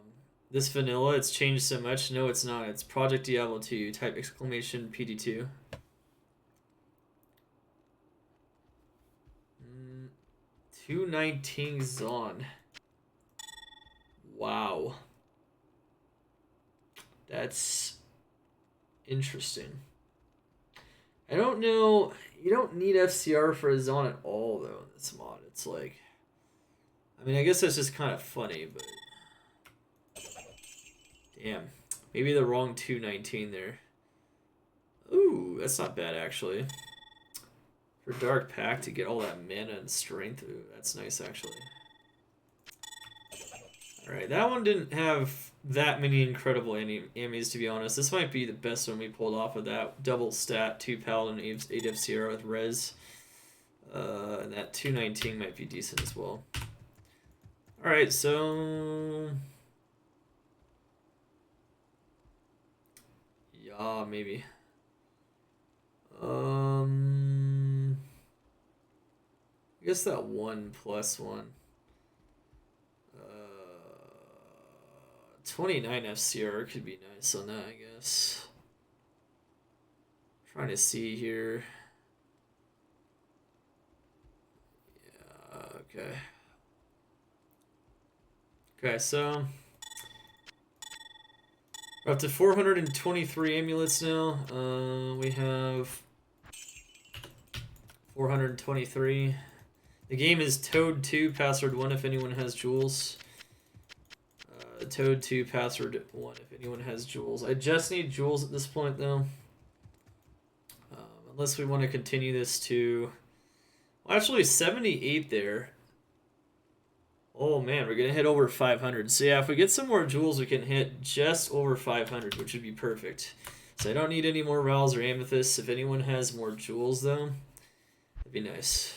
[SPEAKER 1] this vanilla, it's changed so much. No, it's not. It's Project Diablo 2. Type exclamation PD2. 219 Zon. Wow. That's interesting. I don't know. You don't need FCR for a Zon at all, though, in this mod. It's like... I mean, I guess that's just kind of funny, but... Damn. Maybe the wrong 219 there. Ooh, that's not bad, actually. For Dark Pact to get all that mana and strength, ooh, that's nice, actually. Alright, that one didn't have that many incredible Ammys, to be honest. This might be the best one we pulled off of that. Double stat, 2 Paladin, 8 FCR with Res. And that 219 might be decent as well. Alright, so... Yeah, maybe. I guess that 1+1. 29 FCR could be nice on that, I guess. Trying to see here. Yeah, okay. Okay, so we're up to 423 amulets now. We have 423. The game is Toad 2, password 1 if anyone has jewels. Toad 2, password 1 if anyone has jewels. I just need jewels at this point, though. Unless we want to continue this to... Well, actually, 78 there. Oh, man, we're going to hit over 500. So, yeah, if we get some more jewels, we can hit just over 500, which would be perfect. So I don't need any more Rals or Amethysts. If anyone has more jewels, though, that'd be nice.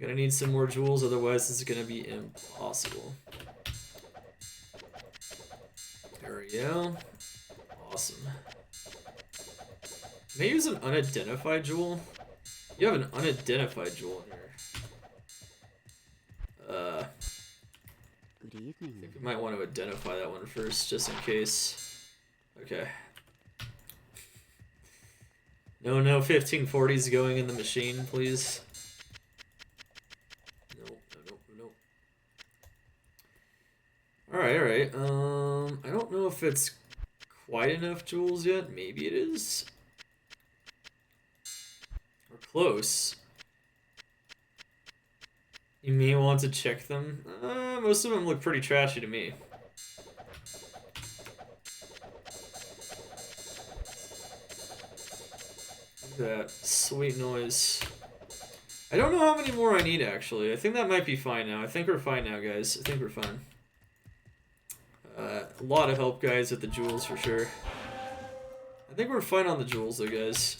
[SPEAKER 1] Gonna need some more jewels, otherwise this is gonna be impossible. There we go. Awesome. Can I use an unidentified jewel? You have an unidentified jewel in here.
[SPEAKER 5] Good evening.
[SPEAKER 1] I think we might want to identify that one first, just in case. Okay. No 1540s going in the machine, please. Nope. Alright. I don't know if it's quite enough jewels yet. Maybe it is. We're close. You may want to check them. Most of them look pretty trashy to me. Look at that sweet noise. I don't know how many more I need, actually. I think that might be fine now. I think we're fine now, guys. I think we're fine. A lot of help, guys, with the jewels, for sure. I think we're fine on the jewels, though, guys.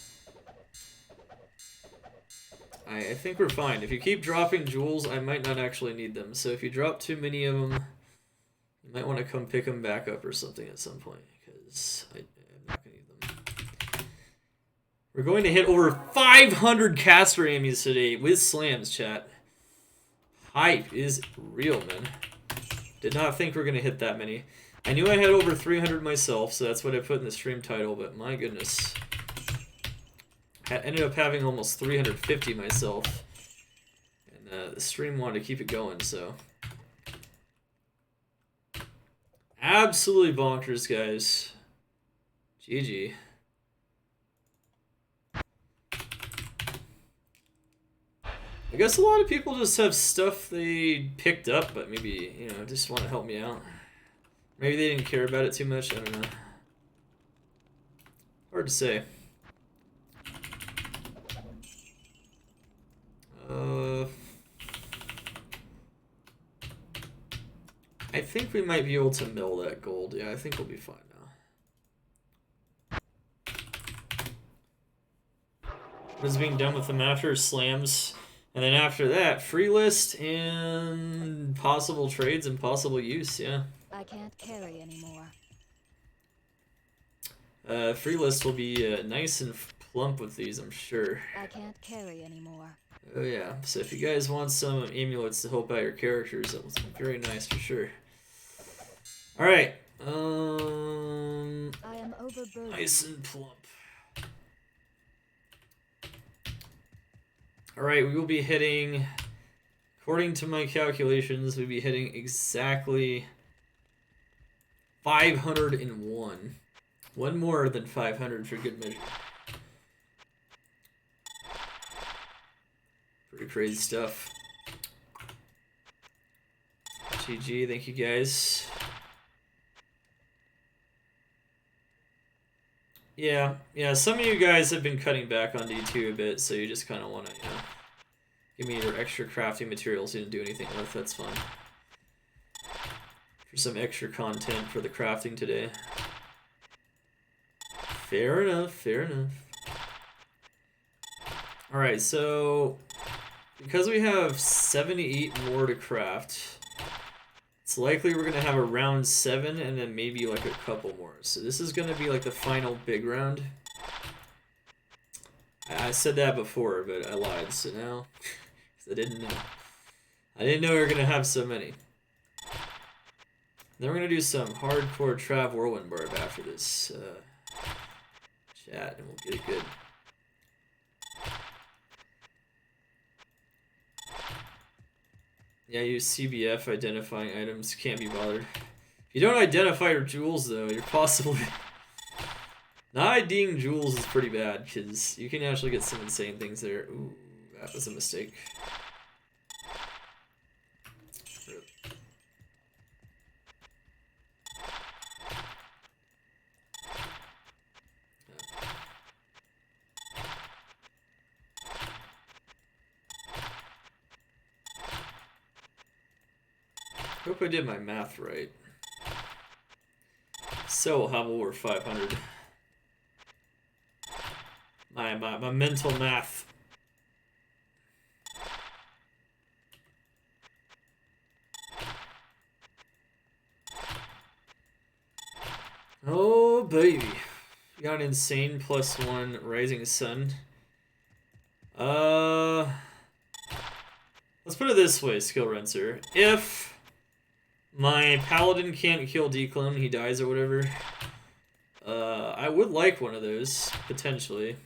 [SPEAKER 1] I think we're fine. If you keep dropping jewels, I might not actually need them. So if you drop too many of them, you might want to come pick them back up or something at some point, because I'm not going to need them. We're going to hit over 500 caster Ammys today with slams, chat. Hype is real, man. Did not think we are going to hit that many. I knew I had over 300 myself, so that's what I put in the stream title, but my goodness. I ended up having almost 350 myself. And the stream wanted to keep it going, so. Absolutely bonkers, guys. GG. I guess a lot of people just have stuff they picked up, but maybe, you know, just want to help me out. Maybe they didn't care about it too much, I don't know. Hard to say. I think we might be able to mill that gold. Yeah, I think we'll be fine now. What is being done with them after slams? And then after that, free list and possible trades and possible use, yeah.
[SPEAKER 3] I can't carry anymore.
[SPEAKER 1] Free list will be nice and plump with these, I'm sure.
[SPEAKER 3] I can't carry anymore.
[SPEAKER 1] Oh yeah, so if you guys want some amulets to help out your characters, that was very nice for sure. Alright,
[SPEAKER 3] I am overburdened.
[SPEAKER 1] nice and plump. Alright, we will be hitting, according to my calculations, we'll be hitting exactly 501. One more than 500 for good measure. Pretty crazy stuff. GG, thank you guys. Yeah, some of you guys have been cutting back on D2 a bit, so you just kind of want to, you know, give me your extra crafting materials you didn't do anything with, that's fine. For some extra content for the crafting today. Fair enough, fair enough. Alright, so because we have 78 more to craft, it's likely we're going to have a round 7 and then maybe like a couple more. So this is going to be like the final big round. I said that before, but I lied, so now I didn't know. I didn't know we were going to have so many. Then we're going to do some hardcore Trav Whirlwind Barb after this chat, and we'll get it good. Yeah, use CBF identifying items, can't be bothered. If you don't identify your jewels, though, you're possibly... Not IDing jewels is pretty bad, because you can actually get some insane things there. Ooh, that was a mistake. Hope I did my math right. So we'll have over 500. My mental math. Oh baby. We got an insane +1 rising sun. Let's put it this way, Skill Rinser. If my paladin can't kill Declum, he dies or whatever, I would like one of those, potentially.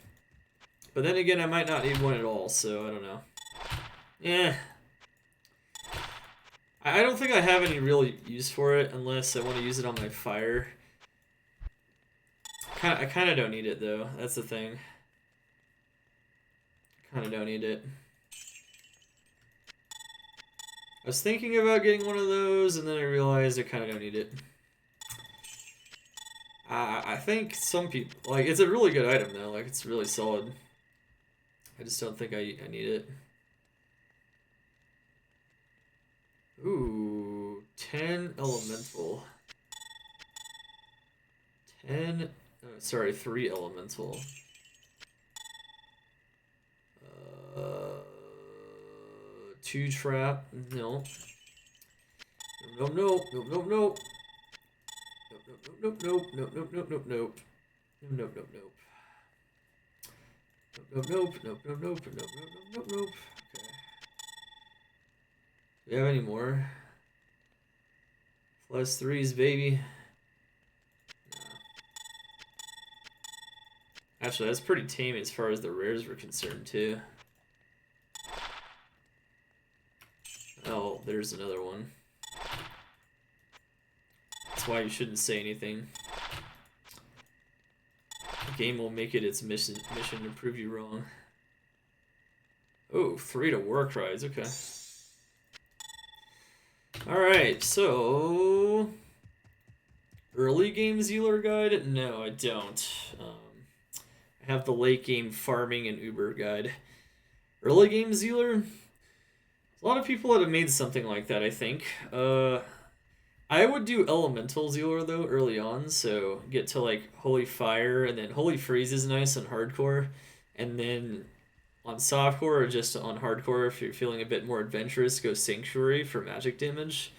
[SPEAKER 1] But then again, I might not need one at all, so I don't know. Yeah. I don't think I have any real use for it, unless I want to use it on my fire. I kind of don't need it, though. That's the thing. Kind of don't need it. I was thinking about getting one of those, and then I realized I kind of don't need it. I think some people... Like, it's a really good item, though. Like, it's really solid. I just don't think I need it. Ooh, 10 elemental. 10... Oh, sorry, 3 elemental. 2 trap. No. No, no, no, no, no. Nope, nope, nope, nope, nope, nope, nope. Nope, nope, nope. Nope, nope, nope, nope, nope, nope, nope, nope, nope. Okay. Do we have any more? Plus 3s, baby. Actually, that's pretty tame as far as the rares were concerned, too. Oh, there's another one. That's why you shouldn't say anything. The game will make it its mission to prove you wrong. Oh, 3 to war cries, okay. Alright, so... Early game Zealer guide? No, I don't. I have the late game farming and Uber guide. Early game Zealer? A lot of people that have made something like that, I think. I would do Elemental Zealer, though, early on, so get to, like, Holy Fire, and then Holy Freeze is nice on Hardcore, and then on Softcore, or just on Hardcore, if you're feeling a bit more adventurous, go Sanctuary for magic damage.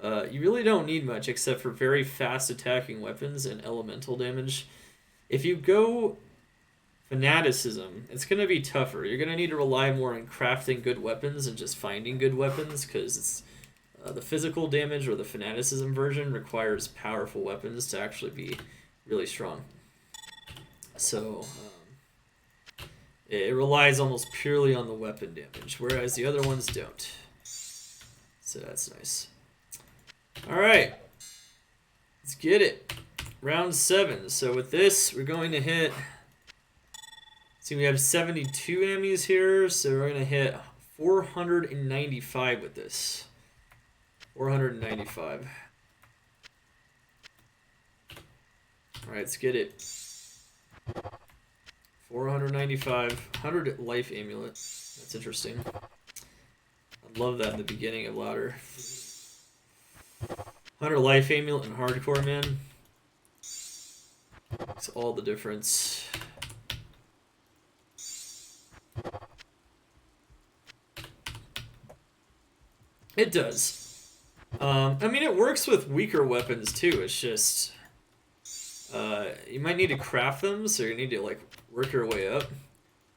[SPEAKER 1] You really don't need much, except for very fast attacking weapons and elemental damage. If you go Fanaticism, it's going to be tougher. You're going to need to rely more on crafting good weapons and just finding good weapons, because it's the physical damage or the Fanaticism version requires powerful weapons to actually be really strong. So it relies almost purely on the weapon damage, whereas the other ones don't. So that's nice. Alright, let's get it. Round 7. So with this, we're going to hit... See, we have 72 Ammys here, so we're going to hit 495 with this. 495. Alright, let's get it. 495. 100 life amulet. That's interesting. I love that in the beginning of ladder. 100 life amulet and hardcore, man. Makes all the difference. It does. I mean, it works with weaker weapons too. It's just you might need to craft them, so you need to like work your way up.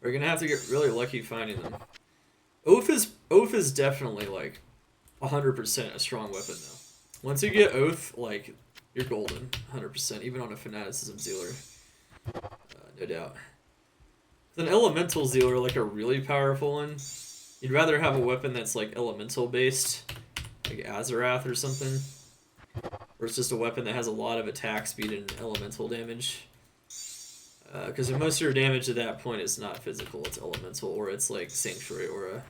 [SPEAKER 1] Or you're gonna have to get really lucky finding them. Oath is definitely like 100% a strong weapon though. Once you get Oath, like you're golden, 100%, even on a Fanaticism Zealer, no doubt. With an Elemental Zealer, like a really powerful one, you'd rather have a weapon that's like elemental based, like Azarath or something, or it's just a weapon that has a lot of attack speed and elemental damage. Because most of your damage at that point is not physical, it's elemental, or it's like Sanctuary Aura.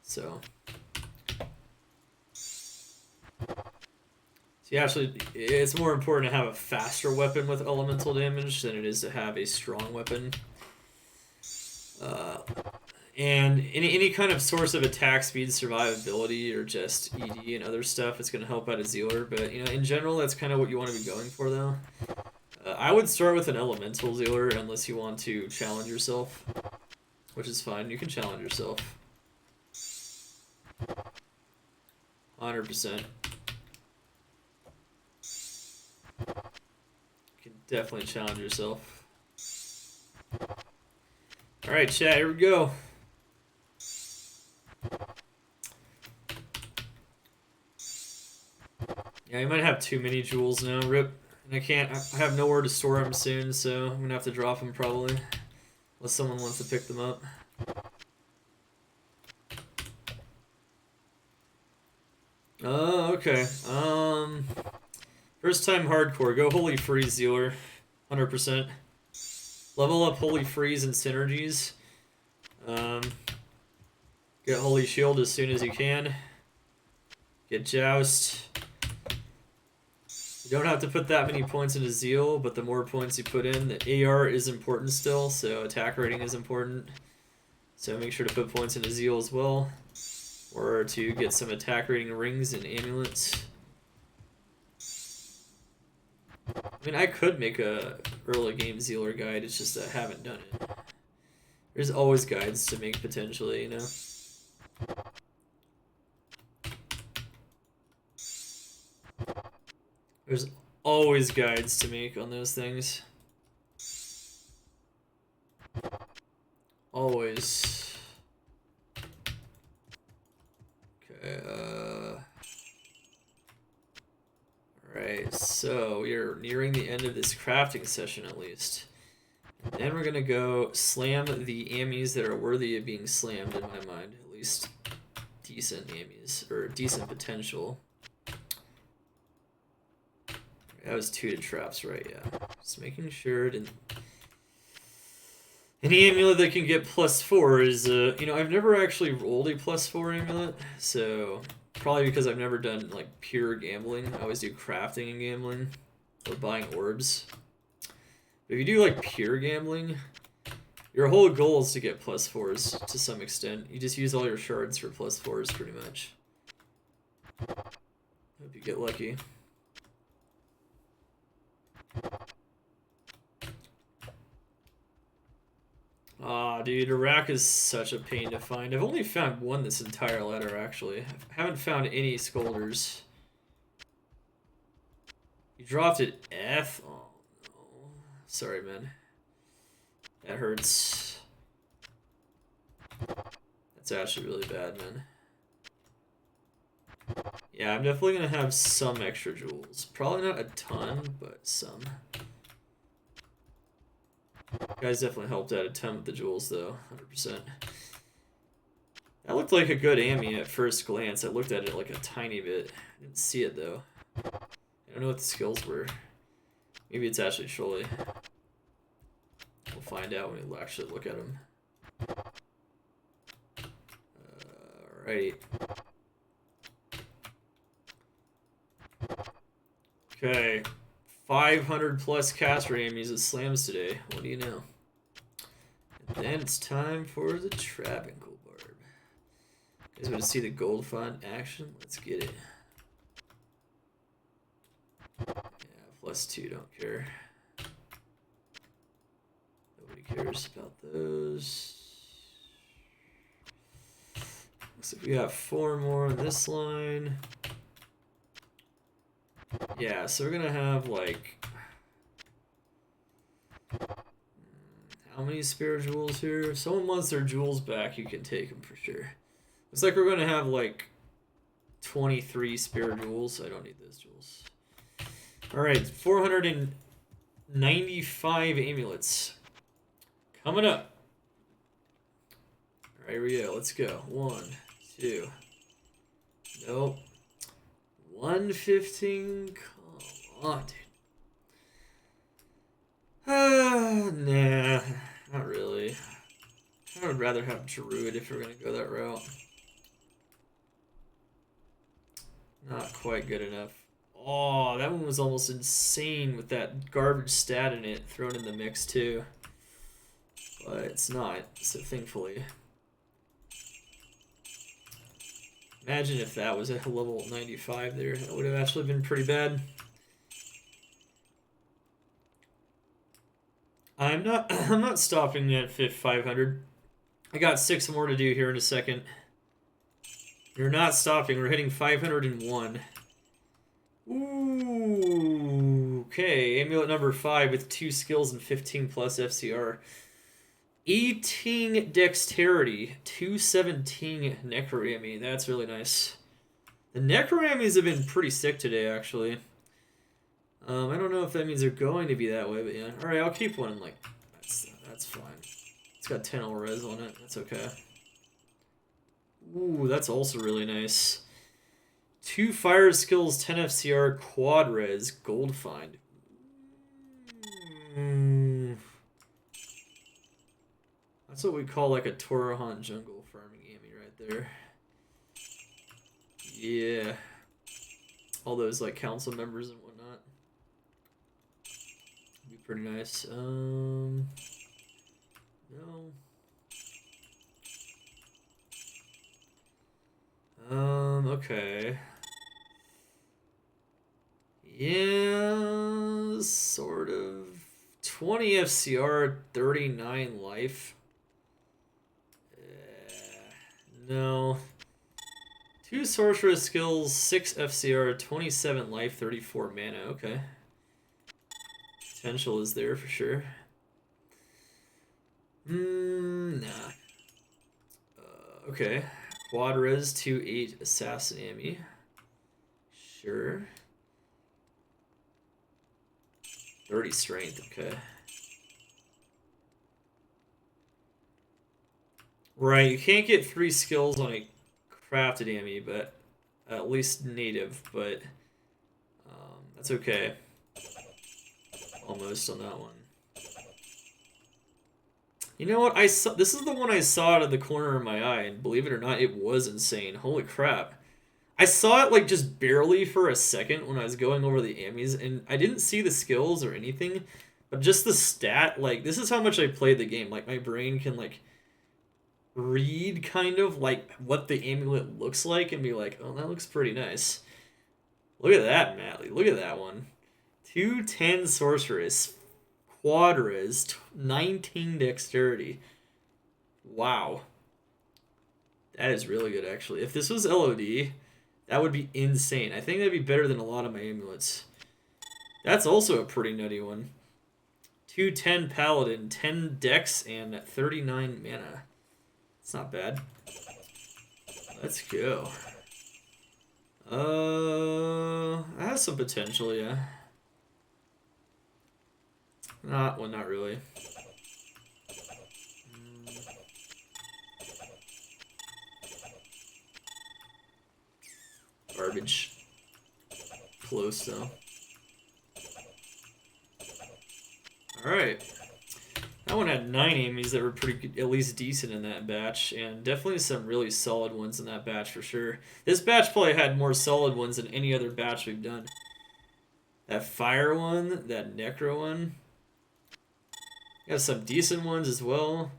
[SPEAKER 1] So actually, it's more important to have a faster weapon with elemental damage than it is to have a strong weapon. And any kind of source of attack speed, survivability, or just ED and other stuff, it's going to help out a Zealer. But, you know, in general, that's kind of what you want to be going for, though. I would start with an Elemental Zealer unless you want to challenge yourself, which is fine. You can challenge yourself. 100%. You can definitely challenge yourself. Alright, chat, here we go. Yeah, I might have too many jewels now, rip. And I have nowhere to store them soon, so I'm gonna have to drop them probably. Unless someone wants to pick them up. Oh, okay. First time hardcore, go Holy Freeze Zealer. 100%. Level up Holy Freeze and synergies. Get Holy Shield as soon as you can. Get Joust. You don't have to put that many points into Zeal, but the more points you put in, the AR is important still, so attack rating is important. So make sure to put points into Zeal as well. Or to get some attack rating rings and amulets. I mean, I could make a early game Zealer guide, it's just that I haven't done it. There's always guides to make potentially, you know? There's always guides to make on those things. Always. Okay, alright, so we are nearing the end of this crafting session at least. And then we're gonna go slam the Ammys that are worthy of being slammed in my mind. At least decent Ammys, or decent potential. That was 2 to traps, right? Yeah. Just making sure to... Any amulet that can get +4 is, you know, I've never actually rolled a +4 amulet, so probably because I've never done, like, pure gambling. I always do crafting and gambling, or buying orbs. But if you do, like, pure gambling, your whole goal is to get +4s to some extent. You just use all your shards for +4s, pretty much. Hope you get lucky. Aw, dude, Iraq is such a pain to find. I've only found one this entire letter, actually. I haven't found any Scolders. You dropped it F? Oh, no. Sorry, man. That hurts. That's actually really bad, man. Yeah, I'm definitely gonna have some extra jewels. Probably not a ton, but some. You guys definitely helped out a ton with the jewels, though. 100%. That looked like a good Ammy at first glance. I looked at it like a tiny bit. I didn't see it, though. I don't know what the skills were. Maybe it's actually Sholey. We'll find out when we actually look at them. Alrighty. Okay. 500 plus caster Ammys at slams today. What do you know? And then it's time for the Travancore Barb. You guys want to see the gold font action? Let's get it. Yeah, +2, don't care. Nobody cares about those. Looks like we got 4 more on this line. Yeah, so we're gonna have like how many spare jewels here? If someone wants their jewels back, you can take them for sure. Looks like we're gonna have like 23 spare jewels. I don't need those jewels. Alright, 495 amulets. Coming up. Alright, here we go. Let's go. 1, 2. Nope. 115? Come on, dude. Nah, not really. I would rather have Druid if we're gonna go that route. Not quite good enough. Oh, that one was almost insane with that garbage stat in it thrown in the mix too. But it's not, so thankfully. Imagine if that was a level 95 there. That would have actually been pretty bad. I'm not stopping at 500. I got 6 more to do here in a second. You're not stopping. We're hitting 501. Ooh, okay. Amulet number 5 with 2 skills and 15 plus FCR. 18 dexterity, 217 necroammy. That's really nice. The necroammies have been pretty sick today, actually. I don't know if that means they're going to be that way, but yeah. All right, I'll keep one. Like that's fine. It's got 10 all res on it. That's okay. Ooh, that's also really nice. 2 fire skills, 10 FCR, quad res, gold find. That's what we call like a Torohan jungle farming Ammy right there. Yeah. All those like council members and whatnot. Be pretty nice. No. Okay. Yeah, sort of. 20 FCR, 39 life. No. 2 sorceress skills, 6 FCR, 27 life, 34 mana. Okay. Potential is there for sure. Nah. Okay. Quad res 2/8 assassin Ammy. Sure. 30 strength, okay. Right, you can't get 3 skills on a crafted Ammy, but at least native, but that's okay. Almost on that one. You know what? I saw this is the one I saw out of the corner of my eye, and believe it or not, it was insane. Holy crap. I saw it like just barely for a second when I was going over the Ammys, and I didn't see the skills or anything, but just the stat, like, this is how much I played the game. Like, my brain can, like, read kind of, like, what the amulet looks like and be like, oh, that looks pretty nice. Look at that, Matley. Look at that one. 210 sorceress, quad res, 19 dexterity. Wow. That is really good, actually. If this was LOD, that would be insane. I think that'd be better than a lot of my amulets. That's also a pretty nutty one. 210 paladin, 10 dex, and 39 mana. It's not bad. Let's go. That has some potential, yeah. Well, not really. Garbage. Close, though. Alright. That one had 9 Ammys that were pretty good, at least decent in that batch, and definitely some really solid ones in that batch for sure. This batch probably had more solid ones than any other batch we've done. That fire one, that necro one. Got some decent ones as well.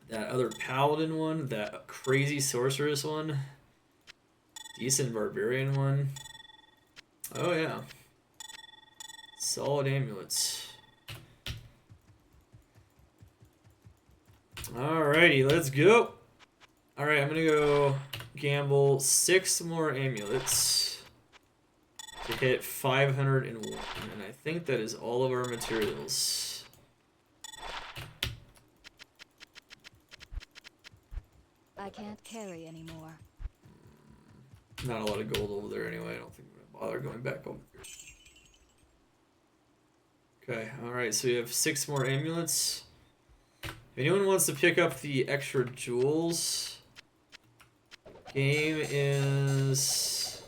[SPEAKER 1] That other paladin one, that crazy sorceress one. Decent barbarian one. Oh yeah. Solid amulets. Alrighty, let's go. Alright, I'm gonna go gamble 6 more amulets to hit 501. And I think that is all of our materials.
[SPEAKER 3] I can't carry anymore.
[SPEAKER 1] Not a lot of gold over there anyway. I don't think I'm gonna bother going back over here. Okay, alright, so we have 6 more amulets. If anyone wants to pick up the extra jewels, game is...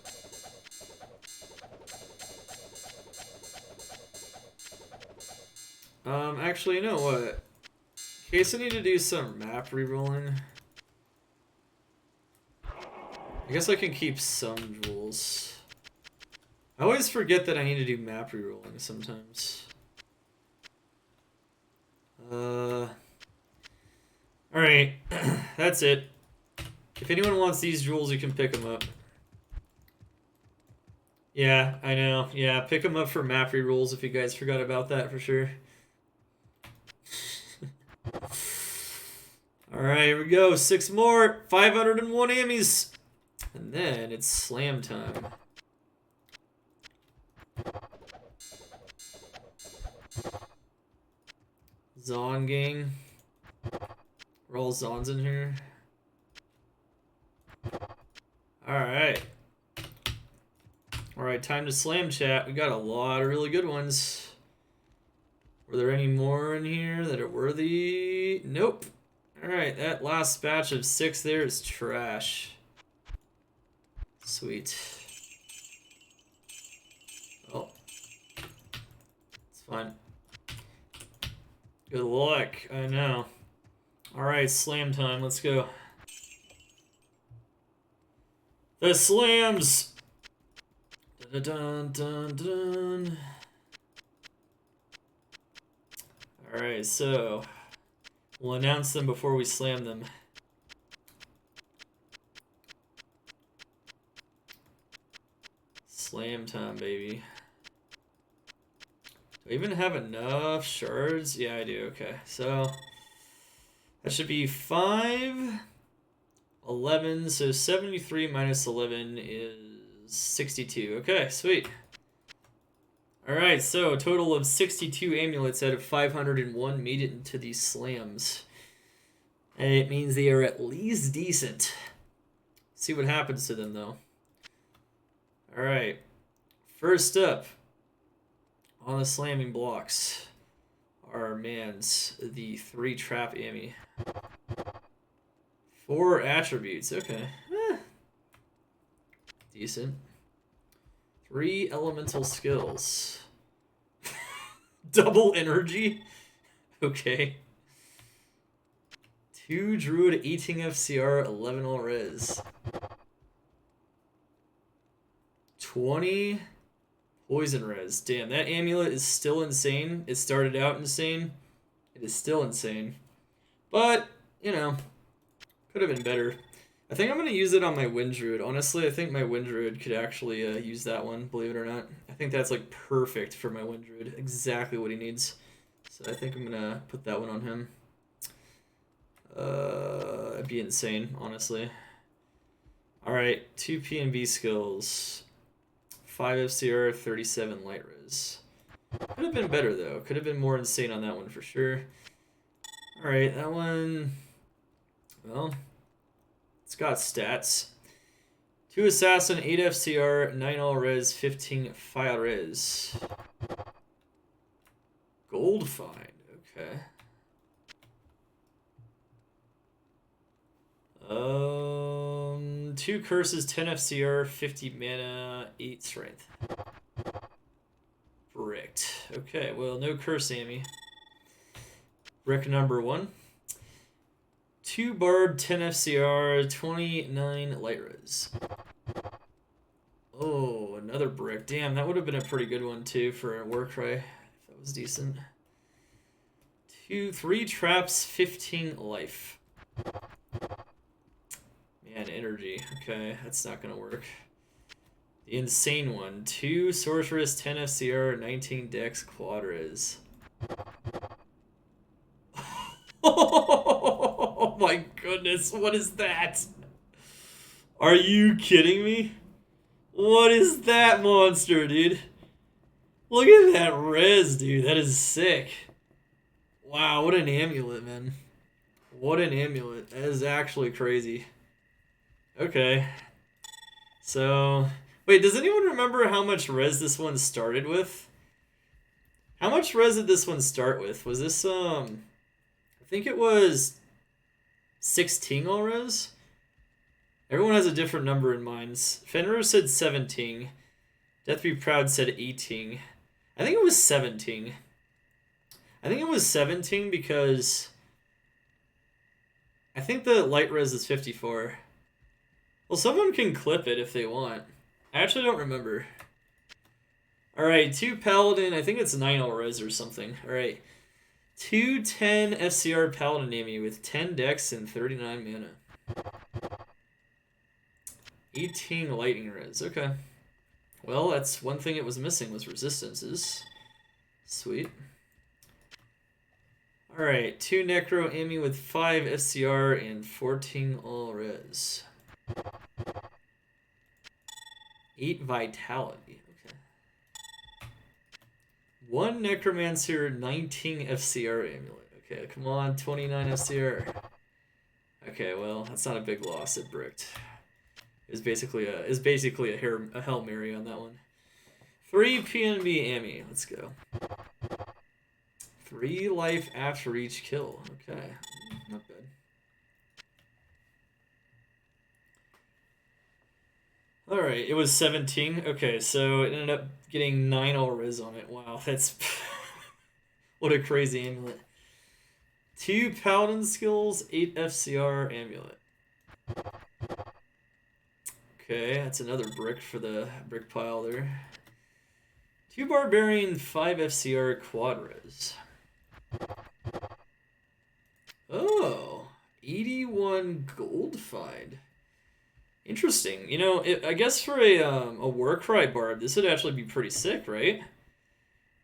[SPEAKER 1] actually, you know what? In case I need to do some map rerolling, I guess I can keep some jewels. I always forget that I need to do map rerolling sometimes. Alright, that's it. If anyone wants these jewels, you can pick them up. Yeah, I know. Yeah, pick them up for map rerolls if you guys forgot about that for sure. Alright, here we go. 6 more. 501 Ammys. And then it's slam time. Zon gang. We're all Zons in here. Alright. Alright, time to slam chat. We got a lot of really good ones. Were there any more in here that are worthy? Nope. Alright, that last batch of 6 there is trash. Sweet. Oh. It's fine. Good luck. I know. Alright, slam time. Let's go. The slams! Dun dun dun dun. Alright, so we'll announce them before we slam them. Slam time, baby. Do I even have enough shards? Yeah, I do. Okay, so that should be 5. 11, so 73 minus 11 is 62. Okay, sweet. Alright, so a total of 62 amulets out of 501 made it into these slams. And it means they are at least decent. See what happens to them, though. Alright, first up on the slamming blocks are Mans, the 3 trap Ammy. 4 attributes, okay. Decent. 3 elemental skills. Double energy? Okay. 2 druid 18 FCR, 11 all res. 20 poison res. Damn, that amulet is still insane. It started out insane. It is still insane. But, you know, could have been better. I think I'm going to use it on my Wind Druid. Honestly, I think my Wind Druid could actually use that one, believe it or not. I think that's like perfect for my Wind Druid. Exactly what he needs. So I think I'm going to put that one on him. It'd be insane, honestly. Alright, 2 P&B skills. 5 FCR, 37 light res. Could have been better though. Could have been more insane on that one for sure. Alright, that one... Well, it's got stats. 2 assassin, 8 FCR, 9 all res, 15 fire res. Gold find, okay. 2 curses, 10 FCR, 50 mana, 8 strength. Bricked. Okay, well, no curse, Amy. Brick number 1. 2 bard, 10 FCR, 29 light res. Oh, another brick. Damn, that would have been a pretty good one too for a Warcry, if that was decent. 3 traps, 15 life. Man, energy. Okay, that's not gonna work. The insane one. 2 sorceress, 10 FCR, 19 dex, quad res. Oh my goodness, what is that? Are you kidding me? What is that monster, dude? Look at that res, dude. That is sick. Wow, what an amulet, man. What an amulet. That is actually crazy. Okay. So, wait, does anyone remember how much res this one started with? How much res did this one start with? Was this, I think it was 16 all res? Everyone has a different number in mind. Fenrir said 17. Death Be Proud said 18. I think it was 17. I think it was 17 because I think the light res is 54. Well, someone can clip it if they want. I actually don't remember. Alright, 2 Paladin. I think it's 9 all res or something. Alright. 2 10 FCR Paladin Amy with 10 dex and 39 mana. 18 lightning res. Okay. Well, that's one thing it was missing was resistances. Sweet. Alright, 2 Necro Amy with 5 FCR and 14 all res. 8 Vitality. Okay. 1 Necromancer, 19 FCR Amulet. Okay, come on, 29 FCR. Okay, well, that's not a big loss. It bricked. It's basically a Hail Mary on that one. 3 PNB Ammy. Let's go. 3 life after each kill. Okay, not bad. Alright, it was 17. Okay, so it ended up getting 9 all res on it. Wow, that's... what a crazy amulet. 2 Paladin skills, 8 FCR amulet. Okay, that's another brick for the brick pile there. 2 Barbarian, 5 FCR quad res. Oh, 81 gold find. Interesting. You know, I guess for a Warcry Barb, this would actually be pretty sick, right?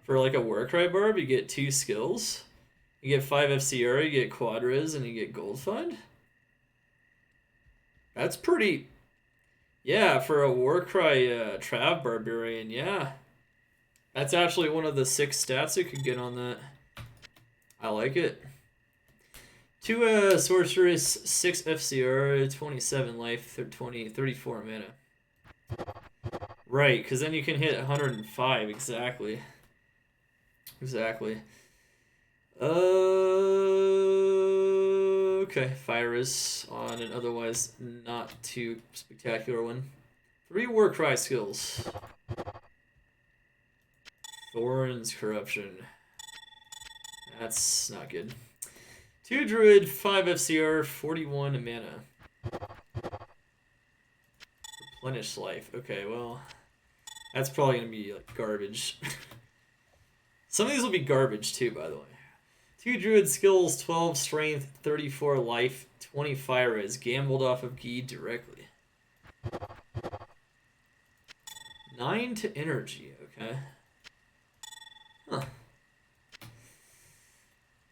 [SPEAKER 1] For like a Warcry Barb, you get 2 skills. You get 5 FCR, you get quad res, and you get gold find. That's pretty... Yeah, for a Warcry Trav Barbarian, yeah. That's actually one of the 6 stats you could get on that. I like it. 2 Sorceress, 6 FCR, 27 life, 34 mana. Right, because then you can hit 105, exactly. Exactly. Okay, Fire is on an otherwise not too spectacular one. 3 Warcry skills. Thorns Corruption. That's not good. 2 Druid, 5 FCR, 41 mana. Replenish life. Okay, well, that's probably gonna be like garbage. Some of these will be garbage too, by the way. 2 Druid skills, 12 strength, 34 life, 20 fire res, gambled off of Gi directly. 9 to energy, okay. Huh.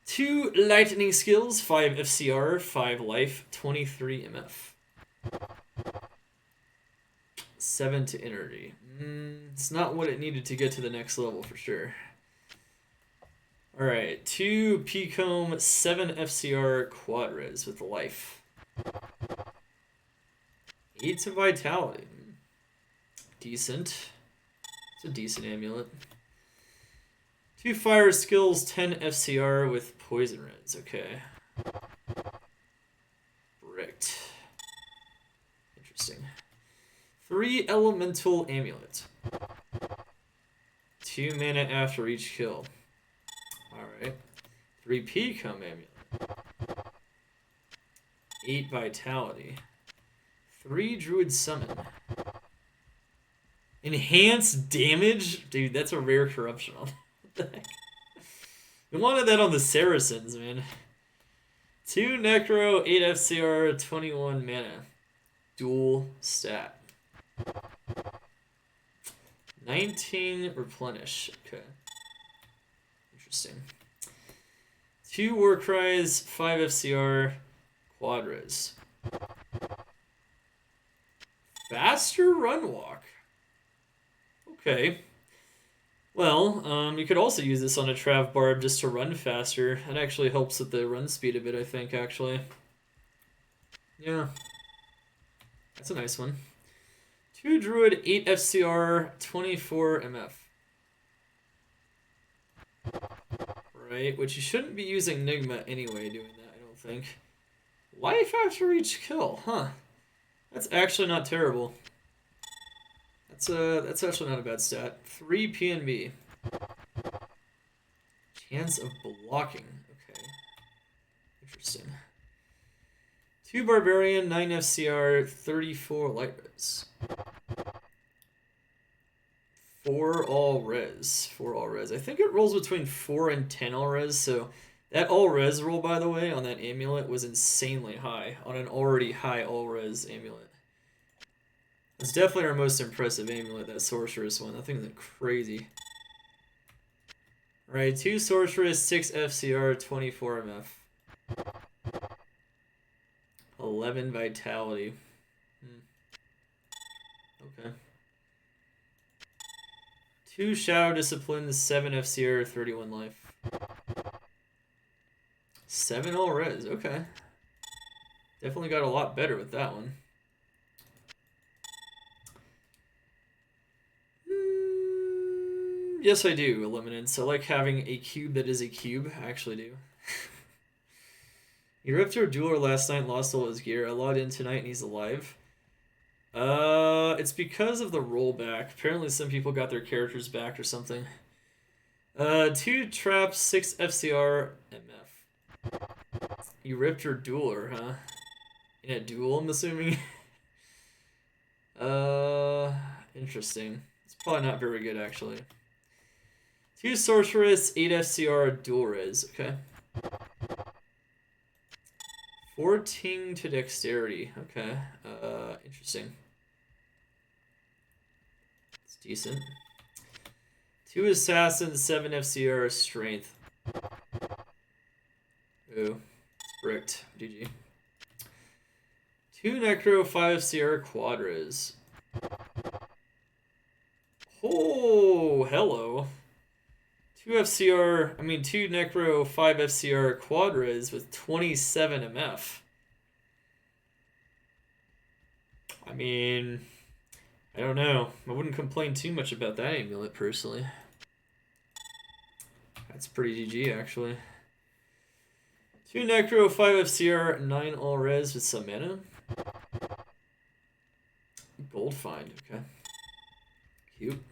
[SPEAKER 1] 2 lightning skills, 5 FCR, 5 life, 23 MF. 7 to energy. It's not what it needed to get to the next level for sure. Alright, 2 P-Comb, 7 FCR quad res with life. 8 to vitality. Decent. It's a decent amulet. 2 fire skills, 10 FCR with poison res. Okay. Bricked. Interesting. 3 elemental amulet. 2 mana after each kill. Alright. 3 P-Comb amulet. 8 vitality. 3 druid summon. Enhanced damage? Dude, that's a rare corruption. What the heck? We wanted that on the Saracens, man. 2 Necro, 8 FCR, 21 mana. Dual stat. 19 replenish. Okay. Interesting. 2 Warcries, 5 FCR, quad res. Faster run walk. Okay. Well, you could also use this on a Trav Barb just to run faster. It actually helps with the run speed a bit, I think, actually. Yeah. That's a nice one. 2 Druid, 8 FCR, 24 MF. Right, which you shouldn't be using Nigma anyway doing that, I don't think. Life after each kill, huh. That's actually not terrible. That's actually not a bad stat. 3 PNB. Chance of blocking. Okay. Interesting. 2 Barbarian, 9 FCR, 34 light res. 4 all res. 4 all res. I think it rolls between 4 and 10 all res, so that all res roll, by the way, on that amulet was insanely high on an already high all res amulet. It's definitely our most impressive amulet, that Sorceress one. That thing's crazy. Alright, 2 Sorceress, 6 FCR, 24 MF. 11 Vitality. Okay. 2 Shadow Discipline, 7 FCR, 31 life. 7 all res, okay. Definitely got a lot better with that one. Yes, I do, Eliminance. I like having a cube that is a cube. I actually do. He ripped our dueler last night and lost all his gear. I logged in tonight and he's alive. It's because of the rollback. Apparently some people got their characters back or something. 2 traps, 6 FCR, MF. You ripped your dueler, huh? In a duel, I'm assuming? Interesting. It's probably not very good, actually. 2 Sorceress, 8 FCR, dual res. Okay. 14 to Dexterity. Okay. Interesting. It's decent. 2 Assassins, 7 FCR, Strength. Ooh. It's bricked. GG. 2 Necro, 5 FCR Quadras. Oh, hello. 2 Necro, 5 FCR Quadras with 27 MF. I mean, I don't know. I wouldn't complain too much about that amulet, personally. That's pretty GG, actually. 2 Necro, 5 FCR, 9 all res with some mana. Gold find, okay. Cute.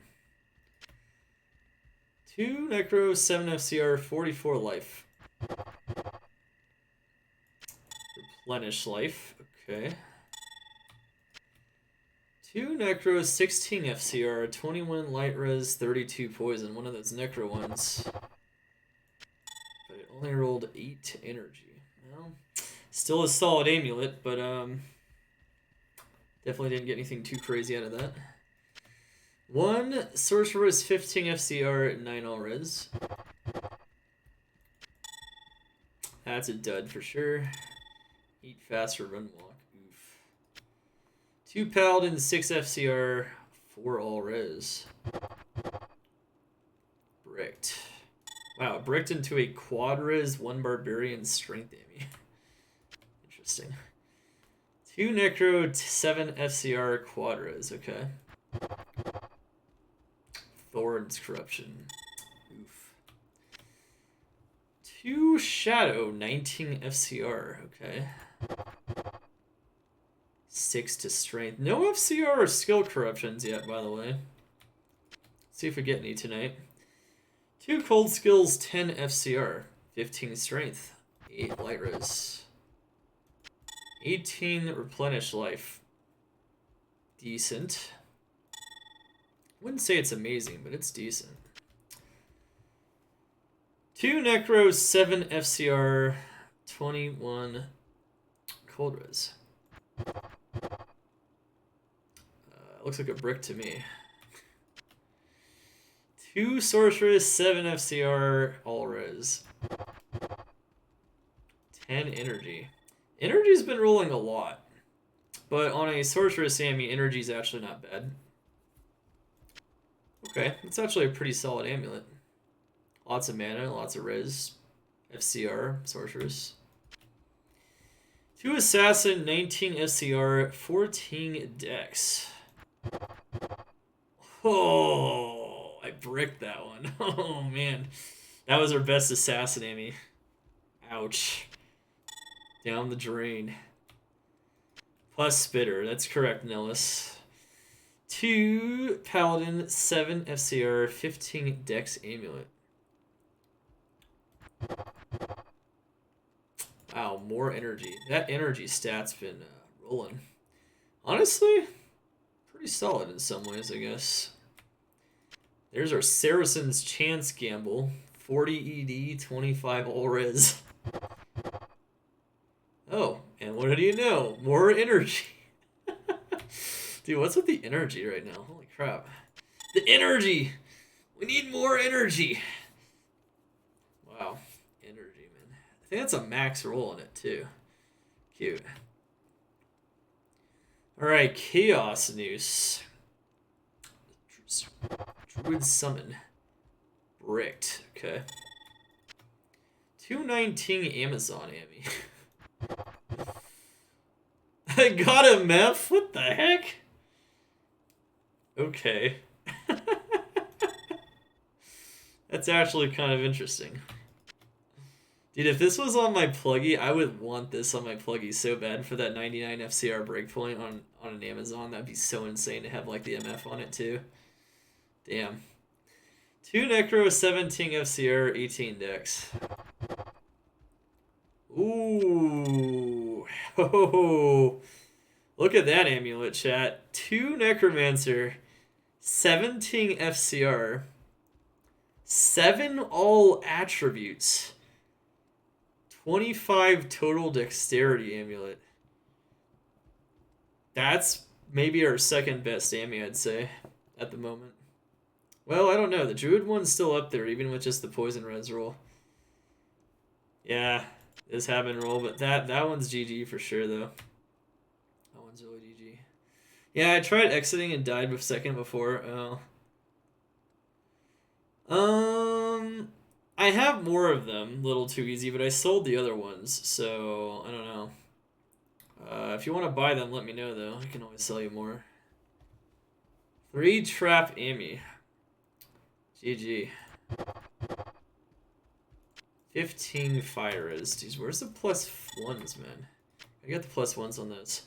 [SPEAKER 1] 2 Necro, 7 FCR, 44 life. Replenish life, okay. 2 Necro, 16 FCR, 21 light res, 32 poison. One of those Necro ones. But it only rolled 8 energy. Well, still a solid amulet, but definitely didn't get anything too crazy out of that. 1 Sorceress, 15 FCR, 9 all res. That's a dud for sure. 8 faster run walk. Oof. 2 Paladin, 6 FCR, 4 all res. Bricked. Wow, bricked into a quad res, 1 barbarian strength Ammy. Interesting. 2 Necro, 7 FCR quad res, okay. Thorn's Corruption. Oof. 2 Shadow, 19 FCR, okay. 6 to Strength. No FCR or skill corruptions yet, by the way. Let's see if we get any tonight. 2 Cold Skills, 10 FCR, 15 Strength, 8 Light Res. 18 Replenish Life. Decent. Wouldn't say it's amazing, but it's decent. 2 Necro, 7 FCR, 21 Cold Res. Looks like a brick to me. 2 Sorceress, 7 FCR, all res. 10 energy. Energy's been rolling a lot. But on a Sorceress Ammy, energy's actually not bad. Okay, it's actually a pretty solid amulet. Lots of mana, lots of res. FCR, Sorceress. 2 Assassin, 19 FCR, 14 Dex. Oh, I bricked that one. Oh, man. That was our best Assassin, Ammy. Ouch. Down the drain. Plus Spitter. That's correct, Nellis. 2 Paladin, 7 FCR, 15 Dex Amulet. Wow, more energy. That energy stat's been rolling. Honestly, pretty solid in some ways, I guess. There's our Saracen's Chance Gamble. 40 ED, 25 all res. Oh, and what do you know? More energy. Dude, what's with the energy right now? Holy crap. The energy! We need more energy! Wow. Energy, man. I think that's a max roll on it, too. Cute. Alright, Chaos Noose. Druid Summon. Bricked. Okay. 219 Amazon Ammy. I got a meth? What the heck? Okay. That's actually kind of interesting. Dude, if this was on my pluggy, I would want this on my pluggy so bad for that 99 FCR breakpoint on an Amazon. That'd be so insane to have like the MF on it too. Damn. 2 Necro, 17 FCR, 18 Dex. Ooh. Oh. Look at that amulet, chat. 2 Necromancer, 17 FCR, 7 all attributes, 25 total dexterity amulet. That's maybe our second best Ammy, I'd say, at the moment. Well, I don't know. The Druid one's still up there, even with just the Poison Res roll. Yeah, this Habin roll, but that one's GG for sure, though. Yeah, I tried exiting and died with second before. Oh. I have more of them, little too easy, but I sold the other ones, so I don't know. If you want to buy them, let me know though. I can always sell you more. 3 trap Ammy. GG. 15 fire resisties. Where's the +1s, man? I got the +1s on those.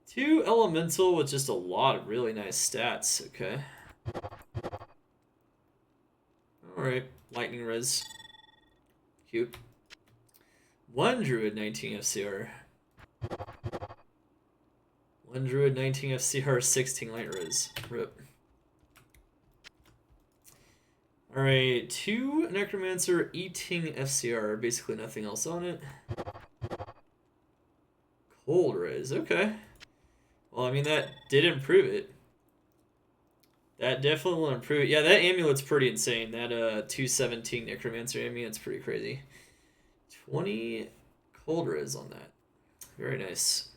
[SPEAKER 1] 2 elemental with just a lot of really nice stats. Okay. Alright. Lightning res. Cute. 1 druid, 19 FCR. 1 druid, 19 FCR, 16 light res. Rip. Alright, 2 necromancer, eating FCR. Basically nothing else on it. Cold res. Okay. Well, I mean, that did improve it. That definitely will improve it. Yeah, that amulet's pretty insane. That 217 necromancer amulet's pretty crazy. 20 cold res on that. Very nice.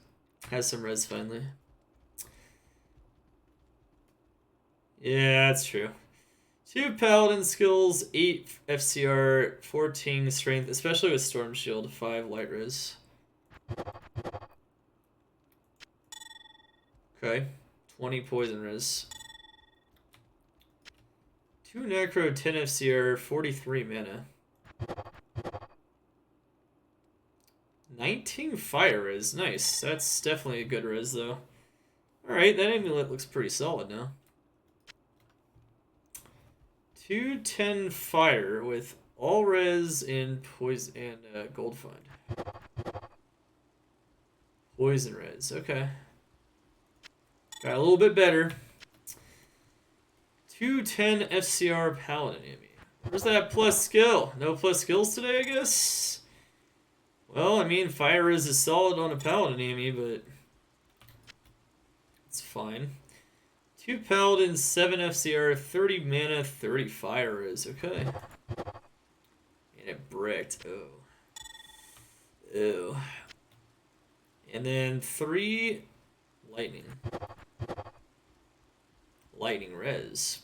[SPEAKER 1] Has some res finally. Yeah, that's true. 2 paladin skills, 8 FCR, 14 strength, especially with storm shield, 5 light res. Okay, 20 poison res. 2 necro, 10 FCR, 43 mana. 19 fire res, nice. That's definitely a good res though. Alright, that amulet looks pretty solid now. 210 fire with all res and poison and gold find. Poison res, okay. Got a little bit better. 210 FCR paladin Ammy. Where's that plus skill? No plus skills today, I guess? Well, I mean, fire res is solid on a paladin Ammy, but it's fine. 2 paladins, 7 FCR, 30 mana, 30 fire res. Okay. And it bricked. Oh. Ew. And then 3 lightning. Lightning res.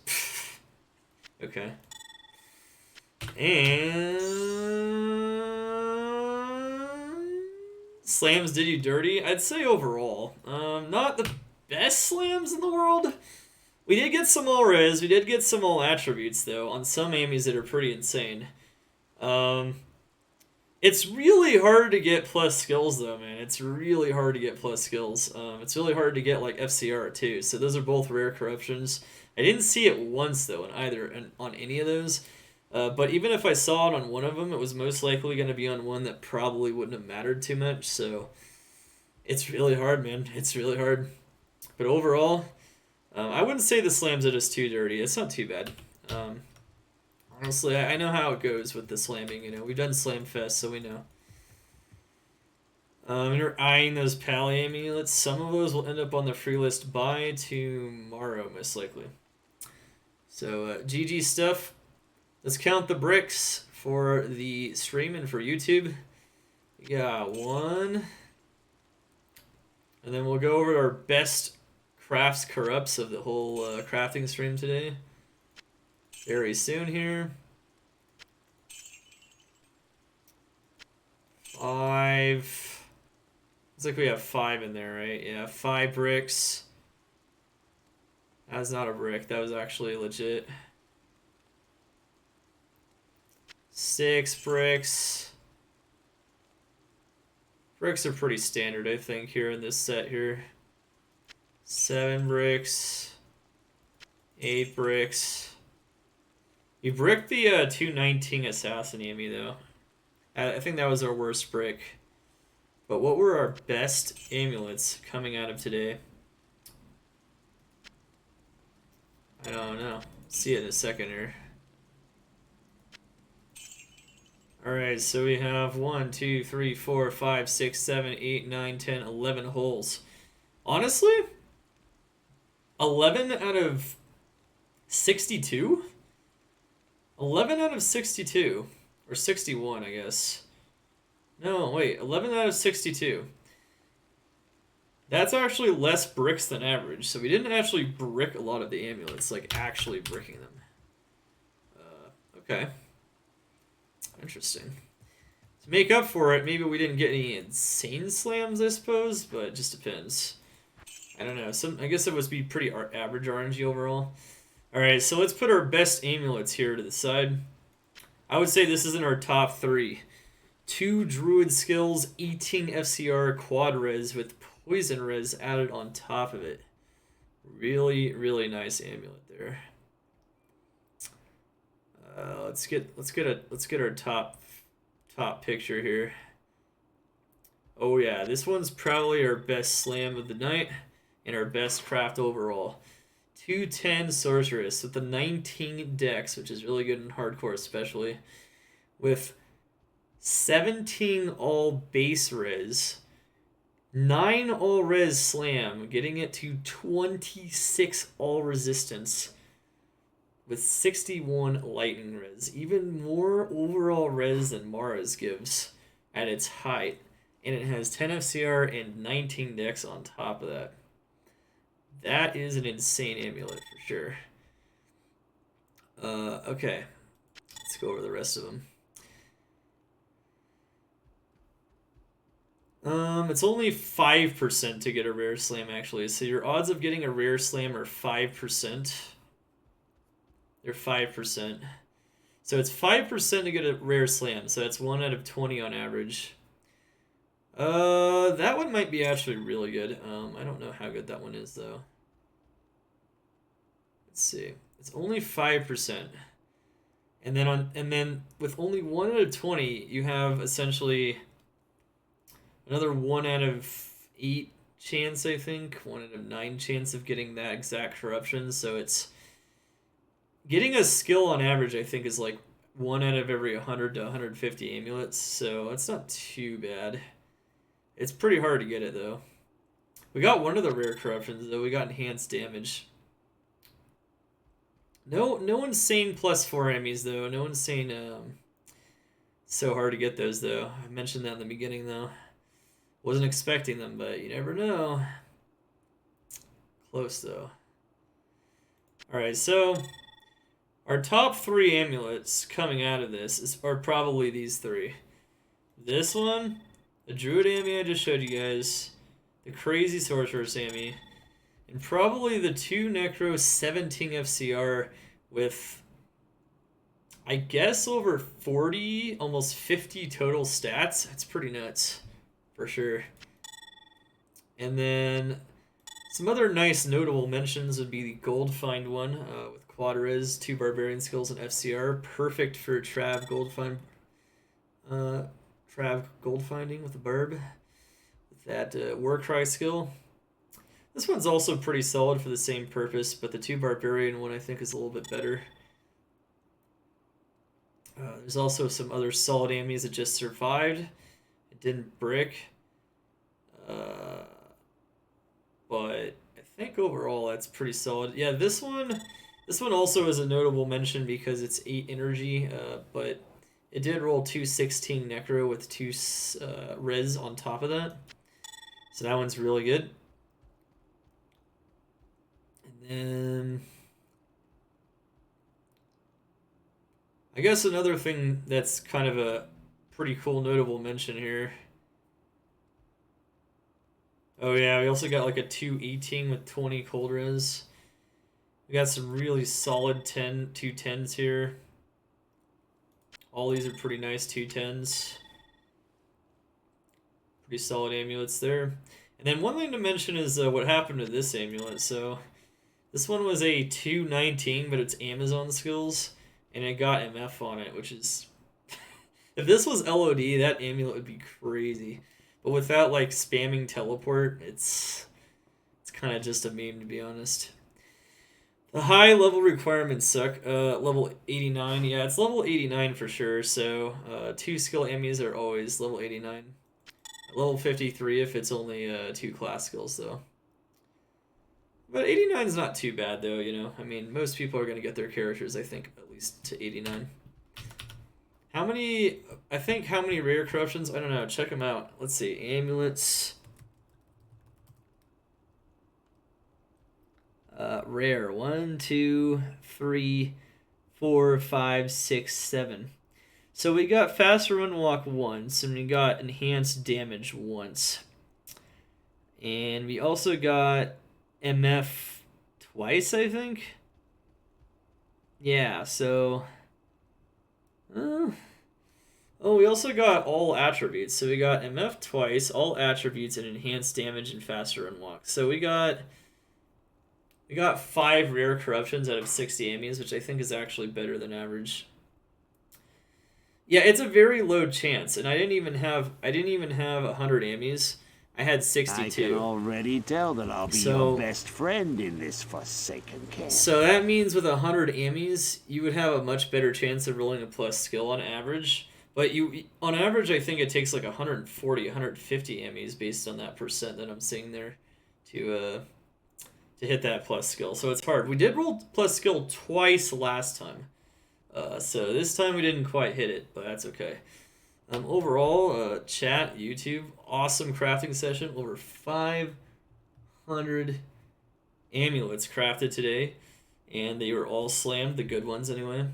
[SPEAKER 1] Okay. And slams did you dirty? I'd say overall. Not the best slams in the world. We did get some all res. We did get some all attributes though on some Ammys that are pretty insane. It's really hard to get plus skills though, man. It's really hard to get plus skills. It's really hard to get like FCR too. So those are both rare corruptions. I didn't see it once though on any of those. But even if I saw it on one of them, it was most likely going to be on one that probably wouldn't have mattered too much. So it's really hard, man. It's really hard. But overall, I wouldn't say the slams are just too dirty. It's not too bad. Honestly, I know how it goes with the slamming. You know, we've done Slam Fest, so we know. You're eyeing those Pally amulets. Some of those will end up on the free list by tomorrow, most likely. So, GG stuff. Let's count the bricks for the stream and for YouTube. We got 1. And then we'll go over our best crafts corrupts of the whole crafting stream today. Very soon here. 5. Looks like we have 5 in there, right? Yeah, 5 bricks. That's not a brick. That was actually legit. 6 bricks. Bricks are pretty standard, I think, here in this set here. 7 bricks. 8 bricks. You bricked the 219 Assassin Ammy, though. I think that was our worst brick. But what were our best amulets coming out of today? I don't know. See it in a second here. Alright, so we have 1, 2, 3, 4, 5, 6, 7, 8, 9, 10, 11 holes. Honestly, 11 out of 62? 11 out of 62. Or 61, I guess. No, wait. 11 out of 62. That's actually less bricks than average, so we didn't actually brick a lot of the amulets, like actually bricking them. Okay. Interesting. To make up for it, maybe we didn't get any insane slams, I suppose, but it just depends. I don't know. I guess it would be pretty average RNG overall. Alright, so let's put our best amulets here to the side. I would say this is in our top 3. 2 Druid skills, eating FCR quad res with poison res added on top of it. Really, really nice amulet there. Let's get our top picture here. Oh yeah, this one's probably our best slam of the night and our best craft overall. 210 Sorceress with the 19 dex, which is really good in hardcore especially, with 17 all base res, 9 all res slam, getting it to 26 all resistance, with 61 lightning res, even more overall res than Mara's gives at its height, and it has 10 FCR and 19 dex on top of that. That is an insane amulet for sure. Okay, let's go over the rest of them. It's only 5% to get a rare slam actually, so your odds of getting a rare slam are 5%. They're 5%. So it's 5% to get a rare slam, so that's 1 out of 20 on average. That one might be actually really good. I don't know how good that one is though. Let's see. It's only 5%. And then with only 1 out of 20, you have essentially another 1 out of 8 chance, I think. 1 out of 9 chance of getting that exact corruption. So it's getting a skill on average, I think, is like 1 out of every 100 to 150 amulets. So it's not too bad. It's pretty hard to get it though. We got one of the rare corruptions though. We got enhanced damage. No insane +4 Emmys though. No insane. So hard to get those though. I mentioned that in the beginning though. Wasn't expecting them, but you never know. Close though. All right, so our top 3 amulets coming out of this are probably these 3. This one, the Druid Ammy I just showed you guys, the Crazy Sorceress Ammy, and probably the 2 Necro 17 FCR with, I guess, over 40, almost 50 total stats. That's pretty nuts, for sure. And then some other nice notable mentions would be the Gold Find one with Quad Res, 2 Barbarian skills, and FCR. Perfect for Trav Gold Find. Trav Gold Finding with the Barb. With that Warcry skill. This one's also pretty solid for the same purpose, but the 2 Barbarian one I think is a little bit better. There's also some other solid Ammys that just survived. It didn't brick. But I think overall that's pretty solid. Yeah, this one also is a notable mention because it's 8 energy, but it did roll 216 Necro with 2 res on top of that. So that one's really good. And then I guess another thing that's kind of a pretty cool notable mention here. Oh yeah, we also got like a 218 with 20 cold res. We got some really solid 210s here. All these are pretty nice 210s. Pretty solid amulets there. And then one thing to mention is what happened to this amulet. So this one was a 219, but it's Amazon skills, and it got MF on it, which is... if this was LOD, that amulet would be crazy. But without like spamming teleport, it's kind of just a meme, to be honest. The high level requirements suck. Level 89, yeah, it's level 89 for sure. So 2 skill Emmys are always level 89. Level 53 if it's only 2 class skills though. But 89 is not too bad though, you know. I mean, most people are gonna get their characters, I think, at least to 89. How many rare corruptions? I don't know. Check them out. Let's see. Amulets. Rare. 1, 2, 3, 4, 5, 6, 7. So we got faster run walk once, and we got enhanced damage once. And we also got MF twice, I think. Yeah, so... Oh, we also got all attributes. So we got MF twice, all attributes, and enhanced damage and faster run walk. So we got 5 rare corruptions out of 60 Ammys, which I think is actually better than average. Yeah, it's a very low chance, and I didn't even have 100 Ammys. I had 62.
[SPEAKER 2] I can already tell that I'll be your best friend in this forsaken camp.
[SPEAKER 1] So that means with 100 Ammys, you would have a much better chance of rolling a plus skill on average. But on average, I think it takes like 140, 150 Ammys based on that percent that I'm seeing there to hit that plus skill. So it's hard. We did roll plus skill twice last time. So this time we didn't quite hit it, but that's okay. Overall, chat, YouTube, awesome crafting session. Over 500 amulets crafted today, and they were all slammed, the good ones anyway.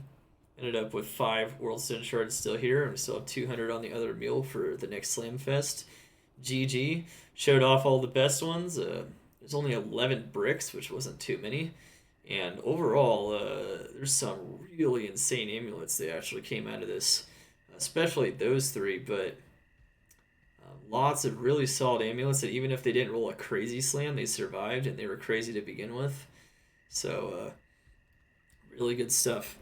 [SPEAKER 1] Ended up with 5 World Stone Shards still here, and we still have 200 on the other mule for the next Slam Fest. GG. Showed off all the best ones. There's only 11 bricks, which wasn't too many. And overall, there's some really insane amulets that actually came out of this. Especially those 3, but lots of really solid amulets that even if they didn't roll a crazy slam, they survived, and they were crazy to begin with. So, really good stuff.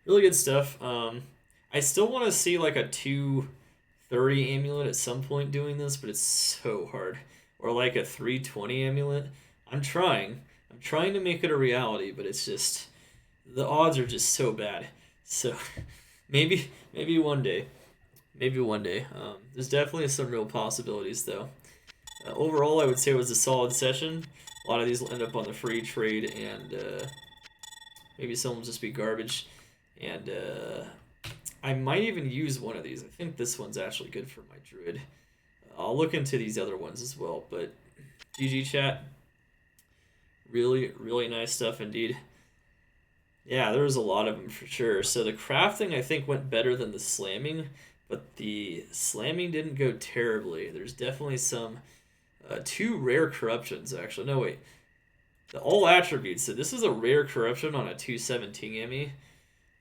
[SPEAKER 1] Really good stuff. I still want to see like a 230 amulet at some point doing this, but it's so hard. Or like a 320 amulet. I'm trying to make it a reality, but it's just, the odds are just so bad. So maybe one day. Maybe one day. There's definitely some real possibilities though. Overall, I would say it was a solid session. A lot of these will end up on the free trade, and maybe some will just be garbage. And I might even use one of these. I think this one's actually good for my druid. I'll look into these other ones as well, but GG chat. Really, really nice stuff indeed. Yeah, there was a lot of them for sure. So the crafting, I think, went better than the slamming, but the slamming didn't go terribly. There's definitely some 2 rare corruptions, actually. No, wait. The all attributes. So this is a rare corruption on a 217 Ammy,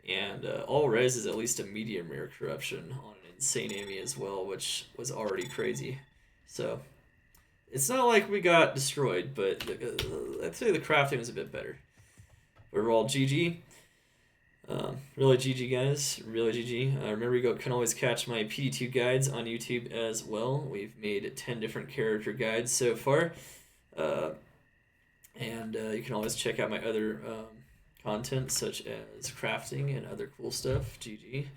[SPEAKER 1] and all res is at least a medium rare corruption on an insane Ammy as well, which was already crazy. So it's not like we got destroyed, but I'd say the crafting was a bit better. We're all GG. Really GG, guys. Really GG. Remember, you can always catch my PD2 guides on YouTube as well. We've made 10 different character guides so far. And you can always check out my other content, such as crafting and other cool stuff. GG.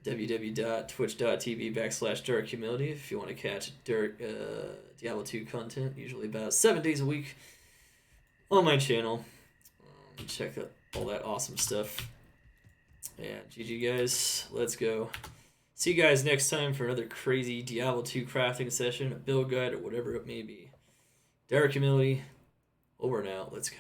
[SPEAKER 1] www.twitch.tv/darkhumility if you want to catch Diablo 2 content, usually about 7 days a week on my channel. Check out all that awesome stuff. And GG, guys. Let's go. See you guys next time for another crazy Diablo 2 crafting session, a build guide, or whatever it may be. Dark Humility, over and out. Let's go.